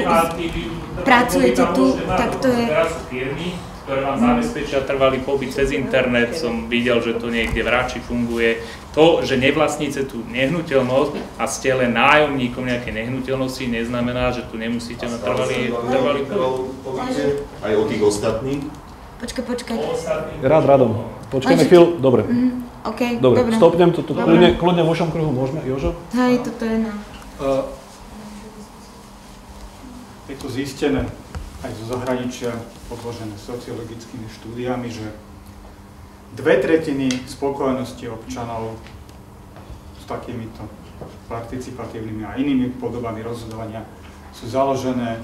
pracujete tu, tak to je... Teraz sú firmy, ktoré vám zabezpečia trvalý pobyt cez internet, som videl, že to niekde v Rači funguje. To, že nevlastníte tú nehnuteľnosť a ste len nájomníkom nejakej nehnuteľnosti, neznamená, že tu nemusíte na trvalý pobyt. Aj o tých ostatných? Počkaj. Radom. Počkajme chvíľu, dobre. OK, dobre. Stopnem to kľudne v vašom kruhu, môžeme, Jožo? Hej, toto je na... Je to zistené aj zo zahraničia, podložené sociologickými štúdiami, že 2/3 spokojnosti občanov s takýmito participatívnymi a inými podobami rozhodovania sú založené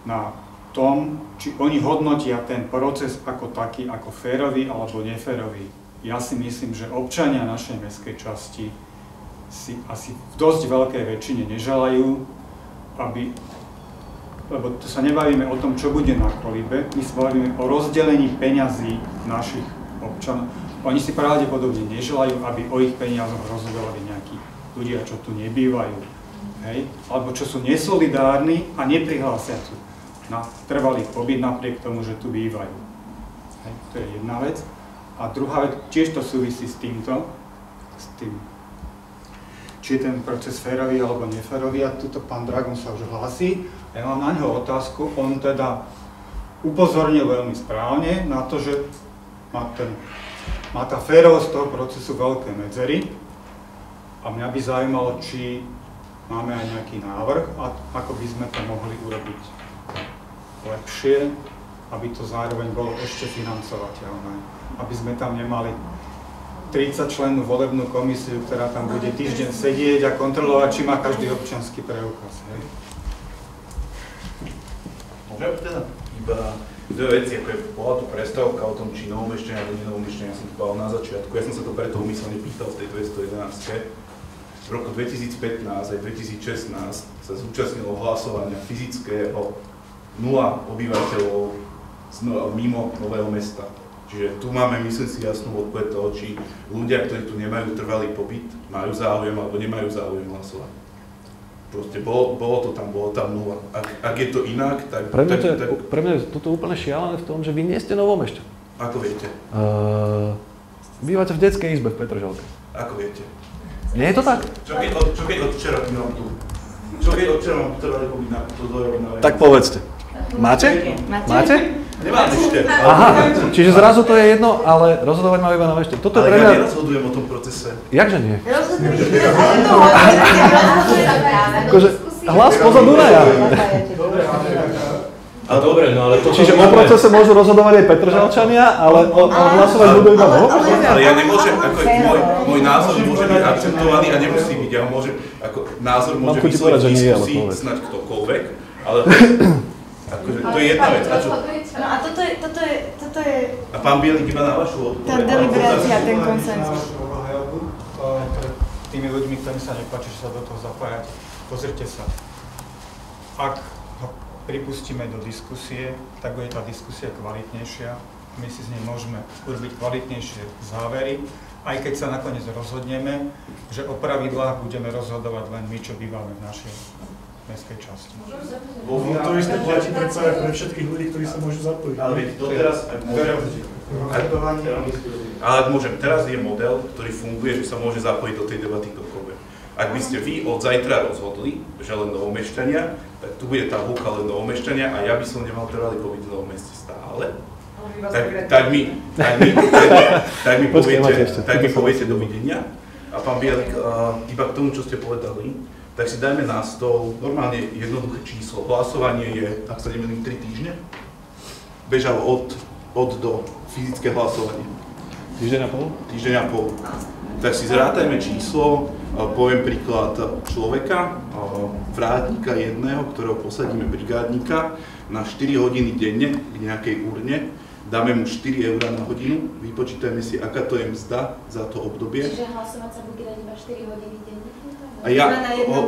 na tom, či oni hodnotia ten proces ako taký, ako férový alebo neférový. Ja si myslím, že občania našej mestskej časti si asi v dosť veľkej väčšine neželajú, lebo tu sa nebavíme o tom, čo bude na kolibe, my sa bavíme o rozdelení peňazí našich občanov. Oni si pravdepodobne neželajú, aby o ich peniazoch rozhodovali nejakí ľudia, čo tu nebývajú, hej? Alebo čo sú nesolidárni a neprihlásia tu na trvalý pobyt napriek tomu, že tu bývajú. Hej? To je jedna vec. A druhá vec, tiež to súvisí s tým, či je ten proces férový alebo neférový. A tuto pán Dragon sa už hlási. Ja mám na ňo otázku. On teda upozornil veľmi správne na to, že má tá férovosť toho procesu veľké medzery. A mňa by zaujímalo, či máme aj nejaký návrh, ako by sme to mohli urobiť lepšie, aby to zároveň bolo ešte financovateľné. Aby sme tam nemali 30 člennú volebnú komisiu, ktorá tam bude týždeň sedieť a kontrolovať, či má každý občiansky preukaz. Môžem teda iba dve veci, ako je bola tu prestávka o tom, či novomešťania alebo nenovomešťania, ja som to povedal na začiatku. Ja som sa to preto umyselne pýtal v tej 211. V roku 2015 aj 2016 sa zúčastnilo hlasovania fyzického 0 obyvateľov mimo Nového Mesta. Čiže tu máme, myslím si, jasnú odpoveď toho, či ľudia, ktorí tu nemajú trvalý pobyt, majú záujem alebo nemajú záujem hlasovať. Proste bolo tam 0. Ak je to inak, tak... Pre mňa je toto úplne šialené v tom, že vy nie ste Novomešťan. Ako viete? Bývate v detskej izbe v Petržalke. Ako viete? Nie je to tak? Čo keď od včera mám tu? Čo keď od včera mám trvalý pobyt na to dojrovnavé? Tak povedzte. Máte? Nemám ešte. Aha, čiže zrazu to je jedno, ale rozhodovať má iba na vešte. Toto ale pre mňa... ja nerozhodujem o tom procese. Jakže nie? Akože hlas poza Dunaja. A dobre, no ale to... Čiže o procese môžu rozhodovať aj Petržalčania, ale hlasovať budú iba Novomešťania? Ale ja nemôžem, ako môj názor môže byť akceptovaný a nemusí byť. Ja môžem, ako názor môže vysloviť v diskusii snad ktokoľvek, ale akože to je jedna vec. No a toto je... A pán Bielik iba na vašu odpoveď. Tá deliberácia, ten konsenzus. Pred tými ľuďmi, ktorým sa nepáči, že sa do toho zapájať, pozrite sa. Ak ho pripustíme do diskusie, tak bude tá diskusia kvalitnejšia. My si z nej môžeme urobiť kvalitnejšie závery, aj keď sa nakoniec rozhodneme, že o pravidlách budeme rozhodovať len my, čo bývame v našej mestskej časti. To isté platí predsa aj pre všetkých ľudí, ktorí sa môžu zapojiť. Ale viete, to teraz ale môžem, teraz je model, ktorý funguje, že sa môže zapojiť do tej debaty ktokoľvek. Ak by ste vy od zajtra rozhodli, že len Novomešťania, tak tu bude tabulka len Novomešťania a ja by som nemal trvalý pobyt v Novom Meste stále. Tak mi poviete dovidenia A pán Bielik, iba k tomu, čo ste povedali, tak si dajme na stôl normálne jednoduché číslo. Hlasovanie je, ak sa nemýlim, 3 týždne. Bežalo od do fyzické hlasovanie. Týždeň a pol? Týždeň a pol. Tak si zrátajme číslo, poviem príklad človeka, vrátnika jedného, ktorého posadíme brigádnika na 4 hodiny denne k nejakej urne. Dáme mu 4 € na hodinu, vypočítajme si, aká to je mzda za to obdobie. Čiže hlasovať sa bude dať iba 4 hodiny denne? A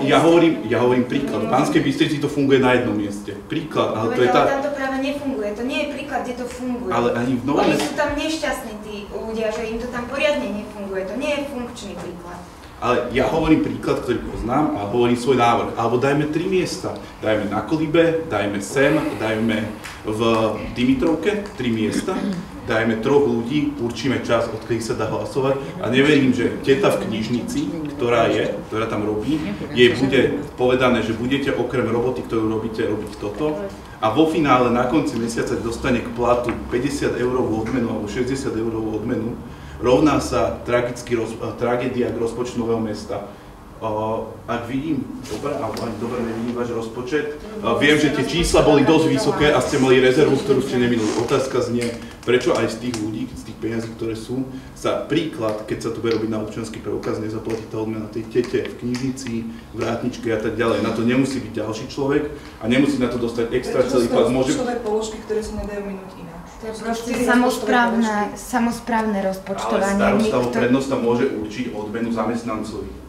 ja hovorím príklad. V Banskej Bystrici to funguje na jednom mieste. Príklad, ale to je tá... Ale tam to práve nefunguje. To nie je príklad, kde to funguje. Ale ani v Novom Oni sú tam nešťastní tí ľudia, že im to tam poriadne nefunguje. To nie je funkčný príklad. Ale ja hovorím príklad, ktorý poznám a hovorím svoj návrh. Alebo dajme 3 miesta. Dajme na Kolibe, dajme sem, dajme v Dimitrovke 3 miesta. Dajme 3 ľudí, určíme čas, odkedy sa dá hlasovať a neverím, že teta v knižnici, ktorá tam robí, jej bude povedané, že budete okrem roboty, ktorú robíte, robiť toto a vo finále na konci mesiaca dostane k platu 50 € odmenu alebo 60 € odmenu, rovná sa tragédia k rozpočtu Nového Mesta. Ak vidím, dobre, alebo ani dobre nevidím váš rozpočet, viem, že tie čísla boli dosť vysoké a ste mali rezervu, ktorú ste neminuli. Otázka znie, prečo aj z tých ľudí, z tých peniazí, ktoré sú, sa príklad, keď sa to bude robiť na občiansky preukaz, nezaplatí tá odmena tej tete v knižnici, vrátničke a tak ďalej. Na to nemusí byť ďalší človek a nemusí na to dostať extra celý plat. Môže... položky, ktoré sa nedajú minúť inak. To je proste samosprávne rozpočtovanie. Ale starosta prednosta môže určiť odmenu zamestnancovi.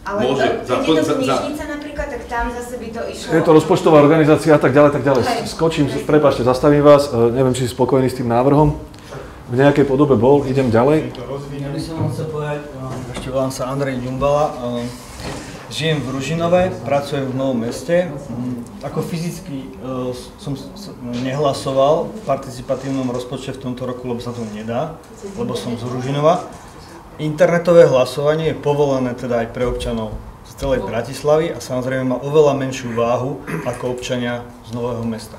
Ale keď je to knižnica napríklad, tak tam zase by to išlo... Je to rozpočtová organizácia a tak ďalej, tak ďalej. Skočím, prepáčte, zastavím vás, neviem, či si spokojní s tým návrhom. V nejakej podobe bol, idem ďalej. Ja by som vám chcel povedať, ešte volám sa Andrej Ďumbala, žijem v Ružinove, pracujem v Novom Meste. Ako fyzicky som nehlasoval v participatívnom rozpočte v tomto roku, lebo sa to nedá, lebo som z Ružinova. Internetové hlasovanie je povolené teda aj pre občanov z celej Bratislavy a samozrejme má oveľa menšiu váhu ako občania z Nového Mesta.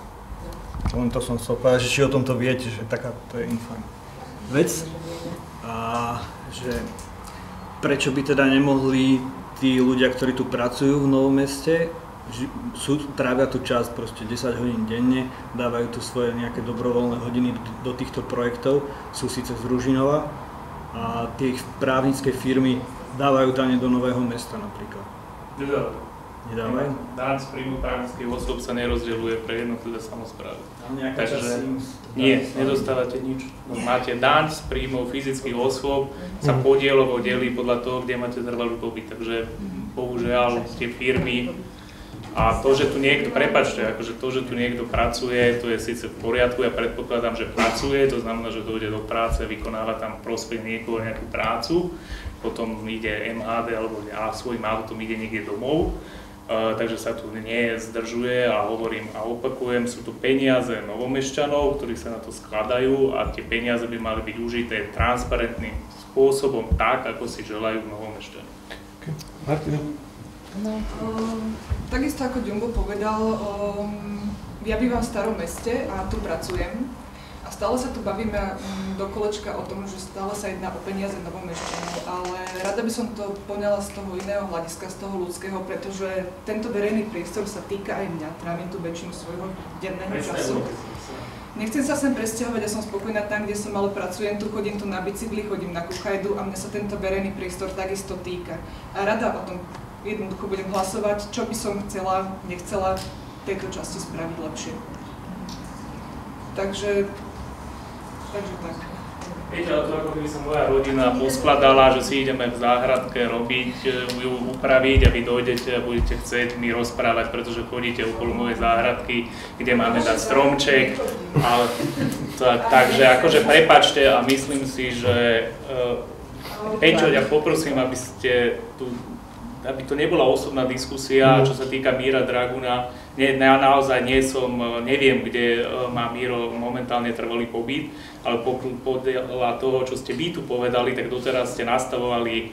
Len to som chcel povedať, že či o tomto viete, že taká to je info vec. A že prečo by teda nemohli tí ľudia, ktorí tu pracujú v Novom Meste, trávia tu čas proste 10 hodín denne, dávajú tu svoje nejaké dobrovoľné hodiny do týchto projektov, sú síce z Ružinova, a tie právnické firmy dávajú dane do Nového Mesta napríklad. Nedávajú? Daň z príjmu právnických osôb sa nerozdeľuje pre jednotlivé samosprávy. Takže nie, nedostávate nič. Máte daň z príjmov fyzických osôb, sa podielovo delí podľa toho, kde máte trvalý pobyt. Takže bohužiaľ tie firmy a to, že tu niekto, prepáčte, akože to, že tu niekto pracuje, to je síce v poriadku, ja predpokladám, že pracuje, to znamená, že dojde do práce, vykonáva tam prospech niekoho nejakú prácu, potom ide MHD alebo svojím autom ide niekde domov, takže sa tu nezdržuje a hovorím a opakujem, sú tu peniaze Novomešťanov, ktorí sa na to skladajú a tie peniaze by mali byť užité transparentným spôsobom tak, ako si želajú Novomešťania. Okay. Martina? No, takisto ako Ďumbo povedal, ja bývam v Starom Meste a tu pracujem a stále sa tu bavíme do kolečka o tom, že stále sa jedná o peniaze Novomešťanov, ale rada by som to poňala z toho iného hľadiska, z toho ľudského, pretože tento verejný priestor sa týka aj mňa, trávim tu väčšinu svojho denného času. Nechcem sa sem presťahovať, ja som spokojná tam, kde som, ale pracujem tu, chodím tu na bicykli, chodím na kuchajdu a mňa sa tento verejný priestor takisto týka. A rada o tom jednoducho budem hlasovať, čo by som nechcela v tejto časti spraviť lepšie. Takže tak. Viete, ale to ako keby sa moja rodina poskladala, že si ideme v záhradke robiť, ju upraviť a vy dojdete a budete chcieť mi rozprávať, pretože chodíte okolo mojej záhradky, kde máme dať stromček. Takže akože prepáčte a myslím si, že Peťo, ja poprosím, aby to nebola osobná diskusia, čo sa týka Míra Draguna. Ja naozaj neviem, kde má Míro momentálne trvalý pobyt, ale podľa toho, čo ste vy tu povedali, tak doteraz ste nastavovali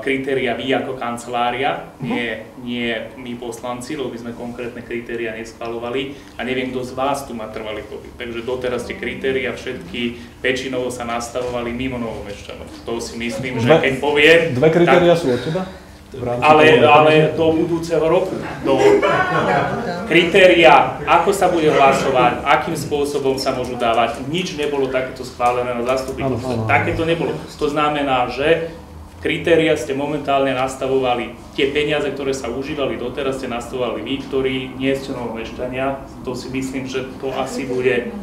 kritéria vy ako kancelária, nie my poslanci, lebo by sme konkrétne kritéria neschvaľovali a neviem, kto z vás tu má trvalý pobyt. Takže doteraz tie kritéria všetky väčšinovo sa nastavovali mimo Novomešťanov. To si myslím, že keď poviem... Dve kritéria sú od teba? Ale do budúceho roku. Do kritéria, ako sa bude hlasovať, akým spôsobom sa môžu dávať, nič nebolo takéto schválené na zastupiteľstve. Takéto nebolo. To znamená, že kritéria ste momentálne nastavovali, tie peniaze, ktoré sa užívali doteraz, ste nastavovali vy, ktorí nie ste Novomešťania. To si myslím, že to asi bude.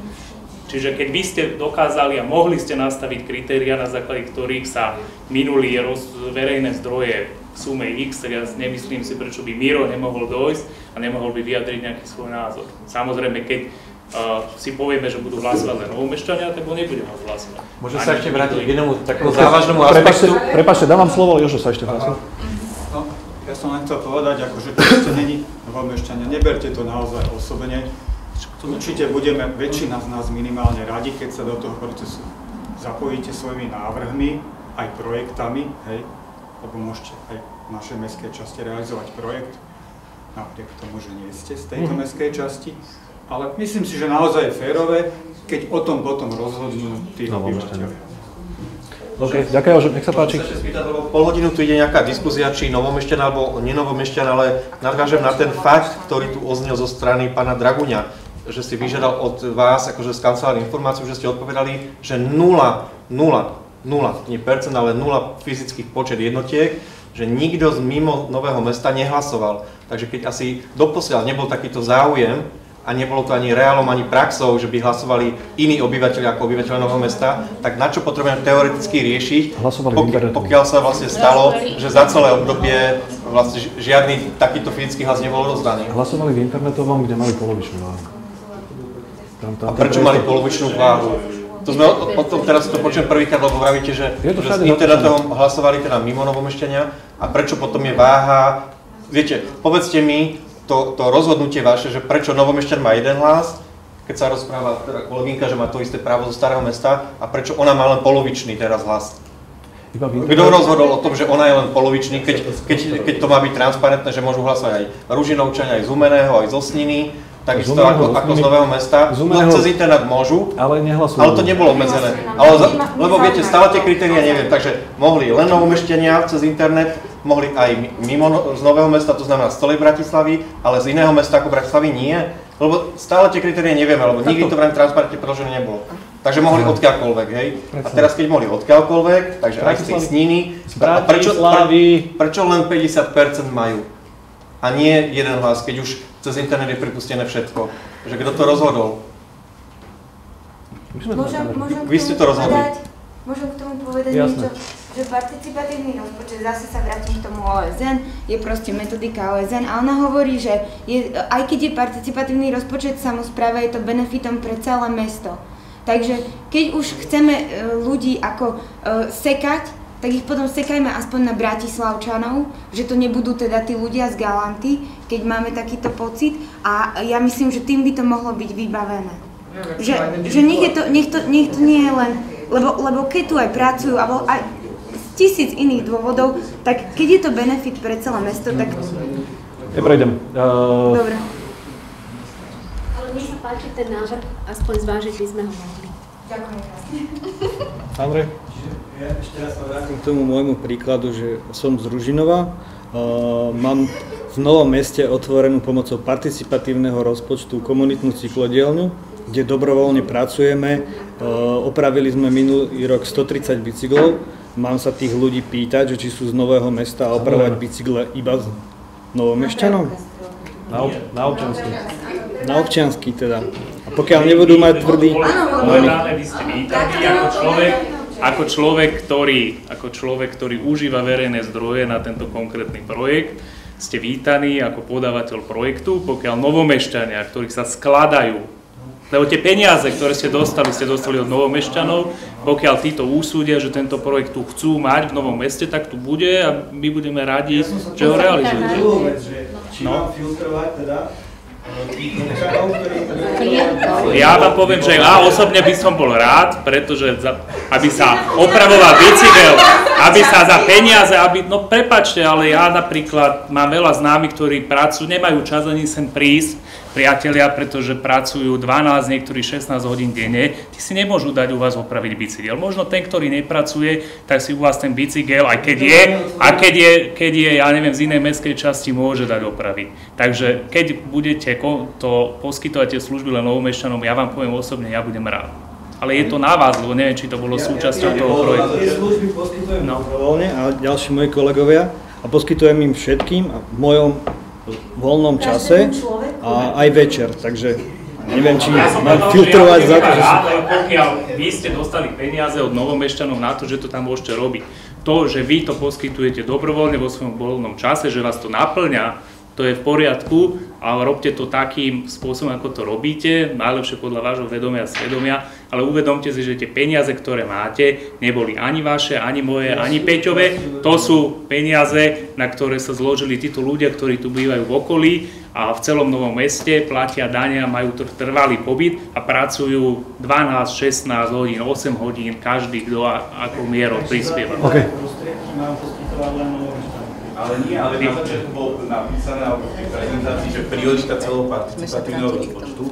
Čiže keď vy ste dokázali a mohli ste nastaviť kritéria, na základe ktorých sa minuli verejné zdroje v sume X, tak ja nemyslím si, prečo by Miro nemohol dojsť a nemohol by vyjadriť nejaký svoj názor. Samozrejme, keď si povieme, že budú hlasovať len Novomešťania, tak ho nebudeme hlasovať. Môžem sa ešte vrátiť k jednému takému závažnému aspektu? Prepáčte, dávam slovo, Jožo sa ešte hlásil. No, ja som len chcel povedať, akože to ešte není Novomešťania, neberte to naozaj osobne. Určite budeme, väčšina z nás minimálne radi, keď sa do toho procesu zapojíte svojimi návrhmi, aj projektami, hej, lebo môžete aj v našej mestskej časti realizovať projekt, napriek tomu, že nie ste z tejto mestskej časti. Ale myslím si, že naozaj je férové, keď o tom potom rozhodnú tí obyvateľia. OK, ďakujem, nech sa páči. Chcem sa spýtať, lebo pol hodinu tu ide nejaká diskusia, či Novomešťan alebo nenovomešťan, ale nadvážem na ten fakt, ktorý tu oznel zo strany pána Draguňa, že si vyžiadal od vás, akože z kancelárie informáciu, že ste odpovedali, že nie percent, ale 0 fyzických počet jednotiek, že nikto z mimo Nového Mesta nehlasoval. Takže keď asi doposiaľ nebol takýto záujem, a nebolo to ani reálom, ani praxou, že by hlasovali iní obyvateľia ako obyvateľia Nového Mesta, tak na čo potrebujeme teoreticky riešiť, pokiaľ sa vlastne stalo, že za celé obdobie vlastne žiadny takýto fyzický hlas nebol rozdaný. Hlasovali v internetovom, kde mali polovičnú váhu. A prečo mali polovičnú váhu? To sme o tom teraz to počujem prvýkrát, lebo vravíte, že s internetovom hlasovali teda mimo Novomešťania a prečo potom je váha, viete, povedzte mi, to rozhodnutie vaše, že prečo Novomešťan má jeden hlas, keď sa rozpráva teda kolegynka, že má to isté právo zo Starého Mesta, a prečo ona má len polovičný teraz hlas. Kto rozhodol o tom, že ona je len polovičný, keď to má byť transparentné, že môžu hlasovať aj Ružinovčania, aj z Humeného, aj z Osniny, takisto ako z Nového Mesta. No cez internet môžu, ale to nebolo obmedzené. Lebo viete, stále tie kritériá neviem, takže mohli len Novomešťania cez internet, mohli aj mimo z Nového Mesta, to znamená z celej Bratislavy, ale z iného mesta ako Bratislavy nie, lebo stále tie kritérie nevieme, lebo nikdy to vraj transparentne predložené nebolo. Takže mohli odkiaľkoľvek, hej? A teraz keď mohli odkiaľkoľvek, takže aj z tej Sniny, prečo len 50% majú? A nie jeden hlas, keď už cez internet je pripustené všetko. Že kto to rozhodol? Vy ste to rozhodli. Môžem k tomu povedať niečo? Že participatívny rozpočet, zase sa vrátim k tomu OSN, je proste metodika OSN a ona hovorí, že aj keď je participatívny rozpočet samospráva, je to benefitom pre celé mesto. Takže keď už chceme ľudí ako sekať, tak ich potom sekajme aspoň na Bratislavčanov, že to nebudú teda tí ľudia z Galanty, keď máme takýto pocit, a ja myslím, že tým by to mohlo byť vybavené. Že nech to nie je len, lebo keď tu aj pracujú, alebo aj z 1000 iných dôvodov, tak keď je to benefit pre celé mesto, tak... Neprejdem. Dobre. Ale mne sa páči ten návrh, aspoň zvážiť by sme ho mohli. Ďakujem. Andrej? Ja ešte raz sa vrátim k tomu môjmu príkladu, že som z Ružinova. Mám v Novom Meste otvorenú pomocou participatívneho rozpočtu komunitnú cyklodielňu, kde dobrovoľne pracujeme. Opravili sme minulý rok 130 bicyklov. Mám sa tých ľudí pýtať, že či sú z Nového Mesta a opravovať bicykle iba z Novomešťanov? Na občiansky. Na občiansky teda. A pokiaľ nebudú mať tvrdý... Momentálne by ste vítali ako človek, ktorý užíva verejné zdroje na tento konkrétny projekt, ste vítaní ako podávateľ projektu, pokiaľ Novomešťania, ktorých sa skladajú, lebo tie peniaze, ktoré ste dostali od Novomešťanov, pokiaľ títo úsúdia, že tento projekt tu chcú mať v Novom Meste, tak tu bude a my budeme radi, že ho realizujete. Či mám filtrovať teda Ja vám poviem, že ja osobne by som bol rád, pretože aby sa opravoval bicykel, aby sa za peniaze, no prepáčte, ale ja napríklad mám veľa známych, ktorí pracujú, nemajú čas ani sem prísť, priatelia, pretože pracujú 12, niektorí 16 hodín denne, tí si nemôžu dať u vás opraviť bicykel. Možno ten, ktorý nepracuje, tak si u vás ten bicykel, aj keď je, ja neviem, z inej mestskej časti, môže dať opraviť. Takže keď budete to poskytovať tie služby len Novomešťanom, ja vám poviem osobne, ja budem rád. Ale je to na vás, lebo neviem, či to bolo súčasťou toho projektu. Tie služby poskytujem dobrovoľne a ďalší moji kolegovia a poskytujem im všetkým a v mojom voľnom čase a aj večer, takže neviem, či mám filtrovať za to, že... Pokiaľ vy ste dostali peniaze od Novomešťanov na to, že to tam môžete robiť, to, že vy to poskytujete dobrovoľne vo svojom voľnom čase, že vás to naplňa, to je v poriadku, ale robte to takým spôsobom, ako to robíte, najlepšie podľa vášho vedomia a svedomia, ale uvedomte si, že tie peniaze, ktoré máte, neboli ani vaše, ani moje, ani Peťové, to sú peniaze, na ktoré sa zložili títo ľudia, ktorí tu bývajú v okolí a v celom Novom Meste, platia dania, majú trvalý pobyt a pracujú 12, 16 hodín, 8 hodín, každý, kto akou mierou prispieva. Okay. Ale nie, ale na začiatku bolo napísané alebo v tej prezentácii, že priorita celého participatívneho rozpočtu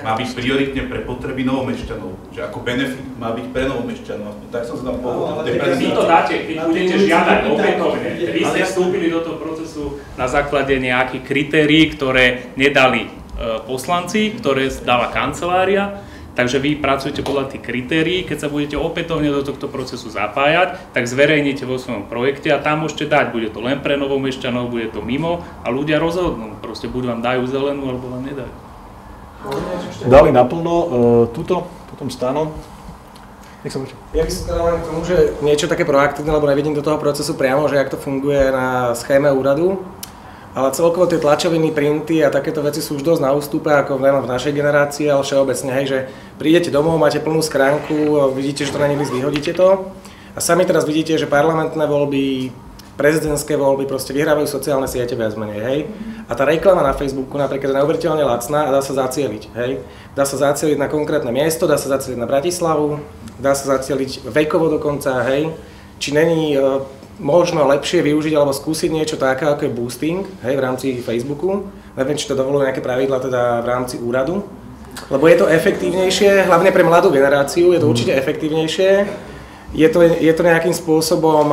má byť prioritne pre potreby Novomešťanov, že ako benefit má byť pre Novomešťanov. Tak som sa tam povedal. Vy to dáte, keď budete žiadať opätovne. Vy ste vstúpili do toho procesu na základe nejakých kritérií, ktoré nedali poslanci, ktoré dala kancelária. Takže vy pracujete podľa tých kritérií, keď sa budete opätovne do tohto procesu zapájať, tak zverejnite vo svojom projekte a tam môžete dať, bude to len pre Novomešťanov, bude to mimo a ľudia rozhodnú, proste buď vám dajú zelenú, alebo vám nedajú. Dali naplno túto, potom Stano. Nech sa páči. Ja by som сказал len k tomu, že niečo také proaktívne, lebo nevidím do toho procesu priamo, že jak to funguje na schéme úradu. Ale celkovo tie tlačoviny, printy a takéto veci sú už dosť na ústupe, ako v našej generácii, ale všeobecne, hej, že prídete domov, máte plnú schránku, vidíte, že to není list, vyhodíte to. A sami teraz vidíte, že parlamentné voľby, prezidentské voľby proste vyhrávajú sociálne siete viac menej, hej. A tá reklama na Facebooku napríklad je neuveriteľne lacná a dá sa zacieliť, hej. Dá sa zacieliť na konkrétne miesto, dá sa zacieliť na Bratislavu, dá sa zacieliť vekovo dokonca, hej. Či není možno lepšie využiť alebo skúsiť niečo také, ako je boosting, hej, v rámci Facebooku. Neviem, či to dovolujú nejaké pravidlá teda v rámci úradu. Lebo je to efektívnejšie, hlavne pre mladú generáciu, je to určite efektívnejšie. Je to nejakým spôsobom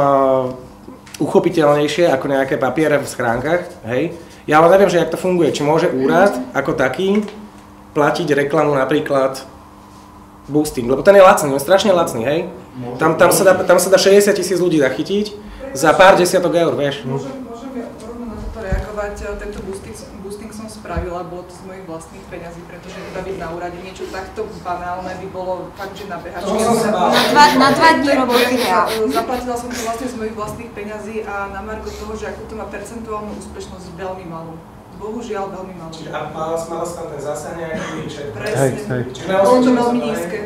uchopiteľnejšie ako nejaké papiere v schránkach, hej. Ja ale neviem, že jak to funguje, či môže úrad ako taký platiť reklamu napríklad boosting, lebo ten je lacný, on je strašne lacný, hej. Tam sa dá 60 000 ľudí zachytiť za pár desiatok eur, vieš. Môžem na toto reagovať. Tento boosting som spravila, bolo to z mojich vlastných peňazí, pretože vybaviť na úrade niečo takto banálne by bolo fakt, že na behačku. Na 2 dní roboty. Zaplatila som to vlastne z mojich vlastných peňazí a na margo toho, že ako to má percentuálnu úspešnosť veľmi malú. Bohužiaľ veľmi malú. Čiže mala si tam ten zásah nejaký výčet. Presne.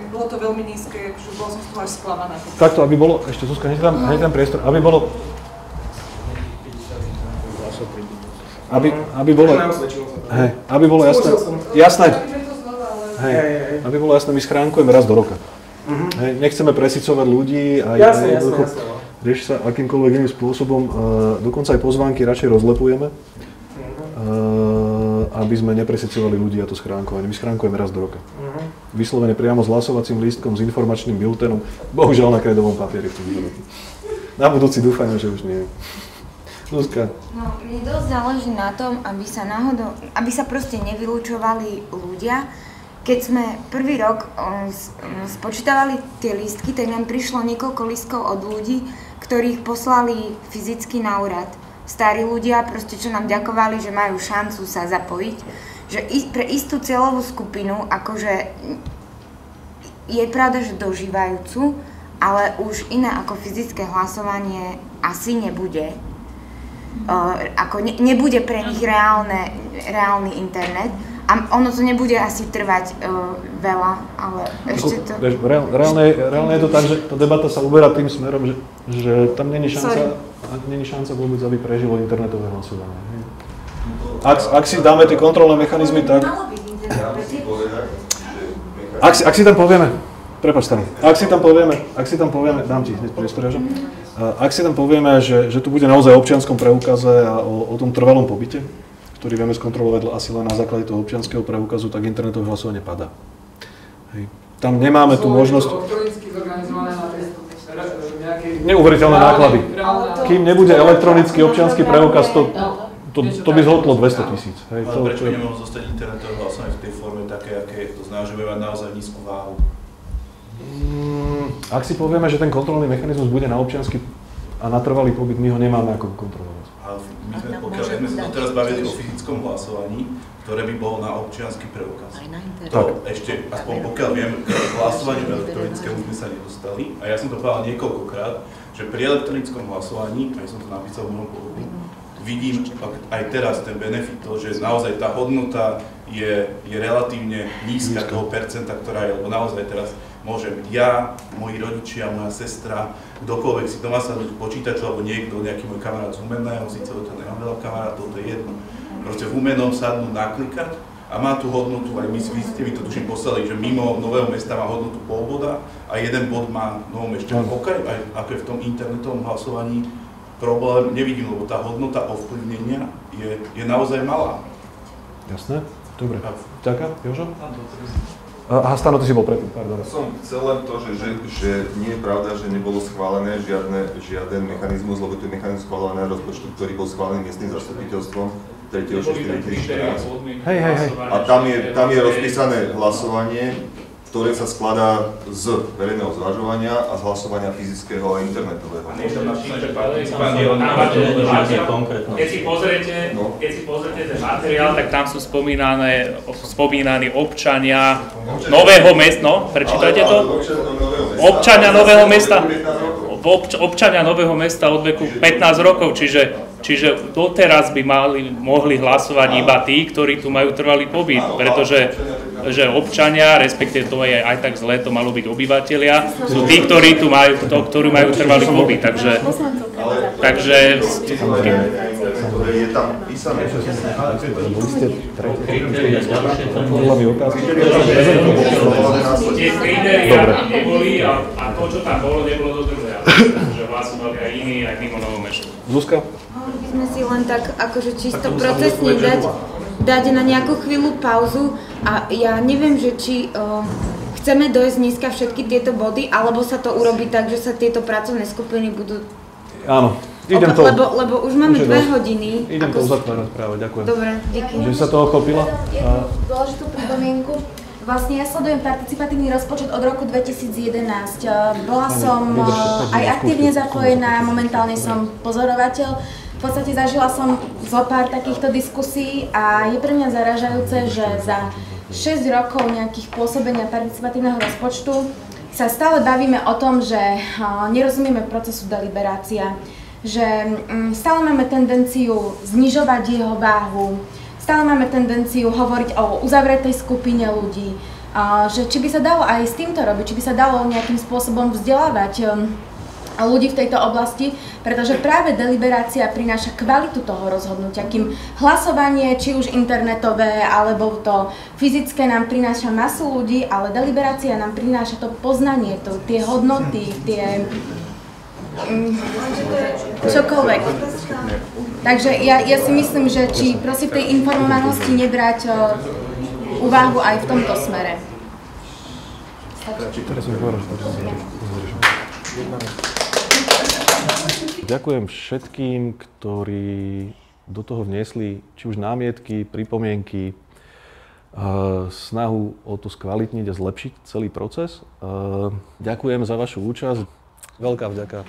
Bolo to veľmi nízke, že bola som z toho až sklamaná. Takto, aby bolo, ešte Zuzka, nech tam priestor, aby bolo jasné, aby bolo jasné, my schránkujeme raz do roka. Nechceme presicovať ľudí a rieši sa akýmkoľvek iným spôsobom, dokonca aj pozvánky radšej rozlepujeme, aby sme nepresicovali ľudí a to schránkovanie. My schránkujeme raz do roka. Vyslovene priamo s hlasovacím lístkom, s informačným bulletenom, bohužiaľ na kredovom papieri v tomto roku. Na budúci dúfajme, že už nie. Luzka. No, mne dosť záleží na tom, aby sa proste nevylučovali ľudia. Keď sme prvý rok spočítavali tie lístky, tak nám prišlo niekoľko lístkov od ľudí, ktorých poslali fyzicky na úrad. Starí ľudia, proste, čo nám ďakovali, že majú šancu sa zapojiť. Že pre istú cieľovú skupinu, akože je pravda, že dožívajúcu, ale už iné ako fyzické hlasovanie asi nebude. Nebude pre nich reálny internet. A ono to nebude asi trvať veľa, ale ešte to... Reálne je to tak, že tá debata sa uberá tým smerom, že tam není šanca vôbec, aby prežilo internetové hlasovanie. Ak si dáme tie kontrolné mechanizmy, tak... Ak si tam povieme, prepáč Stano, ak si tam povieme, dám ti hneď priestor, že? Ak si tam povieme, že tu bude naozaj o občianskom preukaze a o tom trvalom pobyte, ktorý vieme skontrolovať asi len na základe toho občianskeho preukazu, tak internetové hlasovanie padá. Hej. Tam nemáme tú možnosť... Neuveriteľné náklady. Kým nebude elektronický občiansky preukaz, to by zhotlo 200 000. Ale prečo by nemohlo zostať internetové hlasovanie v tej forme také, aké je? To znamená, že bude mať naozaj nízku váhu. Ak si povieme, že ten kontrolný mechanizmus bude na občiansky a na trvalý pobyt, my ho nemáme ako kontrolovať. Ale my sme, pokiaľ sme sa doteraz bavili o fyzickom hlasovaní, ktoré by bolo na občiansky preukaz. To ešte, aspoň pokiaľ viem, k hlasovaniu elektronickému sme sa nedostali. A ja som to povedal niekoľkokrát, že pri elektronickom hlasovaní, aj som to napísal v mojom blogu, vidím aj teraz ten benefit, že naozaj tá hodnota je relatívne nízka toho percenta, ktorá je, lebo naozaj teraz môžem ja, moji rodičia, moja sestra, kdokoľvek si doma sadnúť počítaču, alebo niekto, nejaký môj kamarát z Humenného, síce to nemám veľa kamarátov, to je jedno. Proste v Humennom sadnúť, naklikať a má tú hodnotu, aj vy ste mi to tuším poslali, že mimo Nového Mesta má hodnotu pol boda a jeden bod má v Novom Meste. OK, aj ako je v tom internetovom hlasovaní, problém nevidím, lebo tá hodnota ovplyvnenia je naozaj malá. Jasné, dobre. Ďakujem, Jožo? Aha, Stano, ty si bol predtým, pardon. Som chcel len to, že nie je pravda, že nebolo schválené žiaden mechanizmus, lebo to je mechanizmus schválené rozpočtu, ktorý bol schválený miestnym zastupiteľstvom 3.6.2014. Hej. A tam je rozpísané hlasovanie, ktoré sa skladá z verejného zvažovania a z hlasovania fyzického a internetového. Keď si pozriete ten materiál, tak tam sú spomínaní občania Nového Mesta, no, prečítajte to? Občania Nového Mesta, občania Nového Mesta od veku 15 rokov, čiže doteraz by mohli hlasovať iba tí, ktorí tu majú trvalý pobyt, pretože občania, respektíve to je aj tak zle, to malo byť obyvatelia, sú tí, ktorí tu majú, trvalý pobyt, takže je tam písané, že tie kritériá neboli a to, čo tam bolo, nebolo dodržané. Takže hlasovali aj iní, aj mimo Nového Mesta. Zuzka? Mohli by sme si len tak akože čisto procesne dať na nejakú chvíľu pauzu a ja neviem, že či chceme dojsť dneska všetky tieto body, alebo sa to urobí tak, že sa tieto pracovné skupiny budú... Áno, idem to... Lebo už máme 2 hodiny. Idem to uzatvárať práve, ďakujem. Dobre, díky. Že sa to ochopila? Jednu dôležitú pripomienku. Vlastne ja sledujem participatívny rozpočet od roku 2011. Bola som aj aktívne zapojená, momentálne som pozorovateľ. V podstate zažila som zo pár takýchto diskusí a je pre mňa zaražajúce, že za 6 rokov nejakých pôsobenia participatívneho rozpočtu sa stále bavíme o tom, že nerozumieme procesu deliberácia, že stále máme tendenciu znižovať jeho váhu, stále máme tendenciu hovoriť o uzavretej skupine ľudí, že či by sa dalo aj s týmto robiť, či by sa dalo nejakým spôsobom vzdelávať ľudí v tejto oblasti, pretože práve deliberácia prináša kvalitu toho rozhodnutia, kým hlasovanie, či už internetové, alebo to fyzické nám prináša masu ľudí, ale deliberácia nám prináša to poznanie, tie hodnoty, tie čokoľvek. Takže ja si myslím, že či proste v tej informovanosti nebrať úvahu aj v tomto smere. Ďakujem všetkým, ktorí do toho vniesli či už námietky, pripomienky, snahu o to skvalitniť a zlepšiť celý proces. Ďakujem za vašu účasť. Veľká vďaka.